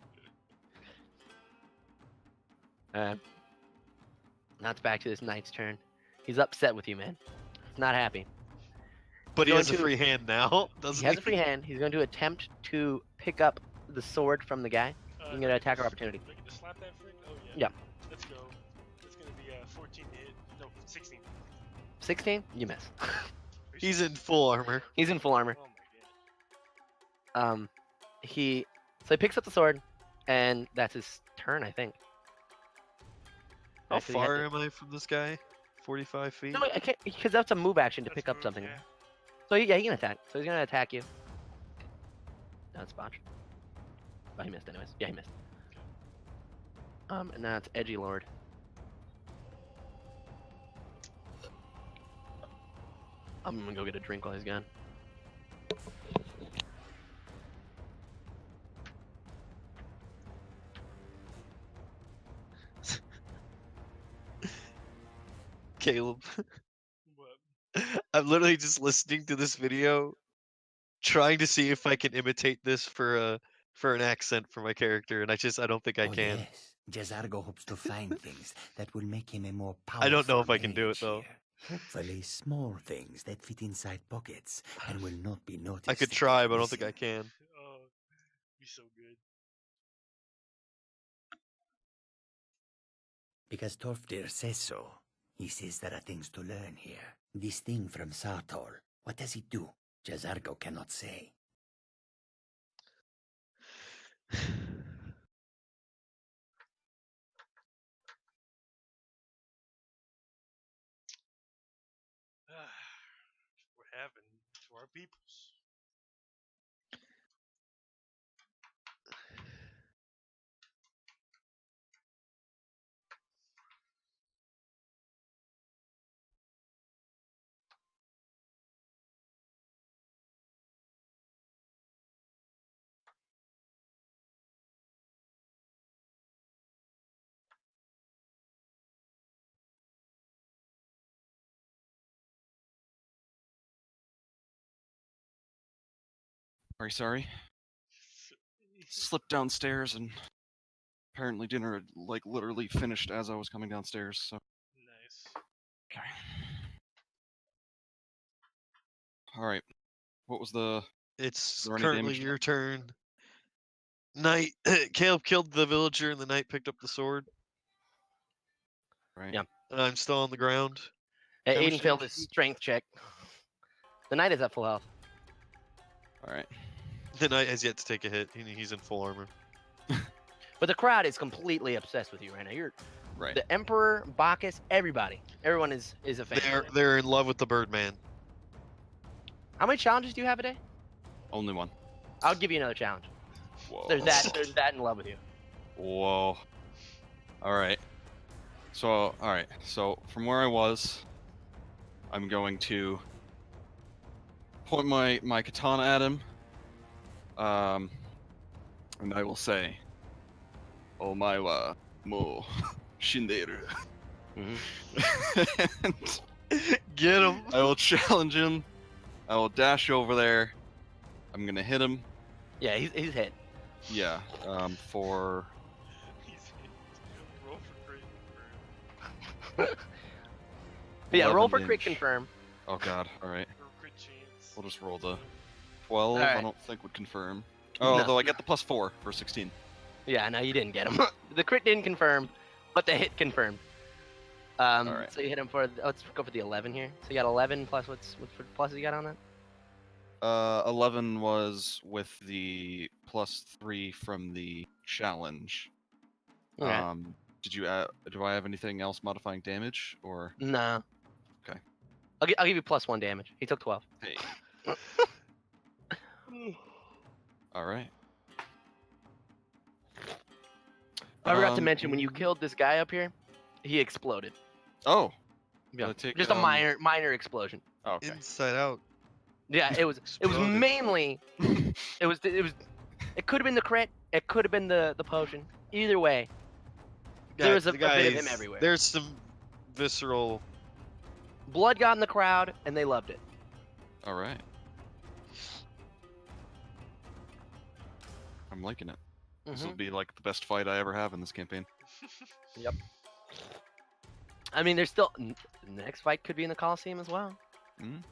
Now it's back to this knight's turn. He's upset with you, man. He's not happy. But he Going has a to- free hand now, doesn't He has a free hand. He's going to attempt to pick up the sword from the guy. You can get an attack opportunity. Do I get to slap that freak? Oh yeah. Yeah. Let's go. It's gonna be 14 to hit. No, 16. 16? You miss. Are you He's serious? in full armor. He's in full armor. Oh my god. He picks up the sword, and that's his turn, I think. How Actually, he has far to- am I from this guy? 45 feet? No, I can't, because that's a move action to That's pick up moved, something. yeah. So yeah, he can attack. So he's gonna attack you. That's botched. But he missed anyways. Yeah, he missed. And now it's Edgy Lord. I'm gonna go get a drink while he's gone. Caleb, What? I'm literally just listening to this video, trying to see if I can imitate this for an accent for my character, and I don't think I can. Yes, Jazargo hopes to find things that will make him a more I powerful don't know if I can do it mage though. here. Hopefully small things that fit inside pockets and will not be noticed. I could if they try, are but I don't think I missing. can. Oh, be so good. Because Torfdir says so. He says there are things to learn here. This thing from Sartor, what does it do? Jazargo cannot say. What happened to our peoples? Very sorry. Slipped downstairs and apparently dinner had like literally finished as I was coming downstairs. So Nice. okay. All right. What was the? It's there any currently damage your turn. Knight, Caleb killed the villager, and the knight picked up the sword. Right. Yeah. And I'm still on the ground. Hey, How much Aiden failed damage his did you- strength check. The knight is at full health. All right. The knight has yet to take a hit. He's in full armor. But the crowd is completely obsessed with you right now. You're Right. the Emperor, Bacchus, everybody. Everyone is a fan. They're in love with the Birdman. How many challenges do you have a day? Only one. I'll give you another challenge. Whoa. They're that in love with you. Whoa. All right. So, all right. So, from where I was, I'm going to point my katana at him. And I will say, "Omae mo shinderu." And Get him. I will challenge him. I will dash over there. I'm gonna hit him. Yeah, he's hit. Yeah. For He's roll for crit Yeah, roll 11 for crit damage. confirm. Oh god. All right. or crit chance. We'll just roll the 12. I Alright. don't think would confirm. Oh, No. although I get the +4 for 16. Yeah, no, you didn't get him. The crit didn't confirm, but the hit confirmed. Alright. So you hit him for. Let's go for the 11 here. So you got 11 plus what's for pluses you got on that? 11 was with the +3 from the challenge. Okay. Did you do I have anything else modifying damage or? No. Okay. I'll give you +1 damage. He took 12. Hey. All right. I forgot to mention when you killed this guy up here, he exploded. Oh. Yeah. Gotta take, Just a minor explosion. Oh, okay. Inside out. Yeah, it was Exploded. mainly it could have been the crit, it could have been the potion. Either way, there was a bit of him Guys, everywhere. There's some visceral. blood got in the crowd and they loved it. All right. I'm liking it. This will Mhm. be like the best fight I ever have in this campaign. I mean, there's still the next fight could be in the Coliseum as well. Mhm.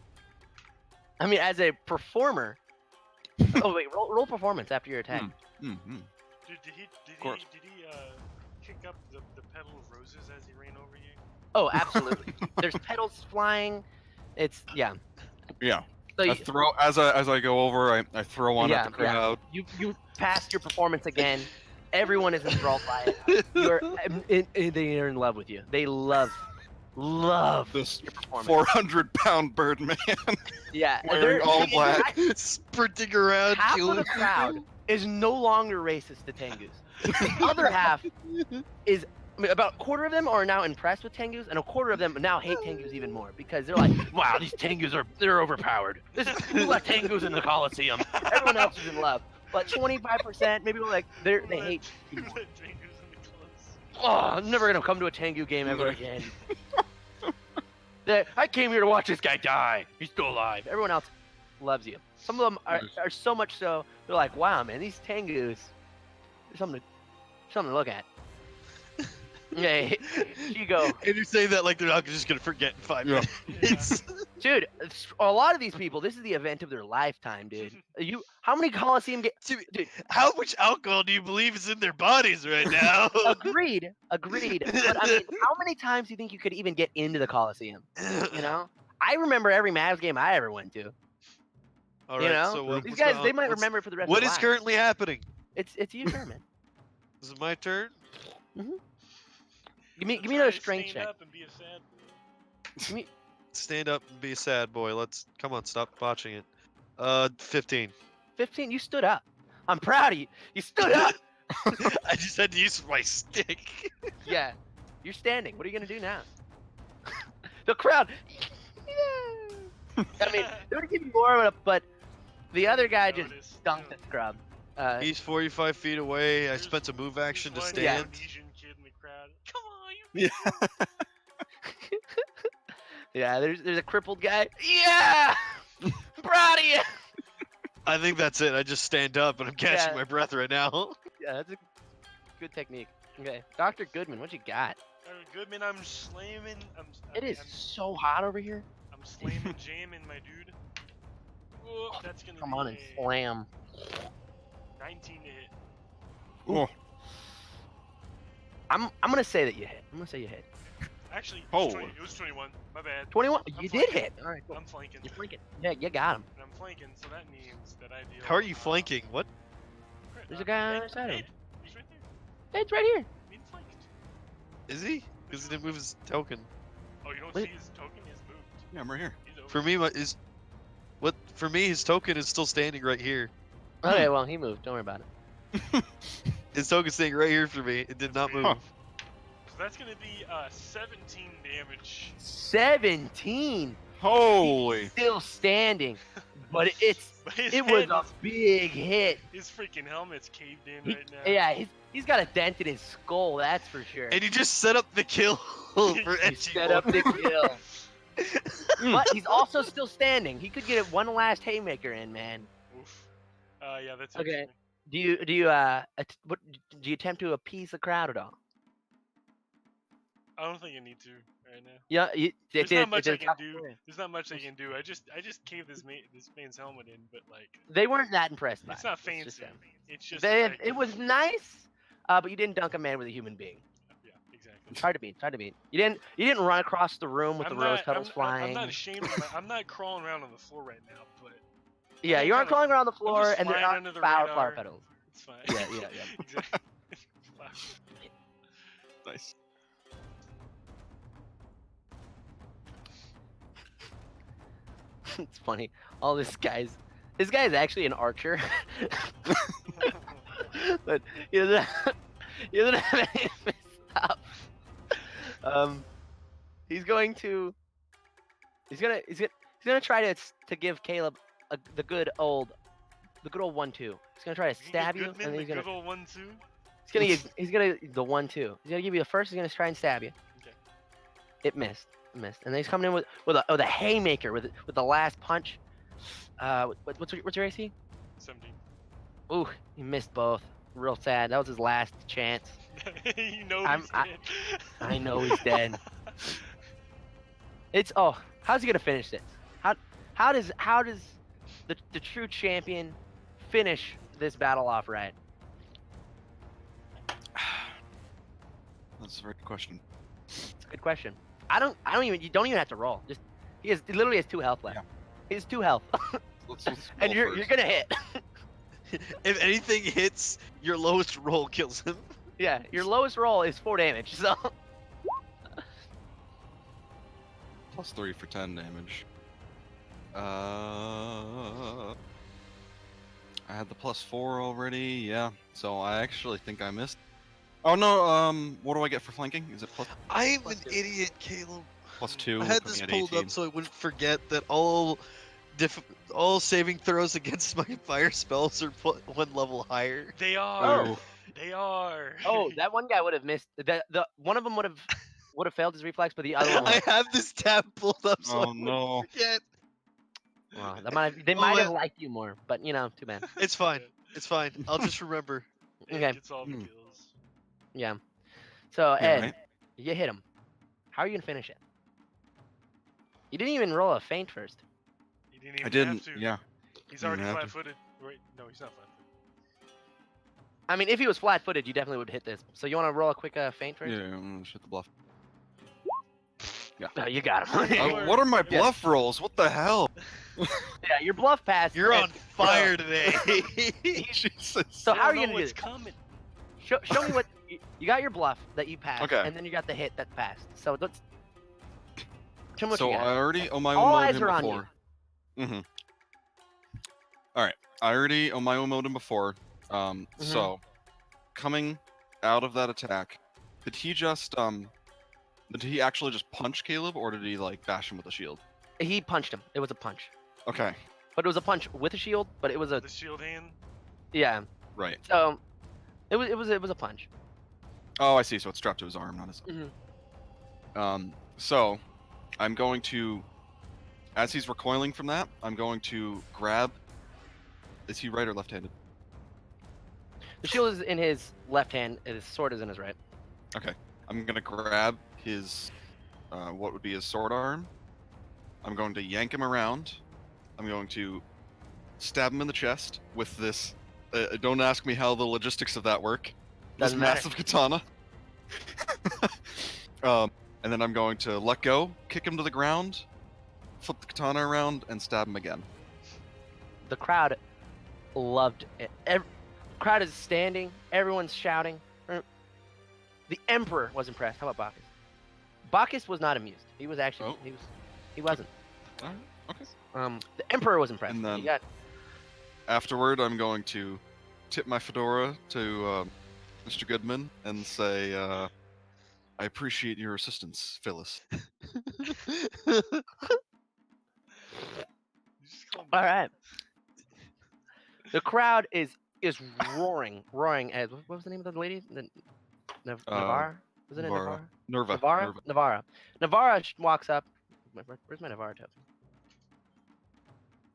I mean, as a performer. Oh wait, roll performance after your attack. Mm-hmm. Dude, did he course. kick up the petal of roses as he ran over you? Oh, absolutely. There's petals flying. It's yeah. Yeah. So I you, throw as I go over. I throw one Yeah, at the yeah. crowd. you passed your performance again. Everyone is enthralled by it. You're they are in love with you. They love love This your performance. 400-pound bird man Yeah, wearing they're- all black. Sprinting around, half of killing the crowd is no longer racist to Tengus. The other half is, I mean, about a quarter of them are now impressed with Tengus, and a quarter of them now hate Tengus even more because they're like, wow, these Tengus they're overpowered. Who let Tengus in the Coliseum? Everyone else is in love. But 25%, maybe like they hate. Who let Tengus in the clothes? Oh, I'm never gonna come to a Tengu game ever again. I came here to watch this guy die. He's still alive. Everyone else loves you. Some of them are so much so they're like, wow, man, these Tengus, there's something to look at. Yeah, Shigo, And you're saying that like they're not just gonna forget in 5 Yeah. minutes. dude. A lot of these people, this is the event of their lifetime, dude. How many Coliseum games? Dude, how much alcohol do you believe is in their bodies right now? Agreed. But I mean, how many times do you think you could even get into the Coliseum? You know, I remember every Mavs game I ever went to. All You right, know, so what, these what's guys, going they on? might What's- remember it for the rest What of their is lives. currently happening? It's your turn, man. Is it my turn? Give me Let's another try to strength stand check. up and be a sad boy. Give me Stand up and be a sad boy. Let's come on, stop botching it. 15. 15. You stood up. I'm proud of you. You stood up. I just had to use my stick. Yeah. You're standing. What are you gonna do now? The crowd. Yeah. I mean, they would give you more, but the other guy just dunked the scrub. He's 45 feet away. I There's- spent a move action to One stand. Indonesian kid in the crowd. Come on, you. Yeah. There's a crippled guy. Yeah. I'm proud of you. I think that's it. I just stand up and I'm catching Yeah. my breath right now. Yeah, that's a good technique. Okay, Dr. Goodman, what you got? Goodman, I'm slamming. It is so hot over here. I'm slamming, jamming, my dude. Whoa, that's gonna Come be on and a slam. 19 to hit. Oh, I'm gonna say that you hit. I'm gonna say you hit. Actually, it Oh. was, it was 21. My bad. 21. I'm You did flanking. hit. All right, cool. I'm flanking. You're flanking. Yeah, you got him. And I'm flanking, so that means that I deal. How are you flanking? What? There's a guy on the other side of him. He's right there. Hey, it's right here. Being flanked. Is he? Because he didn't move his token. Oh, you don't Wait. see his token? He's moved. yeah, I'm right here. He's over. For me, for me, his token is still standing right here. Okay, well, he moved. Don't worry about it. His token's staying right here for me. It did not move. Huh. So that's gonna be 17 damage. 17. Holy! Still standing, but But his it was head a big hit. His freaking helmet's caved in He- right now. Yeah, he's got a dent in his skull. That's for sure. And you just set up the kill for He Etchy. set up the kill. But he's also still standing. He could get one last haymaker in, man. Oof. Yeah, that's Okay. interesting. Do you attempt to appease the crowd at all? I don't think I need to right now. Yeah, There's not much I can tough do. win. There's not much I can do. I just caved this man's helmet in, but like They weren't that impressed by it's it. not It's fancy. just them. It's just It effective. was nice, but you didn't dunk a man with a human being. Yeah, exactly. It's hard to beat. It's hard to beat. You didn't run across the room with I'm the rose not- petals I'm flying. not ashamed. I'm not crawling around on the floor right now, but Yeah, I'm you aren't kinda- crawling around the floor, just and they're flying not under the flower radar. petals. it's fine. Yeah, yeah, yeah. exactly. Fuck. Nice. It's funny. All this guy's. This guy is actually an archer, but he doesn't. He doesn't have any stuff. He's going to. He's gonna try to give Caleb the good old 1-2. He's gonna try to You can stab get you, Goodman, and then the he's gonna good old 1-2. he's gonna the 1-2. He's gonna give you the first. He's gonna try and stab you. Okay. It missed, and then he's coming in with a haymaker with the last punch. What's your AC? 17. Ooh, he missed both. Real sad. That was his last chance. you know I'm- he's I- dead. I know he's dead. How's he gonna finish this? How does the true champion finish this battle off right? That's a very good question. It's a good question. You don't even have to roll. He literally has 2 health left. Yeah. He has 2 health, Let's and roll you're first. gonna hit. If anything hits, your lowest roll kills him. Yeah, your lowest roll is 4 damage. So +3 for 10 damage. I had the +4 already. Yeah. So I actually think I missed. Oh no. What do I get for flanking? Is it I'm Plus an two. idiot, Caleb. +2? I had put me this at pulled 18. up so I wouldn't forget that all saving throws against my fire spells are put 1 level higher. They are. Ooh. They are. Oh, that one guy would have missed. The one of them would have failed his reflex, but the other one. I Would have this tab pulled up so I Oh wouldn't no. forget. well, they Oh, might have well. liked you more, but you know, too bad. It's fine. It's fine. I'll just remember. It Okay. gets all the Hmm. kills. Yeah. So Yeah, Ed, right? you hit him. How are you gonna finish it? You didn't even roll a feint first. He didn't even I didn't. have to. Yeah. He's didn't already have to. flat-footed. Wait, no, he's not flat-footed. I mean, if he was flat-footed, you definitely would hit this. So you want to roll a quick feint first? Yeah. I'm gonna shoot the bluff. No, you got him. Or- What are my Yeah. bluff rolls? What the hell? Yeah, your bluff passed. You're Ed. on fire today. Jesus. So how You are don't you know gonna do what's this? coming. Show me what you got. Your bluff that you passed, Okay. and then you got the hit that passed. So let's. Show me what So you I got. already Omayo All mode eyes him are on before. Alright. I already Omayo mode him before. So coming out of that attack, did he actually just punch Caleb, or did he like bash him with a shield? He punched him. It was a punch, Okay. but it was a punch with a shield. But it was a The shield hand. yeah. Right. So it was a punch. Oh, I see. So it's strapped to his arm, not his. Mhm. So I'm going to, as he's recoiling from that, I'm going to grab. Is he right or left-handed? The shield is in his left hand, and his sword is in his right. I'm gonna grab his, what would be his sword arm. I'm going to yank him around. I'm going to stab him in the chest with this. Don't ask me how the logistics of that work. Doesn't this matter. massive katana. And then I'm going to let go, kick him to the ground, flip the katana around, and stab him again. The crowd loved it. Crowd is standing. Everyone's shouting. The Emperor was impressed. How about Bacchus? Bacchus was not amused. He was actually Oh. he wasn't. Alright, okay. The Emperor was impressed. And then- He got Afterward, I'm going to tip my fedora to Mr. Goodman and say, I appreciate your assistance, Phyllis. You just call him all right. The crowd is roaring as what was the name of the lady? Navarra? Was it Navarra. Navarra? Nerva. Navarra. Navarra walks up. Where's my Navarra token?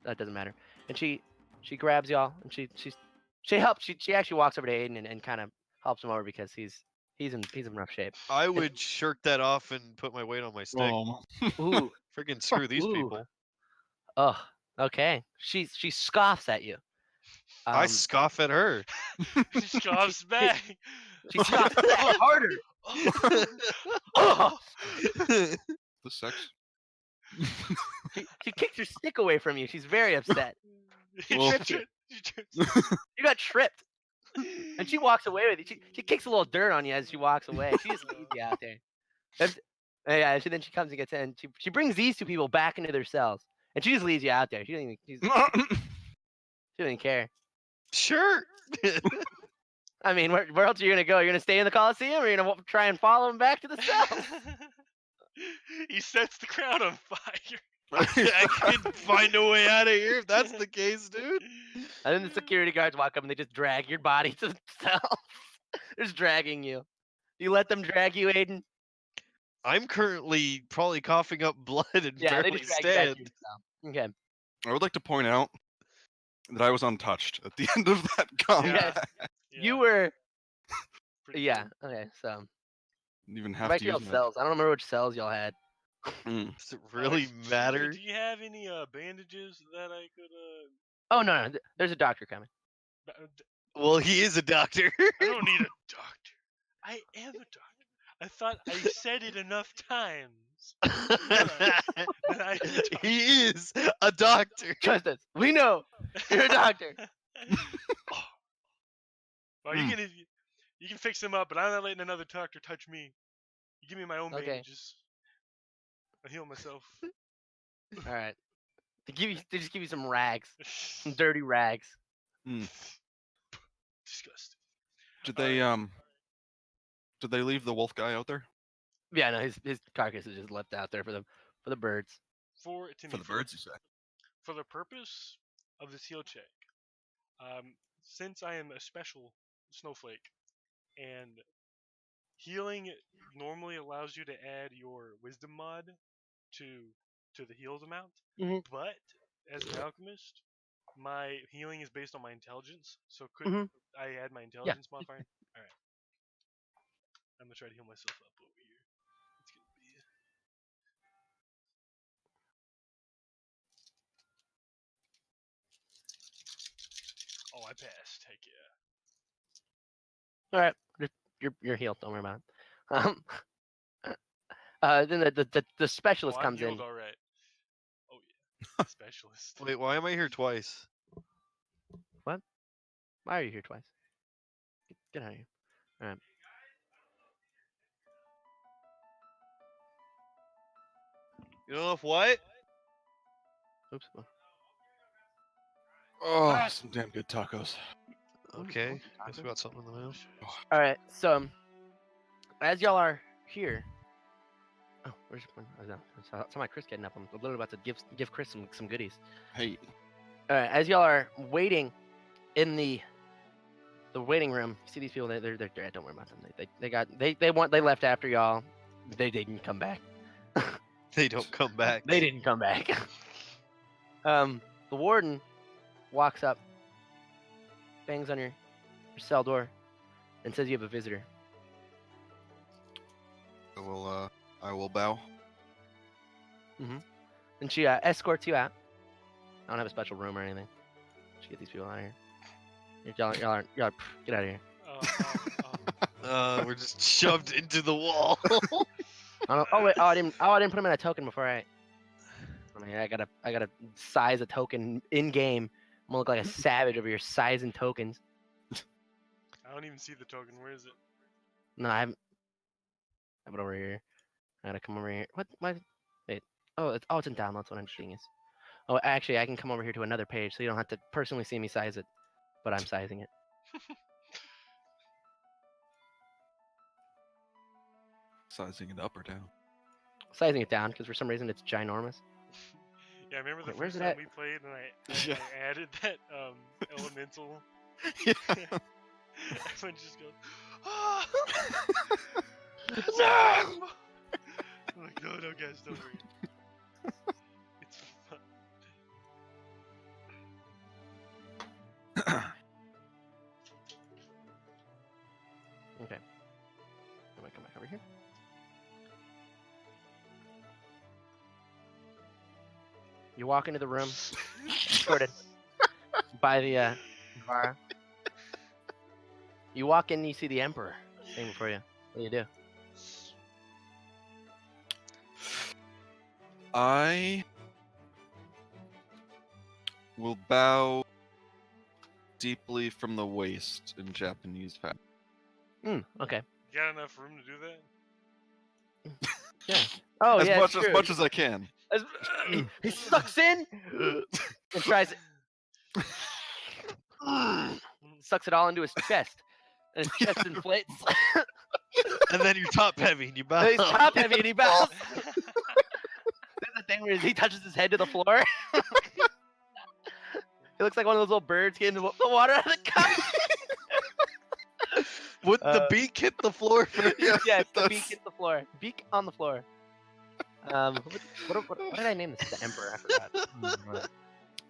That doesn't matter. And she grabs y'all and she helps. She actually walks over to Aiden and kind of helps him over because he's in rough shape. I would shirk that off and put my weight on my stick. Oh, Ooh. Friggin' screw these Ooh. people. Oh. Okay. She scoffs at you. I scoff at her. He scoffs back. She scoffs back harder. Oh. the sex. She kicks her stick away from you. She's very upset. He Well- tripped you. He tripped You got tripped. And she walks away with you. She kicks a little dirt on you as she walks away. She just leaves you out there. Yeah, then she comes and gets in. She brings these two people back into their cells. And she just leaves you out there. She doesn't even care. Sure. I mean, where else are you going to go? You're going to stay in the Coliseum or you're going to try and follow him back to the cell? He sets the crowd on fire. I can find a way out of here if that's the case, dude. And then the security guards walk up and they just drag your body to the cell. They're just dragging you. You let them drag you, Aiden? I'm currently probably coughing up blood and Yeah, they barely just drag you back stand. to your cell. Okay. I would like to point out that I was untouched at the end of that combat. Yes. You were. Pretty Yeah. cool. Okay. So Didn't even have back to to your use cells. I don't remember which cells y'all had. Mm. Does it really matter? Do you have any bandages that I could Oh no, there's a doctor coming. Well, he is a doctor. I don't need a doctor. I am a doctor. I thought I said it enough times. That I am a doctor. He is a doctor. Trust us. We know you're a doctor. Well, you can fix him up, but I'm not letting another doctor touch me. You give me my own Okay. bandages. I heal myself. All right. They just give you some rags, some dirty rags. Disgusting. Did Alright. they leave the wolf guy out there? Yeah, no, his carcass is just left out there for the birds. For For the birds, you say? For the purpose of this heal check, since I am a special snowflake, and healing normally allows you to add your wisdom mod to the heals amount, Mhm. but as an alchemist, my healing is based on my intelligence. So could Mhm. I add my intelligence modifier? All right, I'm gonna try to heal myself up over here. It's gonna be. Oh, I passed. Heck yeah. All right, you're healed. Don't worry about it. Then the specialist I'm comes healed in. all right. Oh yeah, specialist. Wait, why am I here twice? Why are you here twice? Get out of here. All right. You know if what? Oops. Oh, some damn good tacos. Okay, guess we got something in the mail. All right. So as y'all are here. Oh, where's I saw my Chris getting up. I'm literally about to give Chris some goodies. Hey, All right. As y'all are waiting in the waiting room, you see these people. They're dead. Don't worry about them. They left after y'all. They didn't come back. They don't come back. They didn't come back. The warden walks up, bangs on your cell door, and says you have a visitor. I will bow. And she escorts you out. I don't have a special room or anything. Just get these people out of here. Y'all get out of here. We're just shoved into the wall. I didn't put them in a token before I mean, I gotta size a token in game. I'm gonna look like a savage over here sizing tokens. I don't even see the token. Where is it? No, I have it over here. I gotta come over here. What? Wait. Oh, it's in downloads. What I'm genius. Oh, actually, I can come over here to another page, so you don't have to personally see me size it, but I'm sizing it. Sizing it up or down? Sizing it down because for some reason it's ginormous. Yeah, I remember the Wait, where's first it time at? we played, and Yeah. I added that elemental. Yeah. Everyone just goes, ah! No! I'm like, no, guys, don't worry. It's fun. Okay. I'm gonna come back over here. You walk into the room, escorted by the Vara. You walk in, and you see the Emperor standing before you. What do you do? I will bow deeply from the waist in Japanese fashion. Okay. You got enough room to do that? Yeah. Oh, as yeah. much it's as true. much as I can. He sucks in and tries sucks it all into his chest, and his chest inflates. And then you're top heavy and you bow. And he's top heavy and he bows. There's a thing where he touches his head to the floor. He looks like one of those little birds getting the water out of the cup. Would the beak hit the floor first? Yeah, the beak That's- hits the floor. Beak on the floor. What did I name this? The Emperor. I forgot.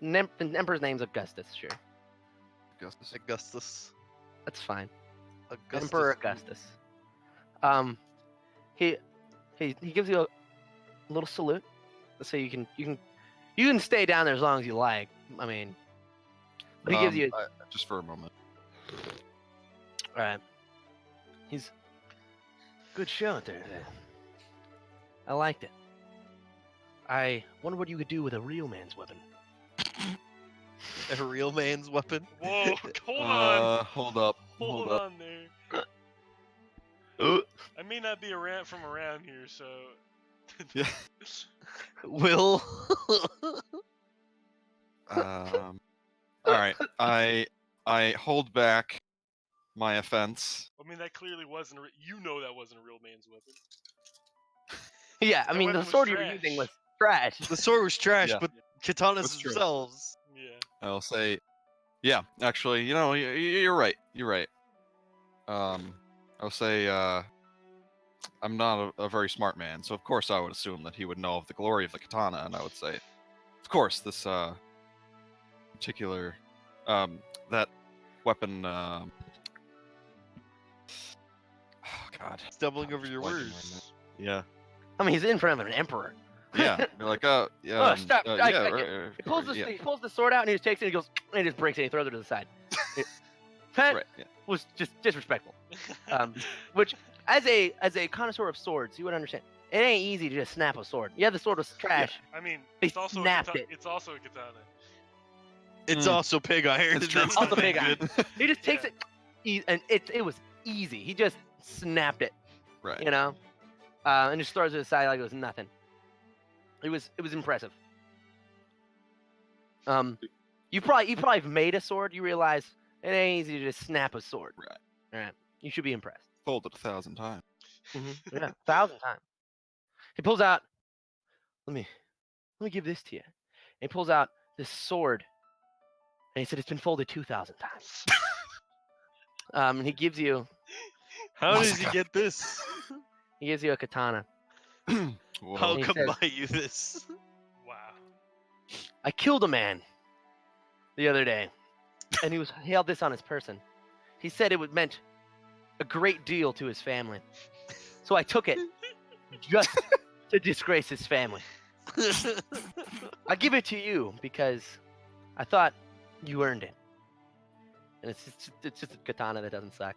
The Emperor's name's Augustus. Sure, Augustus. Augustus. that's fine. Augustus. Emperor Augustus. He gives you a little salute, so you can stay down there as long as you like. I mean, but he gives you. Just for a moment. All right. He's good show there. I liked it. I wonder what you could do with a real man's weapon. A real man's weapon. Whoa, hold on. Hold up. Hold up. on there. I may not be from around here, so Yeah. Will. All right. I hold back my offense. I mean, that clearly wasn't. You know that wasn't a real man's weapon. Yeah, I That mean the weapon was sword you were using trash. was trash. The sword was trash, Yeah. but katanas That's true. themselves. Yeah. I'll say, yeah. Actually, you're right. You're right. I'll say, I'm not a very smart man, so of course I would assume that he would know of the glory of the katana, and I would say, of course, this particular that weapon. Oh God. Stumbling I'm over just your blanking right words. Yeah. I mean, he's in front of an emperor. Yeah, you're like, yeah, Oh, stop! I yeah, get right, He pulls yeah, he pulls the sword out and he just takes it and he goes and he just breaks it and he throws it to the side. That right, yeah. was just disrespectful. Which as a connoisseur of swords, you would understand. It ain't easy to just snap a sword. Yeah, the sword was trash. I mean, They it's also snapped a katana. it. It's also a katana. It's Mm. also pig iron. It's and true. that's Also not pig good. iron. He just takes Yeah. it, and it was easy. He just snapped it, Right. you know, and just throws it aside like it was nothing. It was impressive. You probably have made a sword. You realize it ain't easy to just snap a sword. Right. All right. You should be impressed. Fold it 1,000 times. Yeah, 1,000 times. He pulls out. Let me give this to you. And he pulls out this sword, and he said it's been folded 2,000 times. And he gives you How What's does he that? get this? a katana. Whoa. How he come says- by you this? Wow. I killed a man the other day, and he held this on his person. He said it meant a great deal to his family, so I took it just to disgrace his family. I give it to you because I thought you earned it, and it's just a katana that doesn't suck.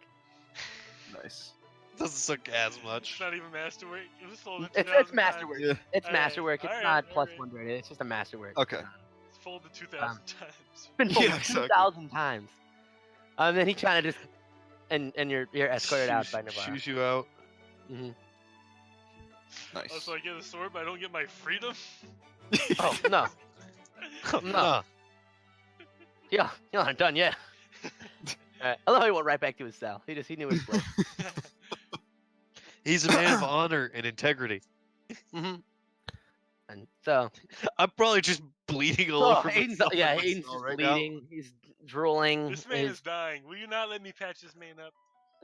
Nice. Doesn't suck as It's much. not even masterwork. It was folded It's 2,000 masterwork. Yeah. It's Alright, masterwork. It's alright, not plus alright. 1 rated. It's just a masterwork. Okay. katana. It's folded 2,000 times. It's been folded Yeah, exactly. 2,000 times. Then he kind of just and you're escorted out by Navarro. Shoos you out. Hmm Nice. Oh, so I get a sword, but I don't get my freedom? Oh no, Nah. you're not done yet. Alright. I love how he went right back to his cell. He knew his place. He's a man of honor and integrity. Hmm And so, I'm probably just bleeding all over Aiden's, myself yeah, in my Aiden's cell just right now. bleeding. He's drooling. This man is dying. Will you not let me patch this man up?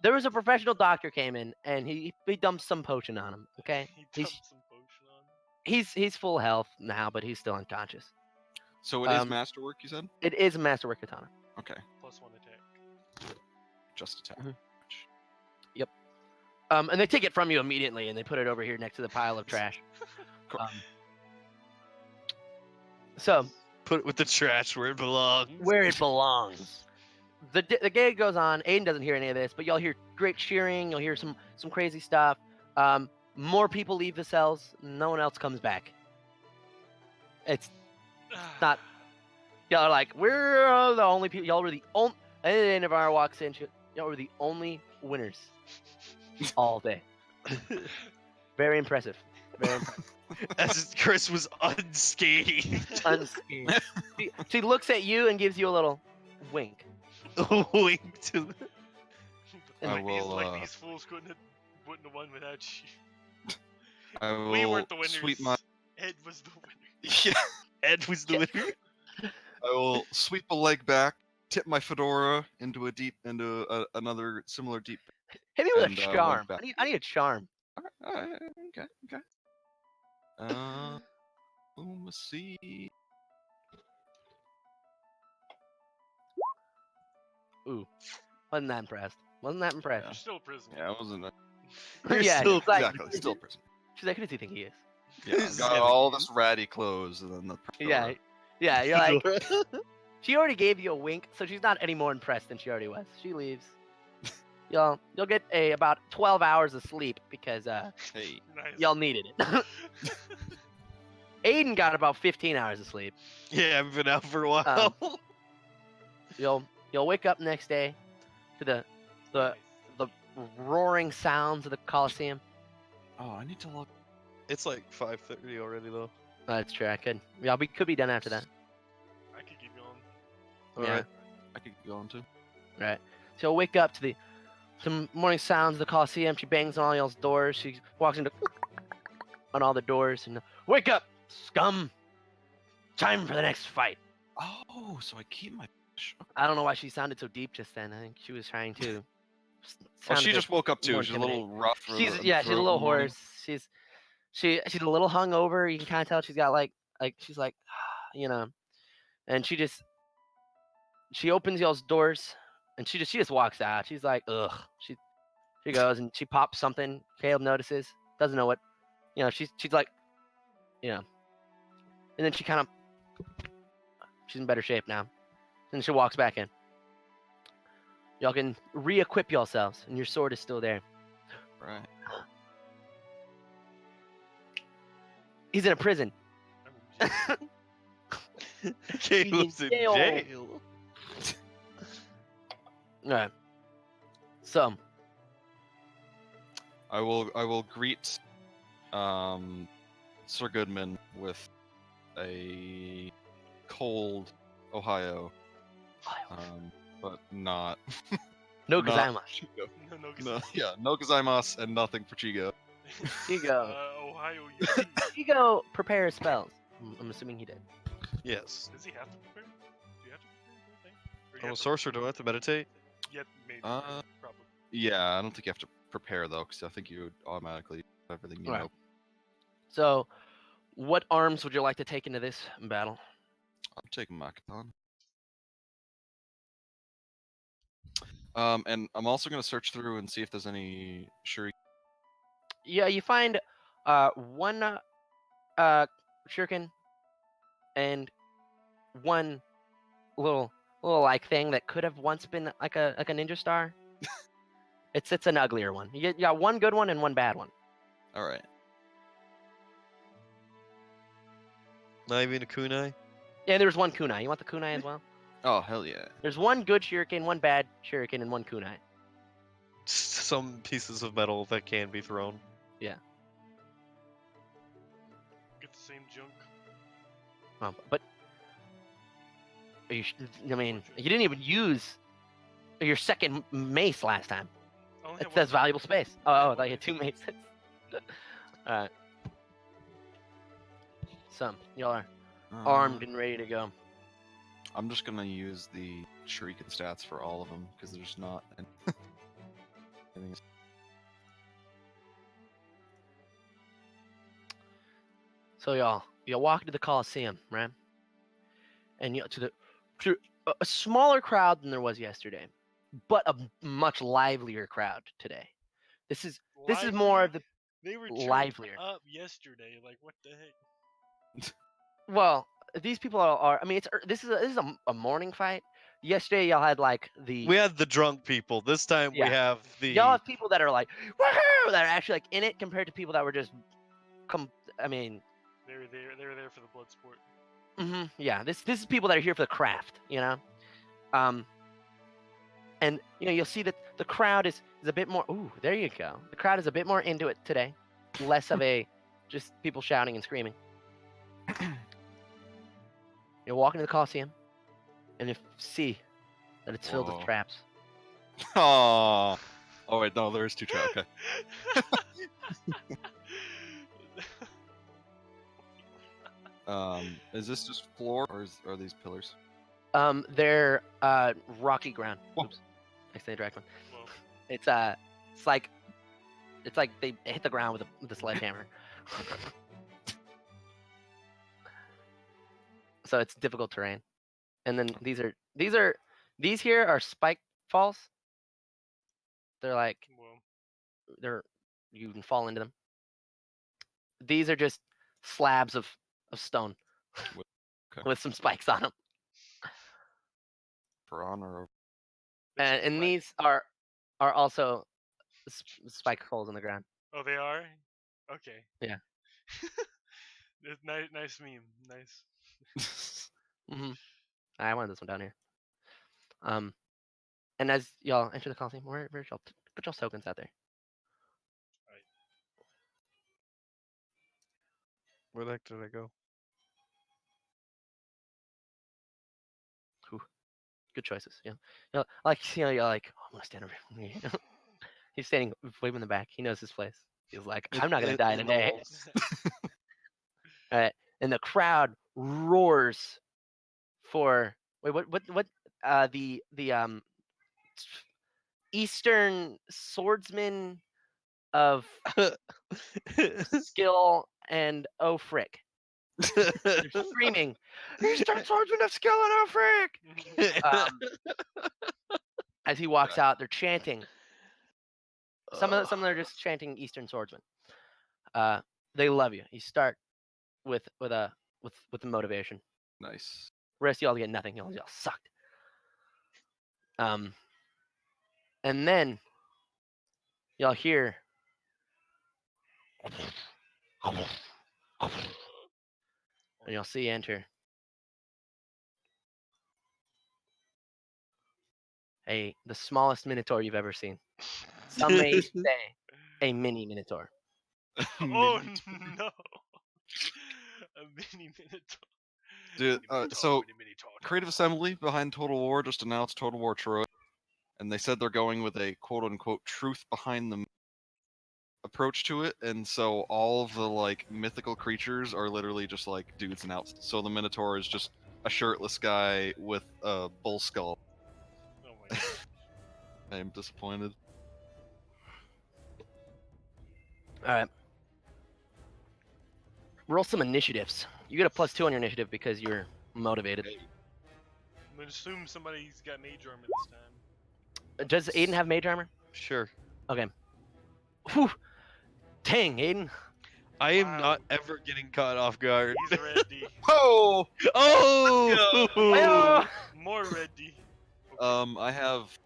There was a professional doctor came in and he dumped some potion on him. Okay, He he's dumped some potion on me. he's full health now, but he's still unconscious. So it is Um, masterwork, you said? It is a masterwork katana. Okay. +1 attack. Just attack. Mhm. And they take it from you immediately and they put it over here next to the pile of trash. Cool. So Put it with the trash where it belongs. where it belongs. The gig goes on. Aiden doesn't hear any of this, but y'all hear great cheering. You'll hear some crazy stuff. More people leave the cells. No one else comes back. It's not. Y'all are like, we're the only people. Y'all were the only. And then Navarro walks in. Y'all were the only winners all day. Very impressive. Very impressive. As Chris was unscathed. Unscathed. She looks at you and gives you a little wink. Wink to I like, will, like these fools wouldn't have won without you. I will We weren't the winners. sweep my Ed was the winner. yeah. Ed was the winner. I will sweep a leg back, tip my fedora into another similar deep. Hit me with And, a went charm. back. I need a charm. Alright, okay. Let's see. Wasn't that impressed? Wasn't that impressed? You're still a prisoner. Yeah, I wasn't. You're yeah, still- she's like, Exactly, still prison. She's like, who does he think he is? Yeah, This got is all heavy. this ratty clothes and then the Yeah, fedora. yeah. You're like, she already gave you a wink, so she's not any more impressed than she already was. She leaves. You'll get about 12 hours of sleep because Hey, Nice. y'all needed it. Aiden got about 15 hours of sleep. Yeah, I've been out for a while. You'll wake up next day to the Nice. roaring sounds of the Coliseum. oh, I need to look. It's like 5:30 already though. That's true. I could. Yeah, we could be done after that. I could keep going. Yeah. Alright. I could go on too. Right. So I'll wake up to the morning sounds of the Coliseum. She bangs on all y'all's doors. She walks into on all the doors and wake up, scum. Time for the next fight. Oh, so I keep my. I don't know why she sounded so deep just then. I think she was trying to. Oh, she just woke up too. more She's a little rough. for She's the yeah, she's a throat in little the morning. hoarse. She's a little hungover. You can kind of tell she's got like she's like, you know, and she opens y'all's doors, and she just walks out. She's like, ugh. She goes and she pops something. Caleb notices, doesn't know what, you know. She's like, you know, and then she's in better shape now. And she walks back in. Y'all can re-equip yourselves, and your sword is still there. Right. He's in a prison. I'm in jail. Caleb's in jail. jail. All right. So I will greet Sir Goodman with a cold Ohio, but not no not gozaimasu. Chigo. No, No, yeah, no gozaimasu and nothing for Chigo. Chigo. Ohio UT. Chigo prepares spells. I'm assuming he did. Yes. Does he have to prepare? Do you have to prepare the whole thing? Or you I'm a have to sorcerer. Do I have to meditate? Yet maybe. Uh, Probably. Yeah, I don't think you have to prepare though, because I think you would automatically have everything you Right. know. So, what arms would you like to take into this battle? I'm taking Makaton. And I'm also gonna search through and see if there's any shuriken. Yeah, you find one shuriken and one little like thing that could have once been like a ninja star. It's an uglier one. You got one good one and one bad one. All right. Not even a kunai? Yeah, there's one kunai. You want the kunai as well? Oh hell yeah. There's one good shuriken, one bad shuriken, and one kunai. Some pieces of metal that can be thrown. Get the same junk. But I mean, you didn't even use your second mace last time. I only It have says one. valuable space. I Oh, have like one had two mace. maces. Alright. So, y'all are armed and ready to go. I'm just gonna use the shuriken stats for all of them because there's not. Anything is- So y'all walk to the Coliseum, right? And to a smaller crowd than there was yesterday, but a much livelier crowd today. This is more of the They were livelier. up yesterday. Like what the heck? well. These people are. I mean, this is a morning fight. Yesterday y'all had like the We had the drunk people. This time Yeah. we have the. y'all have people that are like woohoo that are actually like in it compared to people that were just I mean. They were there for the blood sport. Yeah, this is people that are here for the craft, you know. And you know you'll see that the crowd is a bit more. Ooh, there you go. The crowd is a bit more into it today, less of a just people shouting and screaming. You're walking to the Coliseum, and you see that it's filled with Whoa. traps. Oh. Oh wait, no, there is two traps. Okay. Is this just floor or are these pillars? They're rocky ground. Whoa. Oops, accidentally dragged one. Well, It's like they hit the ground with a sledgehammer. So it's difficult terrain. And then these here are spike falls. They're like well, you can fall into them. These are just slabs of stone Okay. with some spikes on them. For honor. And these are also spike holes in the ground. Oh, they are. Okay. Yeah. It's nice meme. Nice. I wanted this one down here. And as y'all enter the Coliseum, where's y'all put y'all tokens out there? Where the heck did I go? Good choices. Yeah. You're like, oh, I'm gonna stand over here. He's standing way in the back. He knows his place. He's like, I'm not gonna die in the today. walls. All right. And the crowd roars for what the Eastern swordsman of skill and oh frick. They're screaming, Eastern swordsman of skill and oh frick. As he walks out, they're chanting. Some of them are just chanting Eastern swordsman. They love you. You start with the motivation. Nice. Rest of y'all get nothing. Y'all sucked. And then y'all hear and you'll see enter the smallest minotaur you've ever seen. Some may say a mini minotaur. Oh no! A mini minotaur. Dude, so Minotaur. Creative Assembly behind Total War just announced Total War Troy, and they said they're going with a quote-unquote truth behind the approach to it, and so all of the like mythical creatures are literally just like dudes and outs. So the Minotaur is just a shirtless guy with a bull skull. Oh my god. I am disappointed. All right. Roll some initiatives. You get a +2 on your initiative because you're motivated. I'm gonna assume somebody's got mage armor this time. Does Aiden have mage armor? Sure. Whew. Dang, Aiden. I am Wow. not ever getting caught off guard. He's red D. Oh! Oh! Ayo! More red D. I have.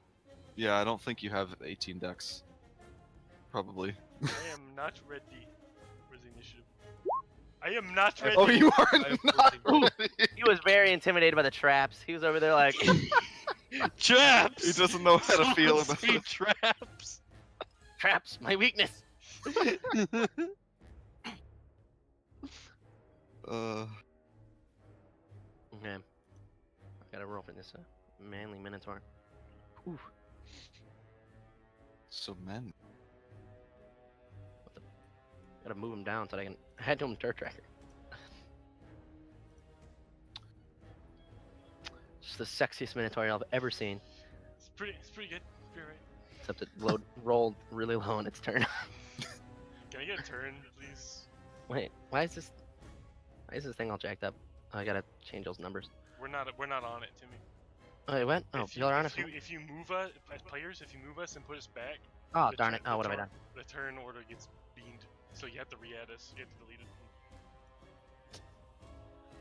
Yeah, I don't think you have 18 decks. Probably. I am not red D. Where's the initiative? I am not red Oh, D. you are I have not. 14. He was very intimidated by the traps. He was over there like, Traps! He doesn't know how to feel Someone about say it. traps! traps, my weakness. Okay. I gotta roll for this manly minotaur. Whew. So men. Gotta move him down so I can head to him dirt tracker. Just the sexiest minotaur I've ever seen. It's pretty good. Pretty right. Except it rolled really low on its turn. Can I get a turn, please? Wait, why is this thing all jacked up? Oh, I gotta change those numbers. We're not on it, Timmy. Oh, what? Oh, If you, y'all are on if it. you, if you move us as players, if you move us and put us back, Oh, the darn turn- it. Oh, the what have I turn- done? The turn order gets beamed, so you have to re-add us. You have to delete it.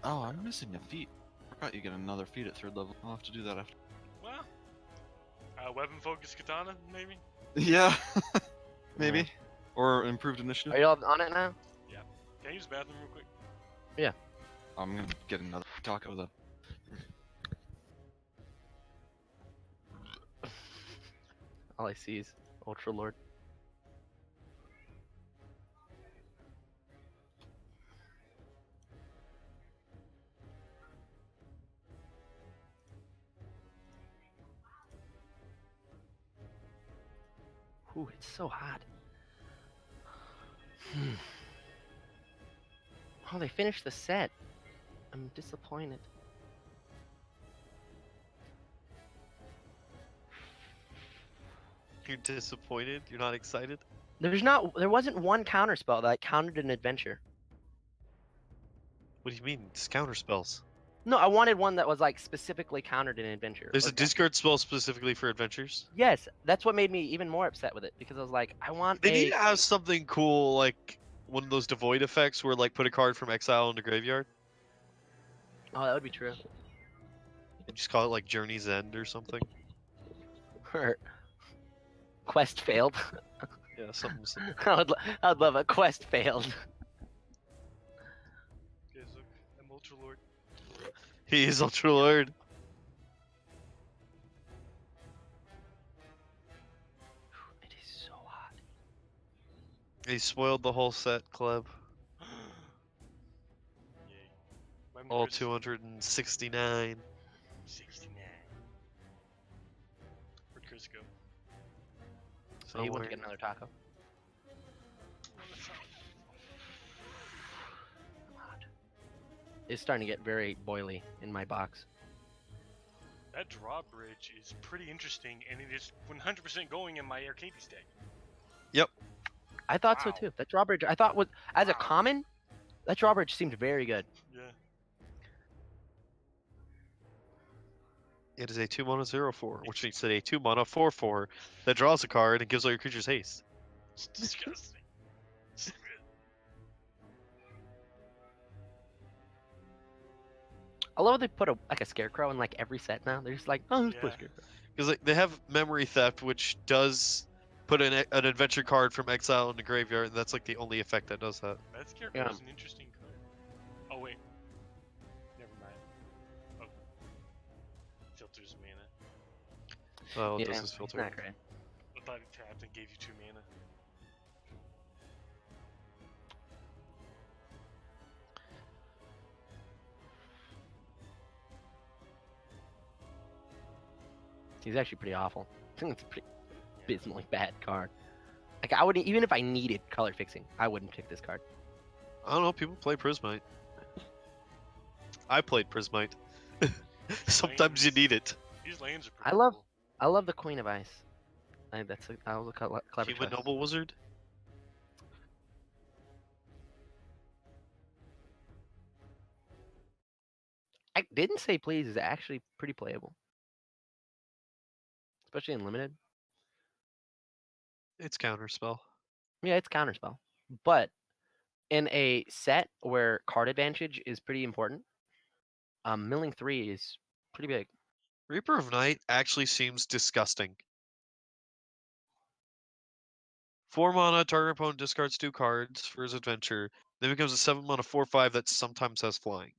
Oh, I'm missing a feat. I forgot you get another feat at 3rd level. I'll have to do that after. Well, weapon focus katana, maybe. Yeah. Maybe. Or improved initiative. Are y'all on it now? Can I use the bathroom real quick? I'm gonna get another taco though. All I see is Ultra Lord. Ooh, it's so hot. Oh, they finished the set. I'm disappointed. You're disappointed? You're not excited? There wasn't one counter spell that countered an adventure. What do you mean? It's counter spells. No, I wanted one that was like specifically countered an adventure. There's or a discard spell specifically for adventures. Yes, that's what made me even more upset with it because I was like, I want They a. need to have something cool, like one of those devoid effects where like put a card from exile into graveyard. Oh, that would be true. Just call it like Journey's End or something. Or quest failed. Yeah, something simple. I'd love a quest failed. Guys, look, I'm Ultra Lord. He is Ultra Lord. It is so hot. He spoiled the whole set, Kleb. All numbers? 269. 69. Where'd Chris go? So he went to Somewhere. get another taco. It's starting to get very boily in my box. That drawbridge is pretty interesting, and it is 100% going in my arcade stack. I thought so Wow. too. That drawbridge, I thought was as a Wow. common, that drawbridge seemed very good. Yeah. It is a 2-mana 0/4, which means that a 2-mana 4/4 that draws a card and gives all your creatures haste. It's disgusting. So good. I love how they put like a scarecrow in like every set now. They're just like, oh, let's put a Yeah. scarecrow. Because they have Memory Theft, which does put an adventure card from exile in the graveyard, and that's like the only effect that does that. That scarecrow Yeah. is an interesting card. Oh wait. Never mind. Oh. Filters mana. Oh, it does Yeah, this it's filter. not great. I thought it tapped and gave you 2 mana. He's actually pretty awful. I think it's a pretty abysmally bad card. Like I wouldn't, even if I needed color fixing, I wouldn't pick this card. I don't know, people play Prismite. I played Prismite. Sometimes you Lanes. need it. These lanes are I pretty love- cool. I love the Queen of Ice. That was a clever Human choice. Noble Wizard? I didn't say please is actually pretty playable, especially in limited. It's Counterspell. Yeah, it's counterspell, but in a set where card advantage is pretty important, milling 3 is pretty big. Reaper of Night actually seems disgusting. 4 mana, target opponent discards 2 cards for his adventure, then becomes a 7 mana 4/5 that sometimes has flying.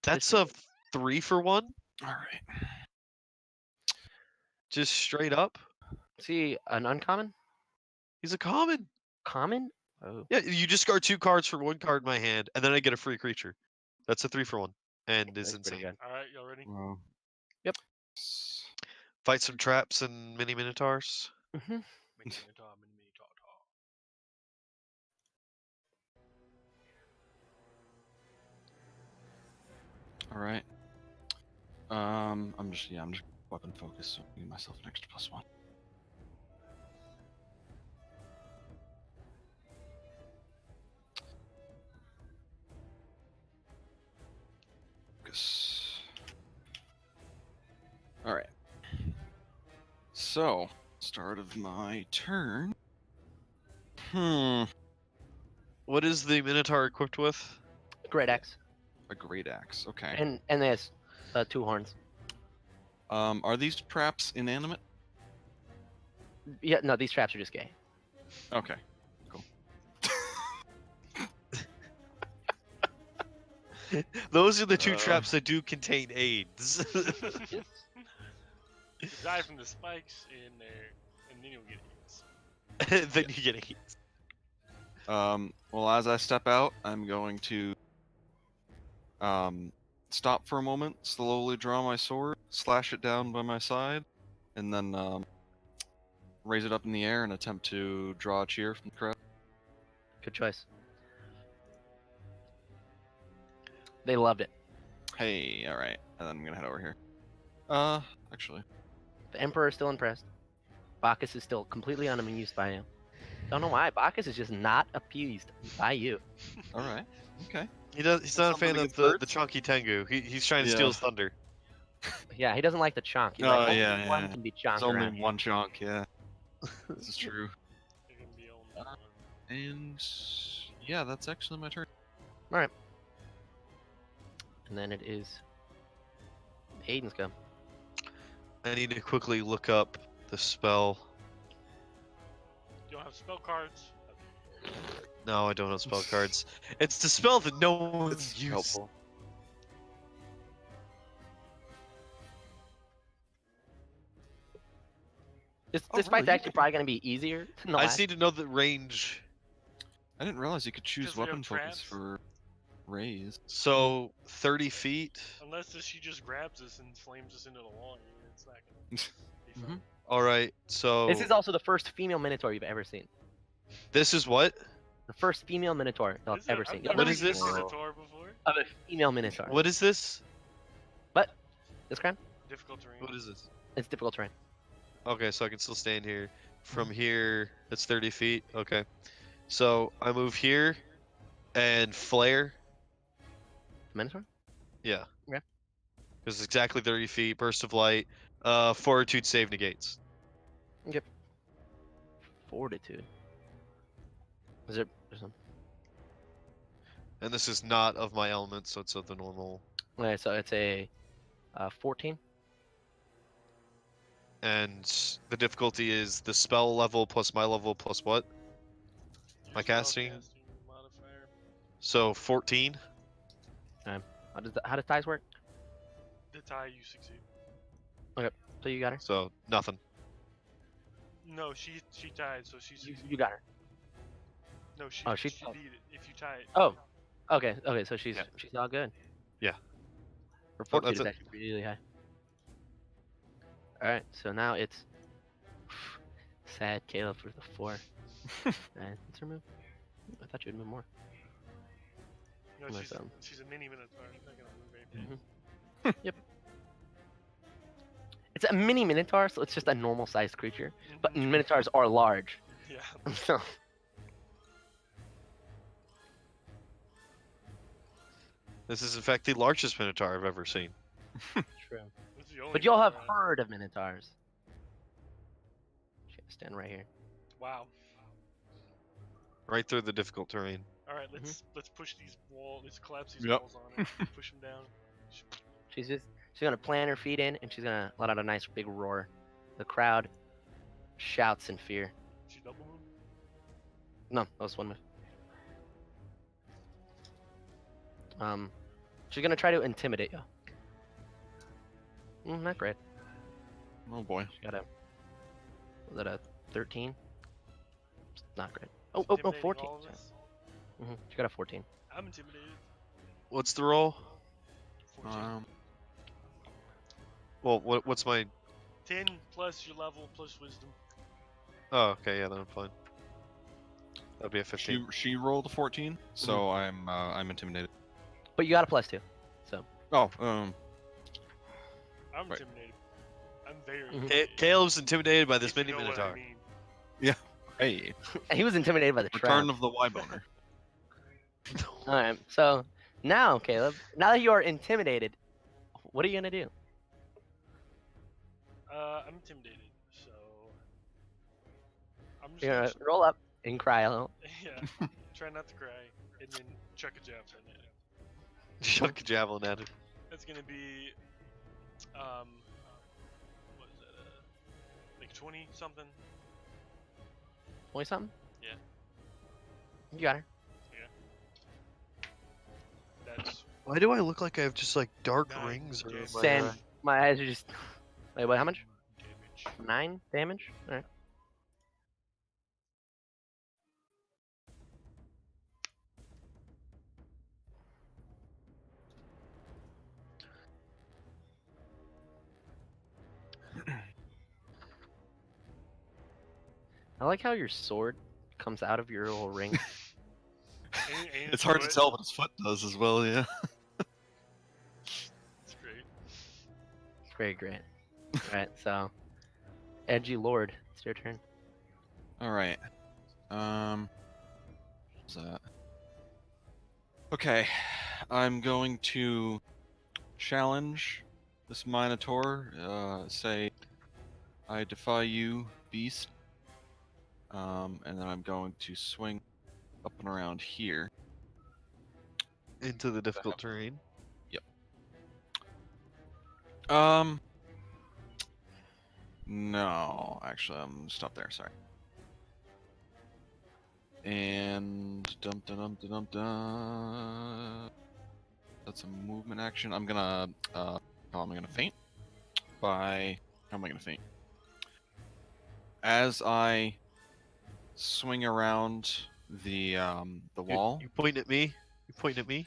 That's a 3-for-1? Alright. Just straight up? See, an uncommon, He's a common. common. Oh, Yeah, you discard 2 cards for 1 card in my hand, and then I get a free creature. That's a 3-for-1, and is that's pretty insane. good. Alright, y'all ready? Wow. Yep. Fight some traps and mini minotaurs. Hmm. Mini Minotaur, mini Minotaur. Alright. I'm just weapon focused, so I give myself an extra +1. Focus. Alright. So, start of my turn. What is the minotaur equipped with? Great X, A great axe. Okay. and there's 2 horns. Are these traps inanimate? Yeah, no, these traps are just gay. Okay. Cool. Those are the 2 traps that do contain AIDS. You die from the spikes in there, and then you'll get hits. Then you get AIDS. Well, as I step out, I'm going to stop for a moment, slowly draw my sword, slash it down by my side, and then raise it up in the air and attempt to draw a cheer from the crowd. Good choice. They loved it. Hey, alright. And then I'm gonna head over here. Actually. The Emperor is still impressed. Bacchus is still completely unamused by you. Don't know why. Bacchus is just not appeased by you. Alright. Okay. He's not a Something fan to of get the birds? Chunky Tengu. He's trying to Yeah. steal his thunder. Yeah, he doesn't like the chonk. He's Oh, like, only yeah, one yeah. can be There's chonked only around here. one chunk, yeah. This is true. They're gonna be on one. And yeah, that's actually my turn. And then it is Aiden's go. I need to quickly look up the spell. You don't have spell cards. No, I don't have spell cards. It's the spell that no one's It's used. helpful. This Oh, fight's really? You actually can- probably going to be easier than the I last. just need to know the range. I didn't realize you could choose Because we have weapon focus traps? for raise. So 30 feet. Unless she just grabs us and slams us into the wall. It's not gonna be fun. All right. So This is also the first female Minotaur you've ever seen. this is what? The first female Minotaur you'll have Is it- ever I've seen. never What You'll is seen a this? Minotaur before. Of a female Minotaur. What is this? This crime? Difficult terrain. What is this? It's difficult terrain. Okay, so I can still stand here. From here, it's 30 feet. Okay. So I move here and flare. Minotaur? Yeah. Okay. Because it's exactly 30 feet. Burst of light. Fortitude save negates. Fortitude. Is there some? And this is not of my element, so it's of the normal. Okay, so it's a 14. And the difficulty is the spell level plus my level plus what? Your My spell casting? modifier. So 14. How does ties work? The tie you succeed. So you got her. So nothing. No, she tied, so she You, succeeded. you got her. No, she Oh, she- beat it. If you tie it. Oh. Okay. Okay. So she's Yeah. all good. Yeah. Her Oh, fortitude that's is it. actually really high. All right. So now it's sad Caleb for the 4. Let's remove. I thought you'd move more. No, Unless, she's a mini Minotaur. She's not gonna move anything. Yep. It's a mini Minotaur, so it's just a normal sized creature. But Mhm. Minotaurs are large. Yeah. So This is in fact the largest Minotaur I've ever seen. true. It's the only But y'all have Minotaur. heard of Minotaurs. Should stand right here. Wow. Right through the difficult terrain. All right, let's push these walls. Let's collapse these Yep. walls on it. Push them down. She's gonna plant her feet in, and she's gonna let out a nice big roar. The crowd shouts in fear. She double move. No, that was one move. She's gonna try to intimidate you. Not great. Oh boy. She got a. Was that a 13? It's not great. Oh, 14. All of us. She got a 14. I'm intimidated. What's the roll? 14. Well, what's my? 10 plus your level plus wisdom. Oh, okay, yeah, then I'm fine. That'd be a 15. She rolled a 14, so I'm intimidated. But you got a +2. Oh, I'm Right. intimidated. I'm very Mhm. intimidated. Caleb's intimidated by this if you mini know what I Minotaur. mean. hey, And he was intimidated by the return trap. of the Y-boner. Alright, so now, Caleb, now that you are intimidated, what are you gonna do? I'm intimidated, so I'm just You're gonna gonna roll up and cry a little. yeah, try not to cry, and then chuck a javelin at it. Chuck a javelin at it. That's gonna be, what is that? Like 20 something. 20 something? Yeah. You got her. That's Why do I look like I have just like dark 9 rings around damage. my Sand. eye? My eyes are just. Wait, what? How much? damage. 9 damage? Alright. I like how your sword comes out of your little ring. And It's hard to foot. tell what his foot does as well. Yeah. It's great. It's very great. Alright, so. Edgy Lord, it's your turn. All right. What's that? Okay, I'm going to challenge this Minotaur. Say, I defy you, beast. And then I'm going to swing up and around here. Into the difficult terrain. No, actually, I'm gonna stop there. Sorry. And dum dum dum dum dum. That's a movement action. I'm gonna. How am I gonna feint? By how am I gonna feint? As I swing around the You- wall. You point at me. You pointing at me?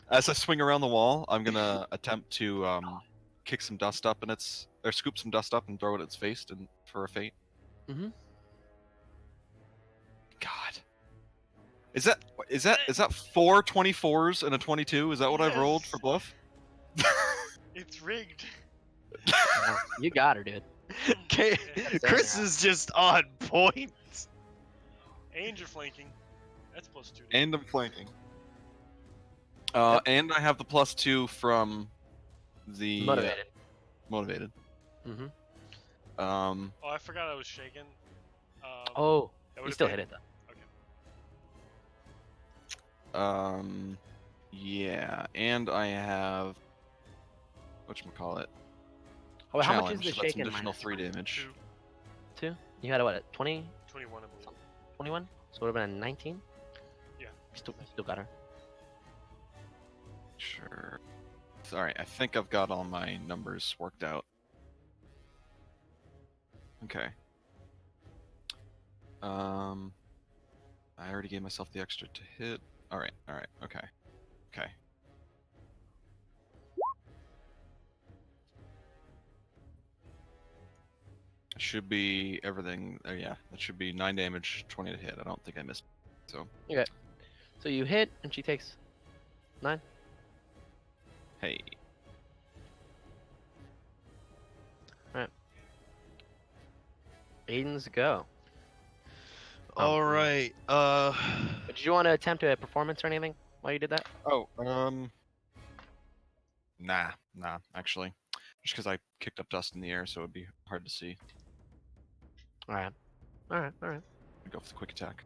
As I swing around the wall, I'm gonna attempt to kick some dust up in its, or scoop some dust up and throw it at its face and for a feint. Mhm. God. Is that 4 24s and a 22? Is that what I've rolled for Yes. bluff? It's rigged. You got her, dude. Okay, Yeah. Chris Damn. is just on point. And you're flanking. That's +2. And I'm flanking. And I have the +2 from the Motivated. motivated. Mm-hmm. Um, Oh, I forgot I was shaken. Oh, that you would've still been- hit it though. yeah, and I have whatchamacallit? Oh, how much Challenge, is the so that's an shaken additional minus? 3 damage. 2, 2? You had a what? 20? 21, I believe. 21? So it would have been a 19? Yeah. Still got her. Sure. Sorry, I think I've got all my numbers worked out. Okay. I already gave myself the extra to hit. Alright, okay. Okay. It should be everything. Yeah, that should be 9 damage, 20 to hit. I don't think I missed. So, So you hit, and she takes 9. hey. Aiden's go. All right. Did you want to attempt a performance or anything while you did that? Oh, nah, actually. Just because I kicked up dust in the air, so it'd be hard to see. Alright. Alright. I'd go for the quick attack.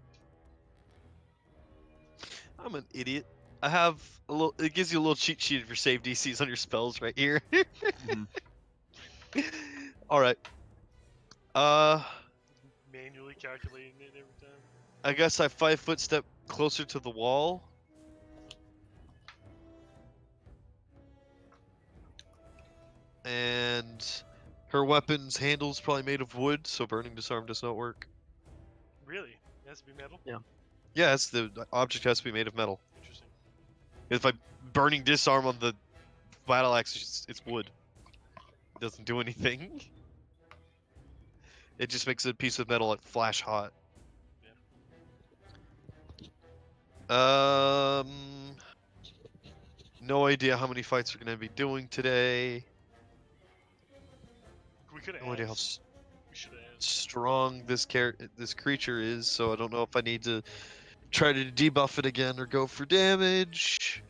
I'm an idiot. I have a little. It gives you a little cheat sheet of your save DCs on your spells right here. Mhm. All right. Manually calculating it every time. I guess I 5-foot step closer to the wall. And her weapon's handle's probably made of wood, so burning disarm does not work. Really? It has to be metal? Yeah, the object has to be made of metal. Interesting. If I burning disarm on the battle axe, it's wood. It doesn't do anything. It just makes a piece of metal like flash hot. No idea how many fights we're gonna be doing today. We could have No idea how asked. We should have asked. strong this creature is, so I don't know if I need to try to debuff it again or go for damage.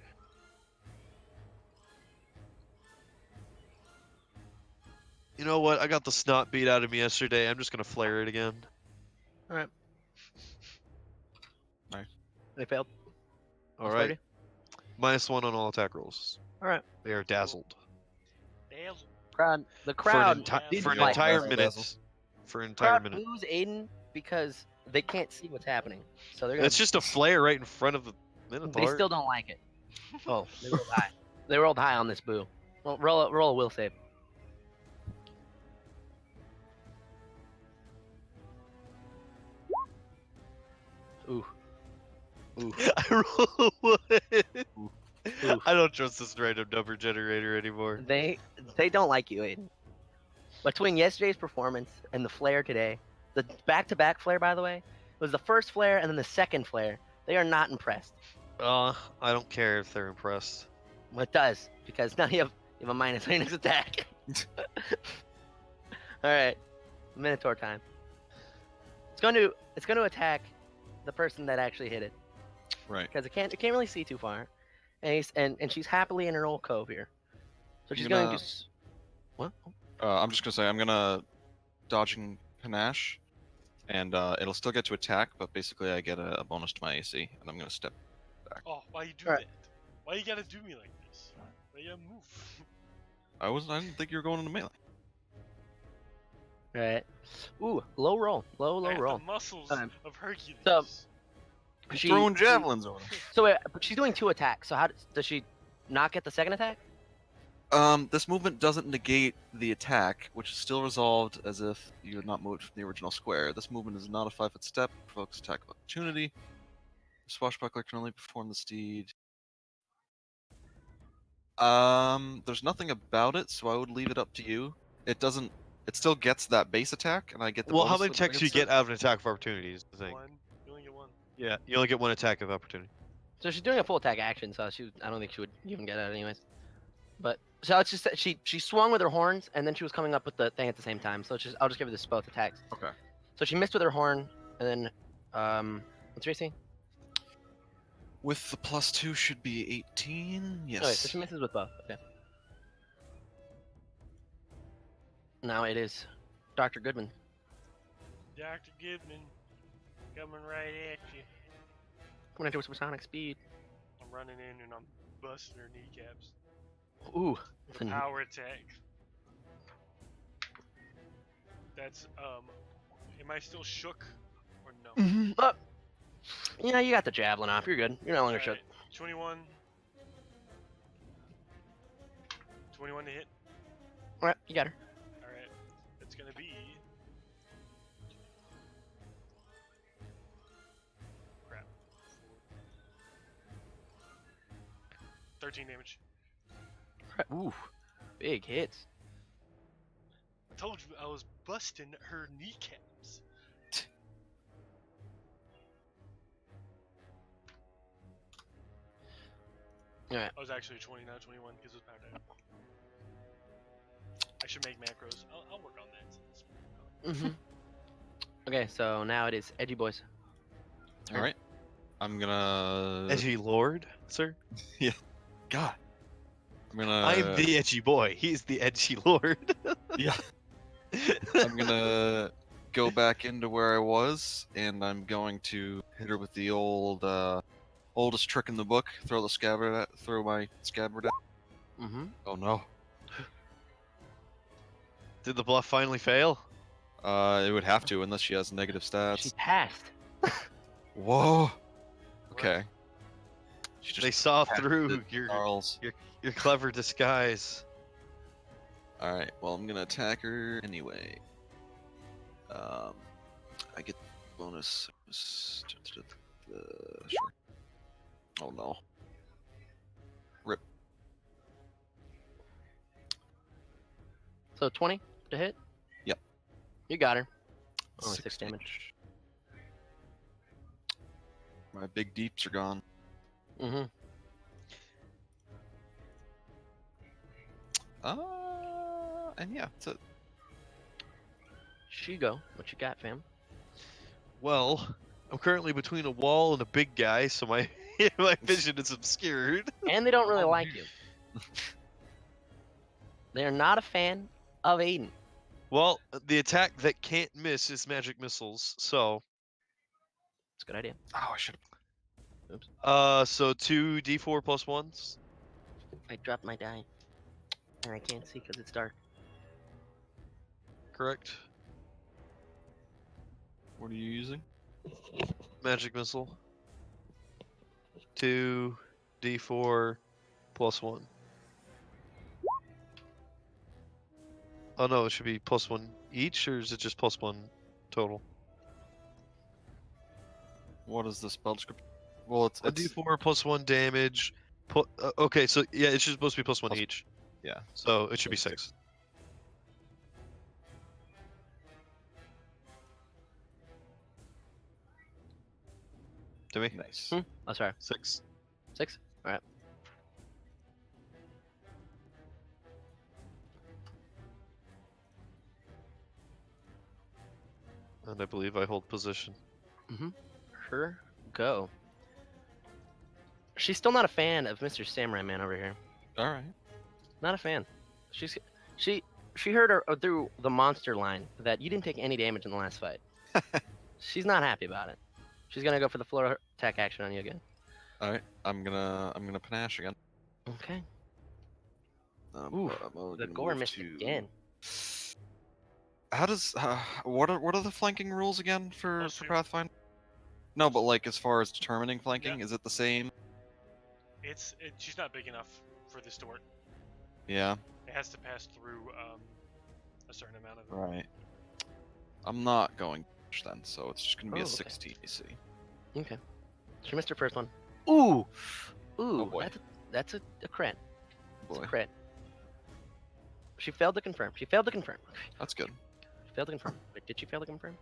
You know what? I got the snot beat out of me yesterday. I'm just gonna flare it again. They failed. All Plus right. 30? -1 on all attack rolls. All right. They are dazzled Dazzle. The for crowd an, did for an like entire Dazzle, minute. dazzle. For an entire crowd minute. boos Aiden because they can't see what's happening. So they're gonna. It's just a flare right in front of the Minotaur. They still don't like it. Oh, they rolled high. They rolled high on this boo. Well, roll a will save. Ooh. I roll wood. Ooh. I don't trust this random number generator anymore. They don't like you, Aiden. Between yesterday's performance and the flare today, the back-to-back flare, by the way, was the first flare and then the second flare. They are not impressed. I don't care if they're impressed. Well, it does because now you have a minus on your next attack. All right, Minotaur time. It's going to attack the person that actually hit it Right. because it can't really see too far, and she's happily in her old cove here, so she's You going to gonna- just what? I'm just gonna say I'm gonna dodging panache, and it'll still get to attack, but basically I get a bonus to my AC, and I'm gonna step. Oh, why you do Alright. that? Why you gotta do me like this? Why you gotta move? I didn't think you were going into melee. All right. Ooh, low roll, low I have roll. the muscles Time. of Hercules. So- He's throwing javelins over. So wait, but she's doing 2 attacks. So how does she not get the second attack? This movement doesn't negate the attack, which is still resolved as if you had not moved from the original square. This movement is not a 5-foot step, provokes attack of opportunity. Swashbuckler can only perform this deed. There's nothing about it, so I would leave it up to you. It doesn't. It still gets that base attack, and I get the. Well, how bonus many attacks do you against get it. out of an attack of opportunity is the thing. One. You only get one. Yeah, you only get one attack of opportunity. So she's doing a full attack action, so I don't think she would even get it anyways. But so it's just that she swung with her horns, and then she was coming up with the thing at the same time. So I'll just give her this both attacks. Okay. So she missed with her horn, and then what's your AC? With the +2 should be 18. Yes. Okay, so she misses with both. Okay. Now it is Dr. Goodman. Dr. Goodman, coming right at you. Coming into supersonic speed. I'm running in and I'm busting her kneecaps. Ooh. With a power attack. That's am I still shook or no? Mm-hmm. Oh. Yeah, you got the javelin off. You're good. You're no longer shook. Alright, 21. 21 to hit. Alright, you got her. Alright. It's gonna be. Crap. 13 damage. Ooh. Big hits. I told you I was busting her kneecaps. Alright. I was actually 20, not 21, because it was power down. I should make macros. I'll work on that. Mm-hmm. Okay, so now it is Edgy Boys. All right. I'm gonna. Edgy Lord, sir? God. I'm gonna. I'm the edgy boy. He's the edgy Lord. Yeah. I'm gonna go back into where I was, and I'm going to hit her with the oldest trick in the book. Throw my scabbard at. Mm-hmm. Oh no. Did the bluff finally fail? It would have to, unless she has negative She stats. passed. Whoa. Okay. She just They saw passed through it, your Charles. clever disguise. All right. Well, I'm gonna attack her anyway. I get bonus. Sure. Oh no. Rip. So 20 to hit? Yep. You got her. Only 6 damage. My big deeps are gone. Mm-hmm. And yeah, that's it. Shigo, what you got, fam? Well, I'm currently between a wall and a big guy, so my my vision is obscured. And they don't really like you. They're not a fan of Aiden. Well, the attack that can't miss is magic missiles. So, It's a good idea. Oh, I should. so 2 d4 plus 1s. I dropped my die. And I can't see because it's dark. Correct. What are you using? Magic missile. 2 d4 plus 1. Oh no, it should be plus 1 each, or is it just plus 1 total? What is the spell description? Well, it's A d4 plus 1 damage. Okay, so yeah, it's just supposed to be plus 1 Plus- each. yeah. So it should be 6. To me? Nice. Oh, sorry. 6. 6? Alright. And I believe I hold position. Her go. She's still not a fan of Mr. Samurai Man over here. All right. Not a fan. She heard her through the monster line that you didn't take any damage in the last fight. She's not happy about it. She's gonna go for the floor attack action on you again. All right. I'm gonna panache again. Okay. I'm The gonna gore move missed to- again. How does what are the flanking rules again for Plus 2. Pathfinder? No, but like as far as determining flanking, is it the same? She's not big enough for this to work. Yeah. It has to pass through a certain amount of. Right. I'm not going then, so it's just gonna be Oh, a okay. 16 AC. Okay. She missed her first one. Ooh, ooh, boy. that's a crit. It's a Boy, crit. She failed to confirm. She failed to confirm. that's good. She failed to confirm. Wait, did she fail to confirm?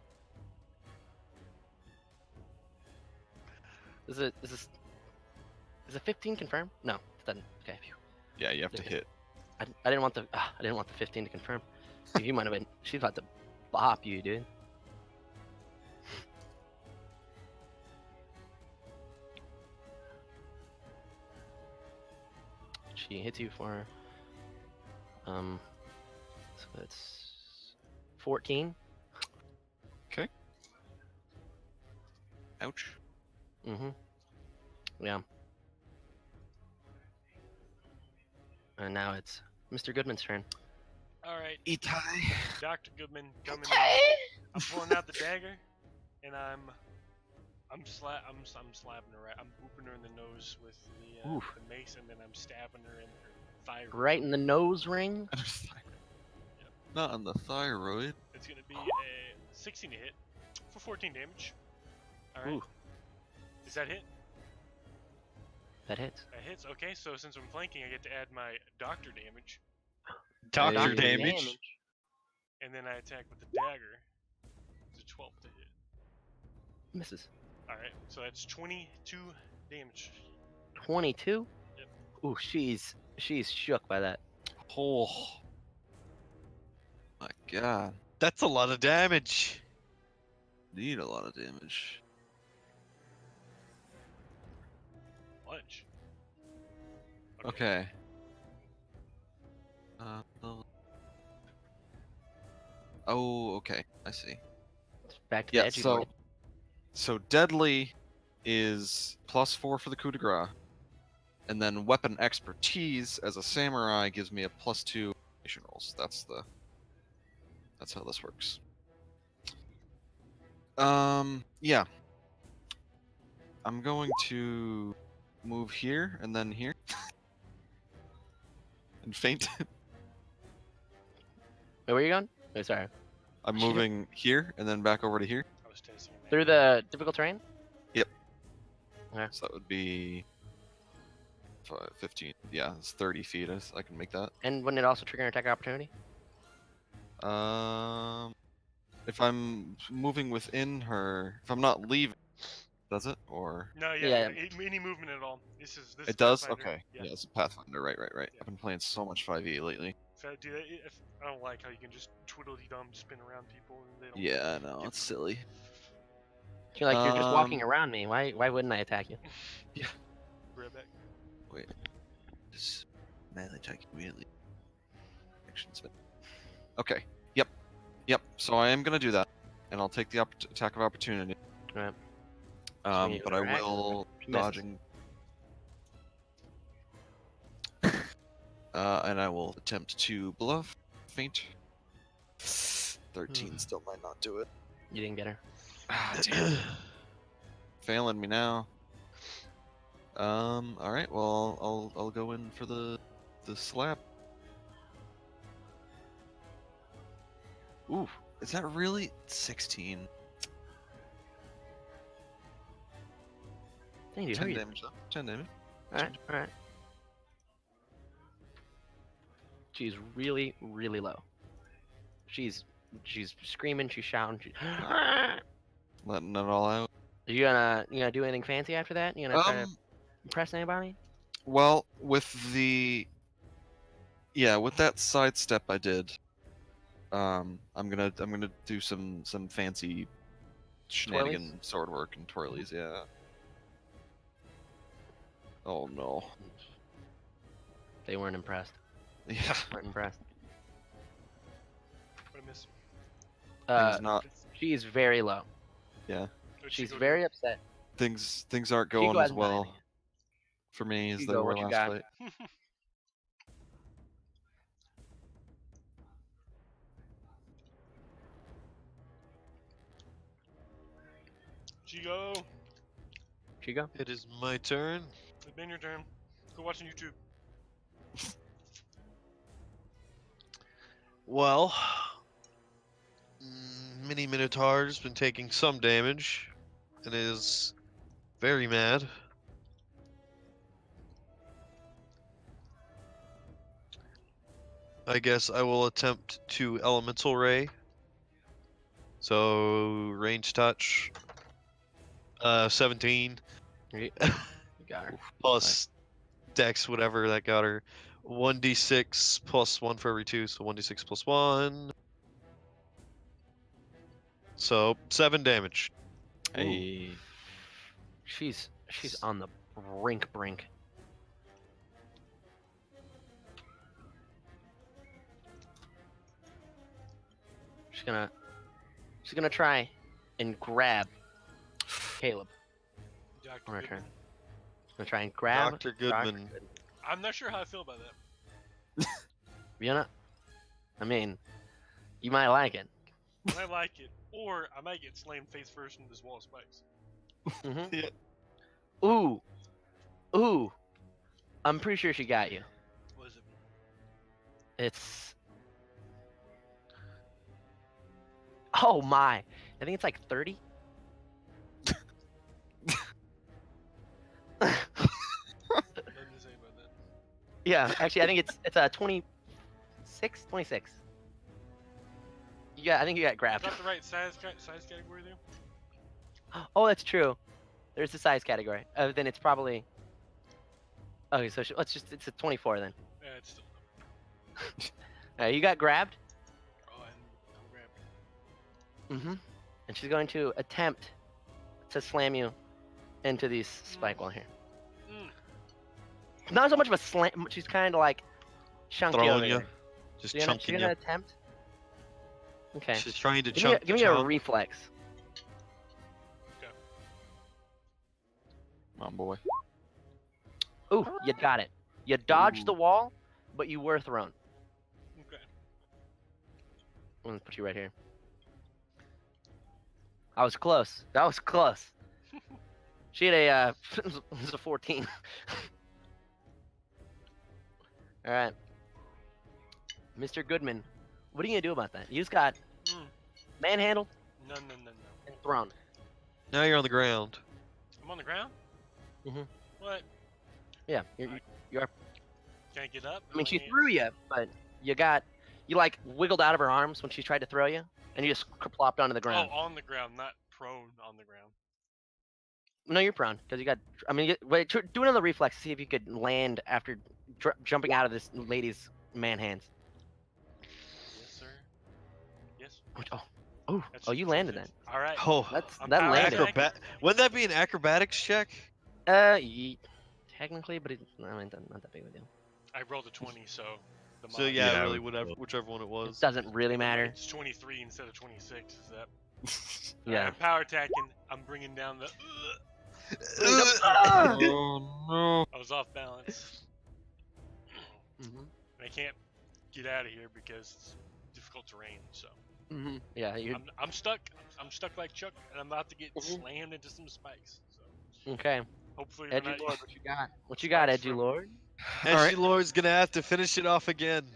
Is it 15 confirm? No, it doesn't. Okay. Phew. Yeah, you have to Okay. hit. I didn't want the 15 to confirm. You might have been. She's about to bop you, dude. She hits you for so that's 14. Ouch. Mm-hmm. Yeah. And now it's Mr. Goodman's turn. All right, Itai. Dr. Goodman coming in. I'm pulling out the dagger, and I'm slapping her. Right, I'm booping her in the nose with Oof. the mace, and then I'm stabbing her in her thyroid. Right in the nose ring. Not on the thyroid. It's gonna be a 16 to hit for 14 damage. All right. Ooh. Does that hit? That hits. That hits. Okay, so since I'm flanking, I get to add my doctor damage, Doctor Doctor damage. and then I attack with the dagger. It's a 12 to hit. Misses. All right, so that's 22 damage. 22. Yep. Ooh, she's shook by that. Oh. My god. That's a lot of damage. Need a lot of damage. Lunch. Okay. Oh, okay. I see. Back to the Yeah, edgy so board. so deadly is +4 for the coup de grace, and then weapon expertise as a samurai gives me a +2 nation rolls. That's how this works. Yeah. I'm going to move here and then here. And faint. Wait, where are you going? Oh, sorry. I'm moving here and then back over to here. I was testing that. Through the difficult terrain. So that would be 15. Yeah, it's 30 feet. I can make that. And wouldn't it also trigger an attack opportunity? If I'm moving within her, if I'm not leaving, does it? Or No, Yeah. any movement at all. This is it does? Pathfinder. Okay. Yeah. Yeah, it's a Pathfinder. Right. Yeah. I've been playing so much 5e lately. So, dude, I don't like how you can just twiddly-dum spin around people and they don't. Yeah, no, give it's you- silly. You're like you're just walking Um, around me. Why wouldn't I attack you? Grab back. Wait. Just melee attack immediately. Action spin. Okay. Yep. So I am gonna do that, and I'll take the attack of opportunity. Alright. But I Alright. will She misses. dodging. And I will attempt to bluff, feint. 13 still might not do it. You didn't get her. Ah, damn. Failing me now. All right. Well, I'll go in for the slap. Ooh, is that really 16? Dang, dude, 10 hurry. damage though. 10 damage. Alright. She's really, really low. She's screaming, she's shouting. Letting it all out. You gonna do anything fancy after that? You gonna try to Um. impress anybody? Well, with that sidestep I did, I'm gonna do some fancy shenanigan sword work and twirlies. Yeah. Oh no. They weren't impressed. Yeah. Weren't impressed. What I miss? Things not She's very low. What'd she She's go do? very upset. things aren't She going go as ahead and buy well me. for me as You they go, were what you last got? fight. Chigo, She go. It is my turn. it's been your turn. Go watching YouTube. Well, Mini Minotaur's been taking some damage and is Very mad. I guess I will attempt to elemental ray. So range touch. 17 You got her. plus dex, whatever that got her. 1d6 plus 1 for every 2, so 1d6 plus 1. So 7 damage. Hey. She's on the brink. She's gonna try and grab Caleb. Dr. On her turn. Goodman. Gonna try and grab Dr. Goodman. I'm not sure how I feel about that. You know, I mean, you might like it. I like it, or I might get slammed face first into this wall of spikes. Mm-hmm. Yeah. Ooh. I'm pretty sure she got you. What is it? It's. Oh my! I think it's like 30. Nothing to say about that. Yeah, actually, I think it's 26. 26. I think you got Is grabbed. that the right size category there? Oh, that's true. There's the size category. Then it's probably. Okay, so it's a 24 then. Yeah, it's still. You got grabbed. Oh, I'm grabbed. Mm-hmm. And she's going to attempt to slam you into these spike wall here. Mm. Not so much of a slam. She's kind of like chunky Throwing over you. there. Just She's chunking gonna you. attempt. Okay. She's trying to Give me, chunk. give me a reflex. Come on, boy. Ooh, you got it. You dodged Ooh. the wall, but you were thrown. Okay. I'm gonna put you right here. I was close. That was close. She had a it was a 14. All right, Mr. Goodman, what are you gonna do about that? You just got Mm. manhandled No. and thrown. Now you're on the ground. I'm on the ground? Mhm. What? Yeah, you're. Can I get up? I mean, she threw you, but you like wiggled out of her arms when she tried to throw you, and you just plopped onto the ground. Oh, on the ground, not prone on the ground. No, you're prone because you got. I mean, wait. Do another reflex to see if you could land after jumping out of this lady's man hands. Yes, sir. Yes. Oh, you landed that. All right. Oh, I'm that power landed. attacking. Wouldn't that be an acrobatics check? Technically, but not that big of a deal. I rolled a 20, so the So mod- yeah, Yeah, really, it whatever, would- whichever one it It was. doesn't really matter. It's 23 instead of 26. Is that? Yeah. I'm power attacking. I'm bringing down the. Oh no. I was off balance. Mm-hmm. And I can't get out of here because it's difficult terrain. So Mm-hmm. Yeah. I'm stuck. I'm stuck like Chuck, and I'm about to get Mhm. slammed into some spikes. So Okay. hopefully, they're Edgy not- Lord, what you got? What you got, Spikes Edgy from- Lord? Ashley Lord's gonna have to finish it off again.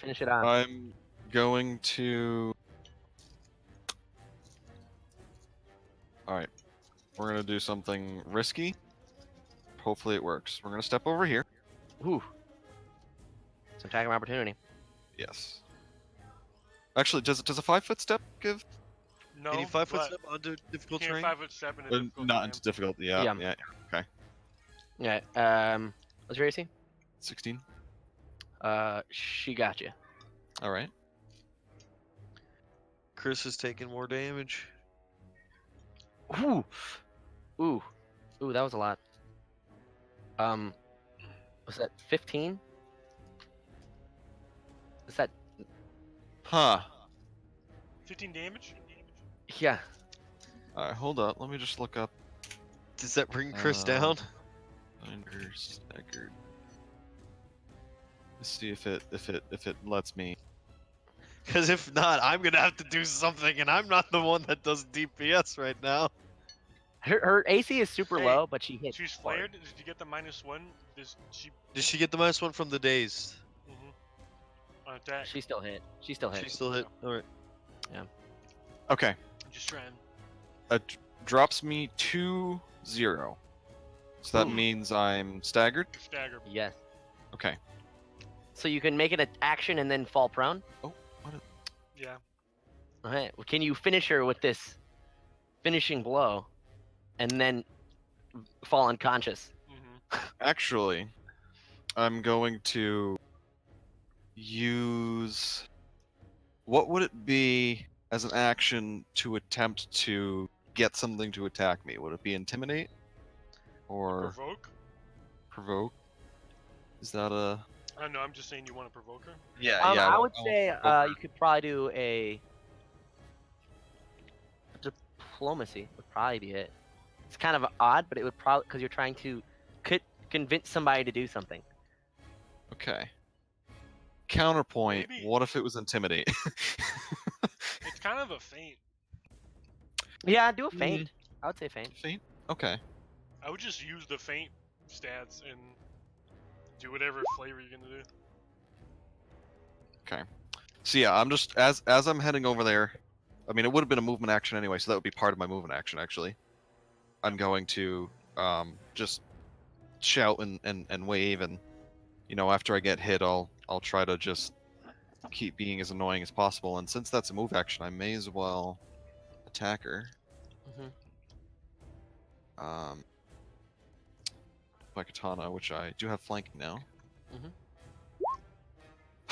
Finish it off. I'm going to. Alright. We're gonna do something risky. Hopefully it works. We're gonna step over here. Ooh. Some attack of opportunity. Yes. Actually, does a 5-foot step give? No. 85 foot but step onto difficult can't terrain. 5 foot step in a difficult Not terrain. into difficulty. Yeah. Yeah. Yeah. Yeah. What's your AC? 16. She got you. All right. Chris is taking more damage. Ooh. Ooh. Ooh, that was a lot. Was that 15? Is that? Huh. 15 damage. Yeah. All right. Hold up. Let me just look up. Does that bring Chris Um, down? Binder staggered. Let's see if it lets me. Because if not, I'm gonna have to do something, and I'm not the one that does DPS right now. Her AC is super Hey, low, but she hits. She's hard. flared. Did you get the -1? Does she? Did she get the -1 from the days? On attack. She still hit. She still hit. She still hit. All right. Okay. I'm just trying. drops me to 0. So that Ooh. means I'm staggered. Stagger. Yes. Okay. So you can make an action and then fall prone. Yeah. All right. Well, can you finish her with this finishing blow, and then fall unconscious? Mm-hmm. Actually, I'm going to use. What would it be as an action to attempt to get something to attack me? Would it be intimidate or Provoke? provoke? Is that a? I don't know. I'm just saying you want to provoke her. Yeah, I would I say provoke her. you could probably do a diplomacy. Would probably be it. It's kind of odd, but it would probably because you're trying to convince somebody to do something. Okay. Counterpoint. Maybe. What if it was intimidate? It's kind of a feint. Yeah, do a feint. I would say feint. Feint? Okay. I would just use the feint stats and do whatever flavor you're gonna do. Okay. So yeah, I'm just as I'm heading over there. I mean, it would have been a movement action anyway, so that would be part of my movement action actually. I'm going to just shout and wave, and after I get hit, I'll try to just keep being as annoying as possible. And since that's a move action, I may as well attack her. My katana, which I do have flanking now. Mhm.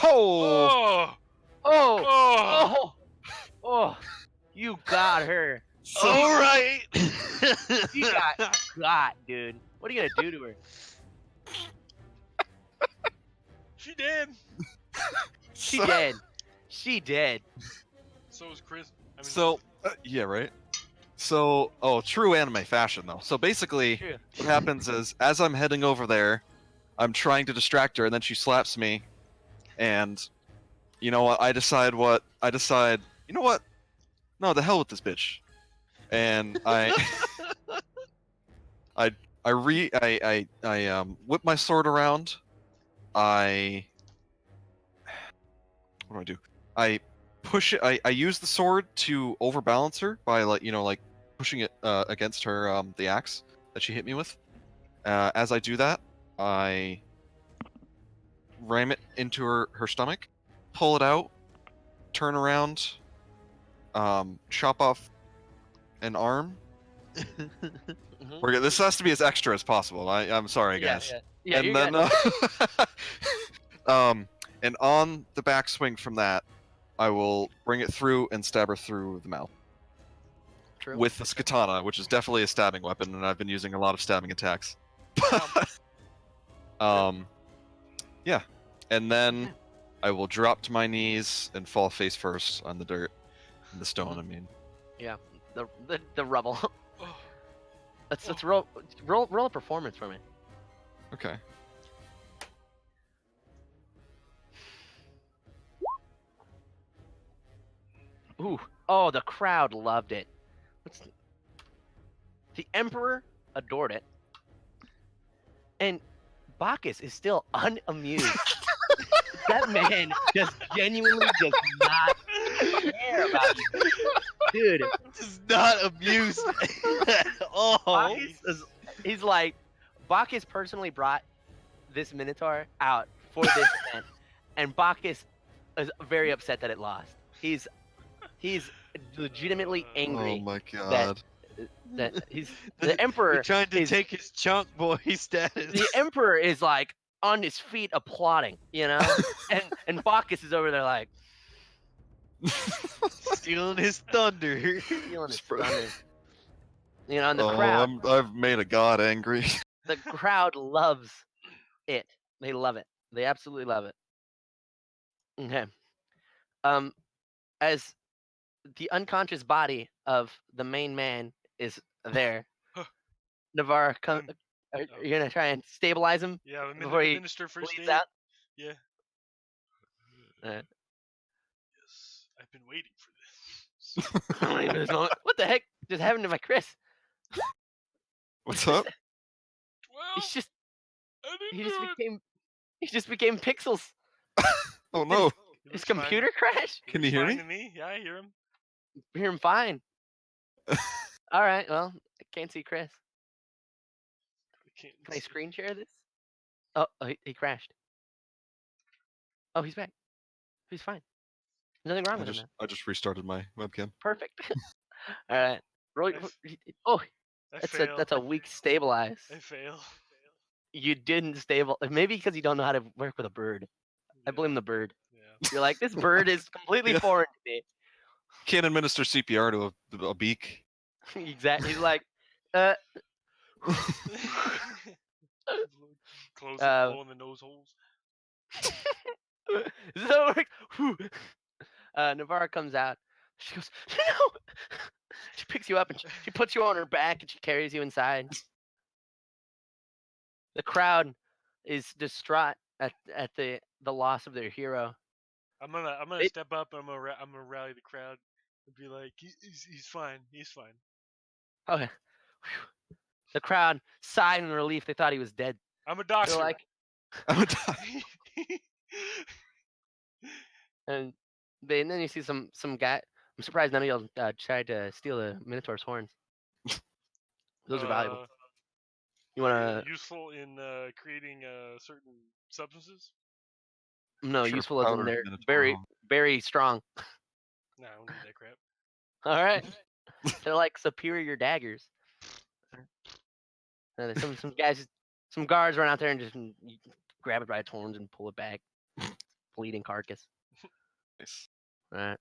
Oh! Oh! Oh! Oh! Oh! Oh! You got her. All right. You got, dude. What are you gonna do to her? She dead. She dead. She dead. So is Chris. I mean, So yeah, right. So true anime fashion though. So basically, True. what happens is as I'm heading over there, I'm trying to distract her, and then she slaps me, and you know what? I decide. You know what? No, the hell with this bitch. And I whip my sword around. What do I do? I push it. I use the sword to overbalance her by like pushing it against her the axe that she hit me with. As I do that, I ram it into her stomach, pull it out, turn around, chop off an arm. Mhm. This has to be as extra as possible. I'm sorry, Yeah, guys. yeah. Yeah, And you're then, good. and on the backswing from that, I will bring it through and stab her through the mouth True. with this katana, which is definitely a stabbing weapon, and I've been using a lot of stabbing attacks. Yeah, and then I will drop to my knees and fall face first on the dirt, and the stone. I mean, the rubble. Oh, Let's roll a performance for me. okay. Ooh. Oh, the crowd loved it. The Emperor adored it. And Bacchus is still unamused. That man just genuinely does not care about you. Dude, Is not amused at all. he's like, Bacchus personally brought this Minotaur out for this event, and Bacchus is very upset that it lost. He's legitimately angry Oh my god. that the Emperor. You're trying to is- take his chunk boy status. The Emperor is like on his feet applauding, and Bacchus is over there like Stealing his thunder. feeling his Spread- thunder. And the crowd. I've made a god angry. The crowd loves it. They love it. They absolutely love it. Okay. As the unconscious body of the main man is there, Navarre, are you gonna try and stabilize him yeah, the before he minister first bleeds aid. out? Yeah. Alright. Yes, I've been waiting for this. I don't even know what the heck just happened to my Chris. What's up? Well, He's just I he didn't just do it. became pixels. Oh no. He His looks fine. computer crashed. He Can you looks hear fine me? to me? Yeah, I hear him. Hear him fine. All right. Well, I can't see Chris. Can't Can I see. screen share this? Oh, he crashed. Oh, he's back. He's fine. There's nothing wrong with him now. I just restarted my webcam. Perfect. All right. Roll. I f- Oh, I that's fail. a weak stabilize. I fail. You didn't stable. Maybe because you don't know how to work with a bird. I blame the bird. Yeah. You're like, this bird is completely Yeah. foreign to me. Can't administer CPR to a beak. Exactly. He's like, Close Uh, blowing the nose holes. so whew. Navarra comes out. She goes, no. She picks you up and she puts you on her back and she carries you inside. The crowd is distraught at the loss of their hero. I'm gonna It- step up. And I'm gonna rally the crowd and be like, he's fine. He's fine. Okay. Whew. The crowd sighed in relief. They thought he was dead. I'm a doctor. They're like, I'm a die. and then you see some guy. I'm surprised none of y'all tried to steal the Minotaur's horns. Those are valuable. You wanna? useful in creating certain substances? No, Sure, useful as in powder they're Minotaur very horn. very strong. Nah, I don't need that crap. All right. They're like superior daggers. There's some guys, some guards run out there and just grab it by its horns and pull it back. Bleeding carcass. Nice. All right.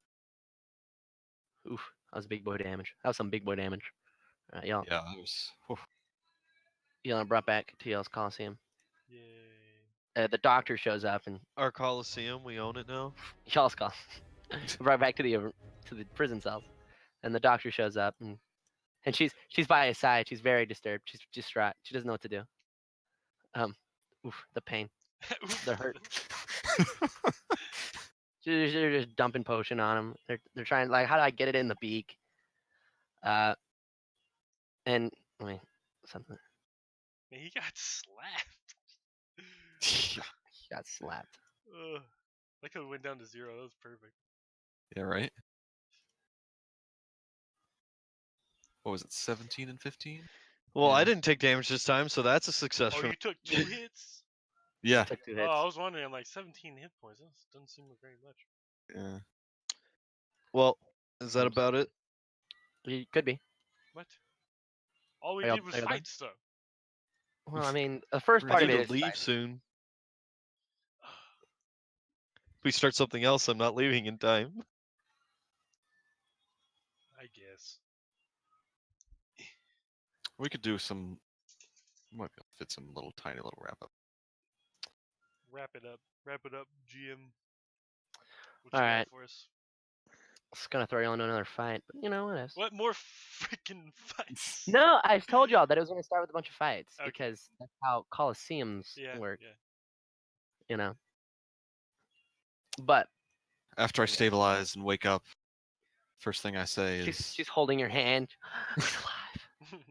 Oof, that was big boy damage. That was some big boy damage. All right, y'all. Yeah, that was. Whew. Y'all are brought back to y'all's Coliseum. Yay. The doctor shows up and Our Coliseum, we own it now. y'all's call. Brought back to the prison cells, and the doctor shows up and she's by his side. She's very disturbed. She's distraught. She doesn't know what to do. Oof, the pain, the hurt. They're just dumping potion on him. They're trying like, how do I get it in the beak? And wait, something. Man, he got slapped. Yeah. He got slapped. Ugh. Like how it went down to 0. That was perfect. Yeah, right? What was it, 17 and 15? Well, I Yeah. didn't take damage this time, so that's a success Oh, for me. you took 2 hits? Yeah. Took 2 Oh, hits. I was wondering. I'm like 17 hit points. That doesn't seem like very much. Yeah. Well, is that about it? He could be. What? All we Are y'all- did was are y'all fight stuff. Well, I mean, the first We're part I of need it to is leave fighting. soon. If we start something else, I'm not leaving in time. I guess. We could do some. We might be able to fit some tiny little wrap up. Wrap it up. Wrap it up, GM. What All you right. got for us? It's gonna throw you into another fight, but you know what else? What more freaking fights? No, I told y'all that it was gonna start with a bunch of fights Okay. because that's how Coliseums Yeah. work. Yeah. You know. But After I stabilize and wake up, first thing I say is. she's holding your hand. He's alive.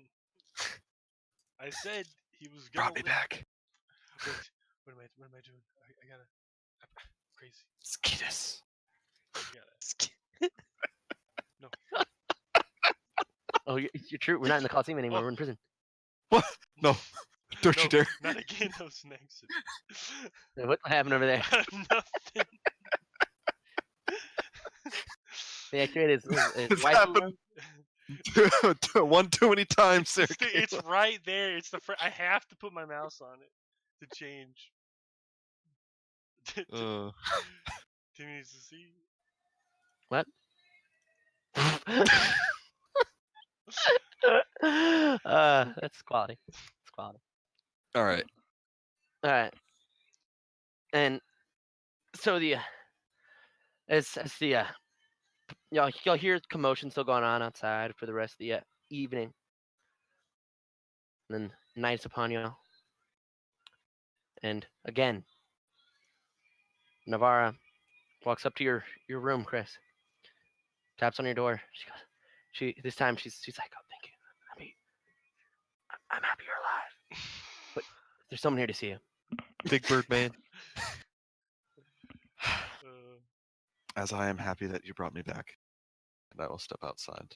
I said he was gonna Brought me live. back. Wait, what am I doing? I gotta. Crazy. Skeetus. I gotta. Oh, you're true. We're not in the Coliseum anymore. Oh. We're in prison. No. Don't you No, dare. Not again, those snakes. What happened over there? Nothing. The actor is It's waifu happened one too many times, sir. It's right there. It's the I have to put my mouse on it to change. Timmy needs to see. What? That's quality. It's quality. All right. All right. And so as the y'all hear commotion still going on outside for the rest of the evening. And then night's upon y'all. And again, Navarra walks up to your room, Chris. Taps on your door. This time she's like, oh, thank you. I'm happy you're alive. But there's someone here to see you. Big Bird Man. As I am happy that you brought me back, and I will step outside.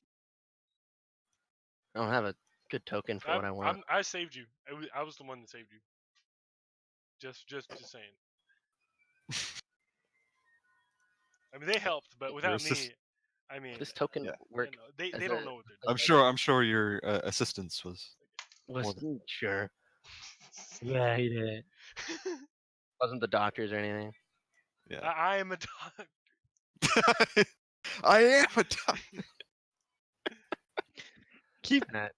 I don't have a good token for what I want. I saved you. I was the one that saved you. Just saying. I mean, they helped, but without me, assist- I mean, This token Yeah. work. they as don't a- know what they're I'm sure your assistance was. Was more than- sure. doing. Yeah, he did it. Wasn't the doctors or anything. Yeah. I am a dog. I am a doctor. Keep That-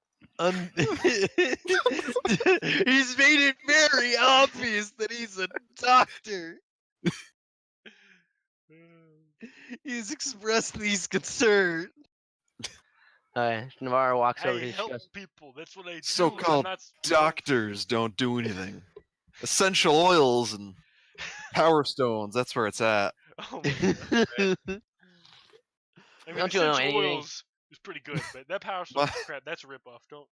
He's made it very obvious that he's a doctor. He's expressed these concerns. Navarro walks I over to his help chest. people. That's what I do. So-called I'm not Doctors don't do anything. Essential oils and power stones. That's where it's at. Oh my god. I mean, Don't you know essential anything? oils is pretty good, but that power stone What? crap, that's a ripoff. Don't.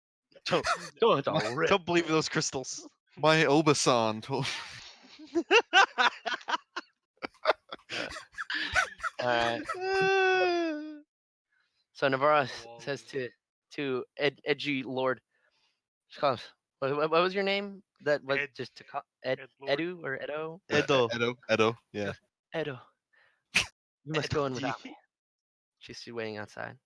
Don't all rip. Don't believe in those crystals. My Obasan told. Alright. So Navarro Wall says is- to Edgy Lord, she calls, what was your name? That was Ed- just to call Ed, Ed Lord. Edu or Edo? Edo. Edo. Yeah. Edo. You must go in without me. She's waiting outside.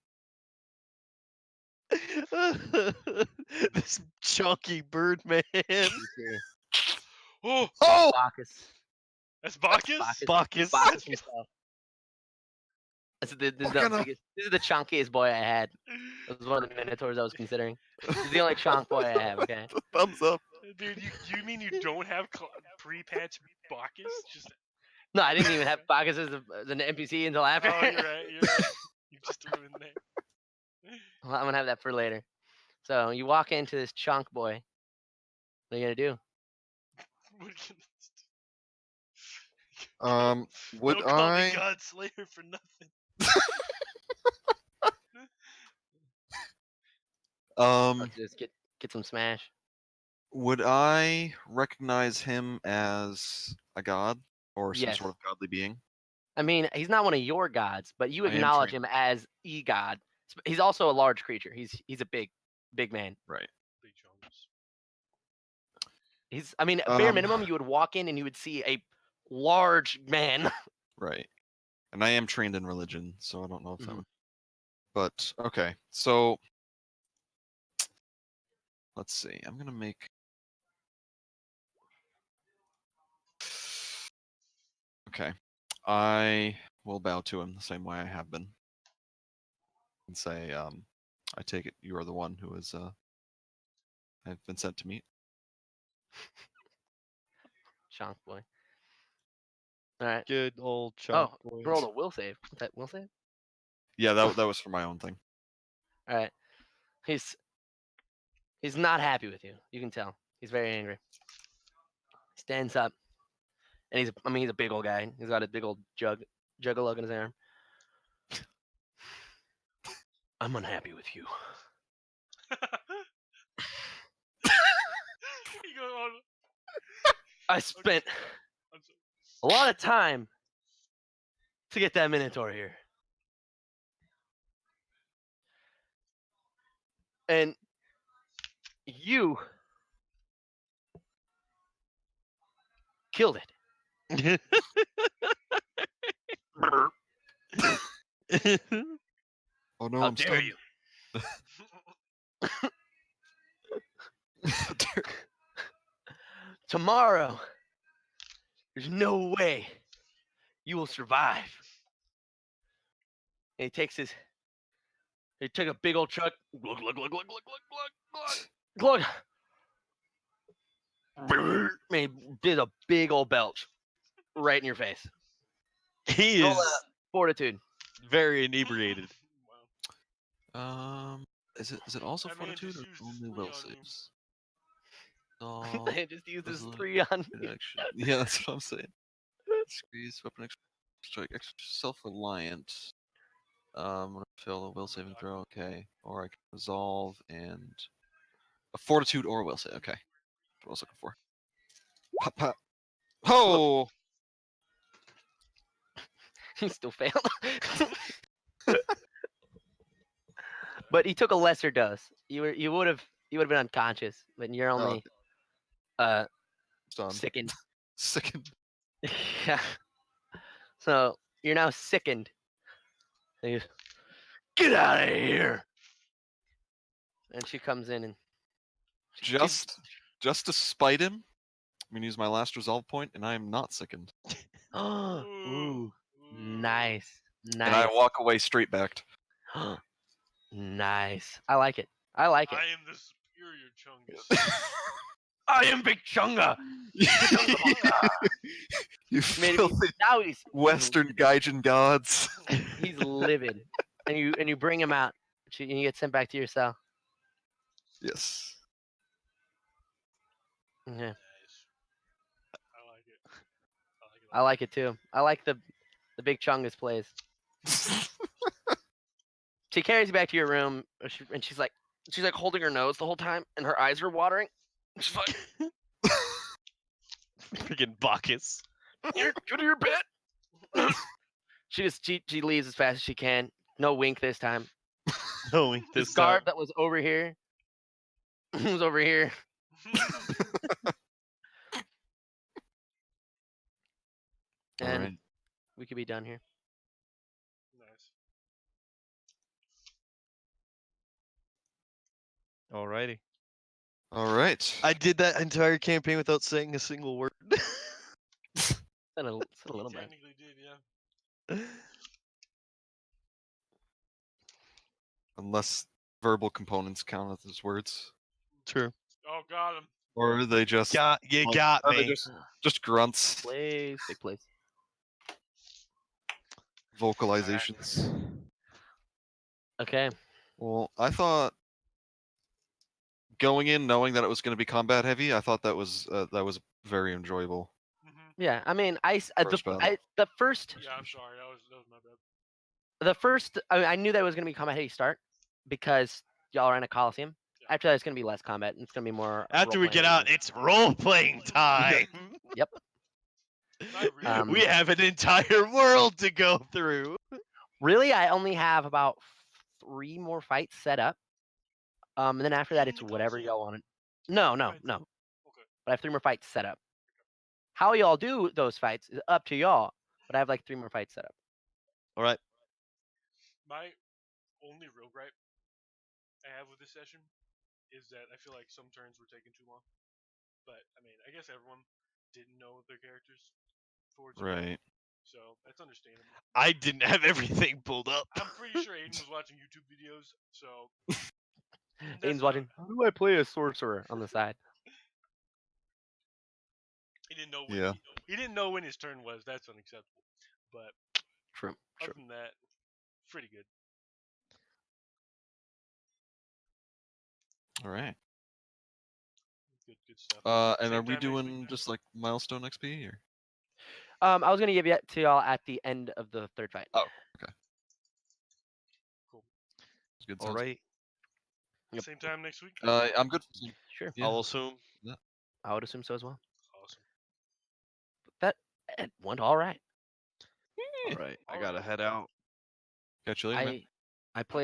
This chunky bird man. You see Oh, Oh! Bacchus. that's Bacchus. Bacchus. Bacchus himself. This is What kind of- this is the chunkiest boy I had. This was one of the minotaurs I was considering. This is the only chunk boy I have. Okay. Thumbs up. Dude, you mean you don't have pre-patch Bacchus? Just No, I didn't even have Bacchus as an NPC until after. oh, you're right. You're right. You just threw in there. Well, I'm gonna have that for later. So you walk into this chunk boy. What are you gonna do? What are you Would don't call me I? God Slayer for nothing. Just get some smash. Would I recognize him as a god or some Yes. sort of godly being? I mean, he's not one of your gods, but you I am acknowledge trained. him as a god. He's also a large creature. He's a big man. Right. Big chunks. He's I mean, bare Um, minimum, you would walk in and you would see a large man. Right. And I am trained in religion, so I don't know if that Mhm. would. But okay, so let's see. I'm gonna make. Okay, I will bow to him the same way I have been, and say, "I take it you are the one who is I've been sent to meet." Chunk boy. All right. Good old chunk. Oh, roll a will save. Is that will save? Yeah, that was for my own thing. All right. He's not happy with you. You can tell. He's very angry. He stands up, and he's a big old guy. He's got a big old juggalug in his arm. I'm unhappy with you. You go on. I spent I'm so, a lot of time to get that Minotaur here. And you killed it. Oh no, How I'm dare stunned. you? How dare- Tomorrow, there's no way you will survive. And he took a big old chug. Glug, glug, glug, glug, glug, glug, glug, glug. Man, he did a big old belch right in your face. He Roll is a fortitude. very inebriated. wow. Is it also That man fortitude just or used his only three will on you. saves? Oh, They just used his this is- 3 on it you. actually, yeah, that's what I'm saying. Squeeze weapon extra strike extra self-reliant. I'm gonna fail a will saving throw. Okay, or I can resolve and a fortitude or a will save. Okay, that's what I was looking for. Pop, pop. Oh, He still failed. But you took a lesser dose. You would have been unconscious, but you're only Stunned. sickened. Sickened. Yeah. So you're now sickened. And you, get out of here! And she comes in and she- Just to spite him, I'm gonna use my last resolve point, and I am not sickened. Ooh, Ooh. nice, And I nice, walk away straight backed. nice. I like it. I like it. I am the superior Chungus. I am Big Chunga. You Maybe filthy now he's Western Gaijin gods. He's livid, and you bring him out. And you get sent back to your cell. Yes. Yeah, Nice. I like it. I like it too. I like the Big Chungus plays. She carries you back to your room, and she's like holding her nose the whole time, and her eyes are watering. She's like, Freaking Bacchus. go to your bed. She leaves as fast as she can. No wink this time. Knowing This this guard time. that was over here was over here. And Alright. we could be done here. Nice. Alrighty. Alright. I did that entire campaign without saying a single word. Said a little bit. Technically did, yeah. Unless verbal components count as words. True. Oh, got him. Or are they just You like, got are they me. just grunts, Place, big place. vocalizations? Okay. Well, I thought going in knowing that it was going to be combat heavy, I thought that was very enjoyable. Yeah, I mean, First battle. the first Yeah, I'm sorry. That was my bad. I knew that was gonna be combat heavy start because y'all are in a coliseum. Yeah. After that, it's gonna be less combat, and it's gonna be more. After we role-playing get out, heavy. it's role playing time. Not really. We have an entire world to go through. Really, I only have about 3 more fights set up. And then after that, In it's the whatever Coliseum? y'all want. No. Right. But Okay. I have 3 more fights set up. How y'all do those fights is up to y'all. But I have like 3 more fights set up. All right. My only real gripe I have with this session is that I feel like some turns were taking too long. But I mean, I guess everyone didn't know their characters towards the end, Right. so that's understandable. I didn't have everything pulled up. I'm pretty sure Aiden was watching YouTube videos, so Aiden's watching. How do I play a sorcerer on the side? He didn't know when Yeah. he didn't know when his turn was. That's unacceptable. But True. other than that, pretty good. Alright. Good stuff. And Same are we time next week, doing then? just like milestone XP or? I was gonna give it to y'all at the end of the 3rd fight. Oh, okay. Cool. Good All sense. right. Yep. Same time next week. I'm good. Sure. Yeah. I'll assume. I would assume so as well. Awesome. It went all right. All right. I gotta head out. Catch you later, man. I played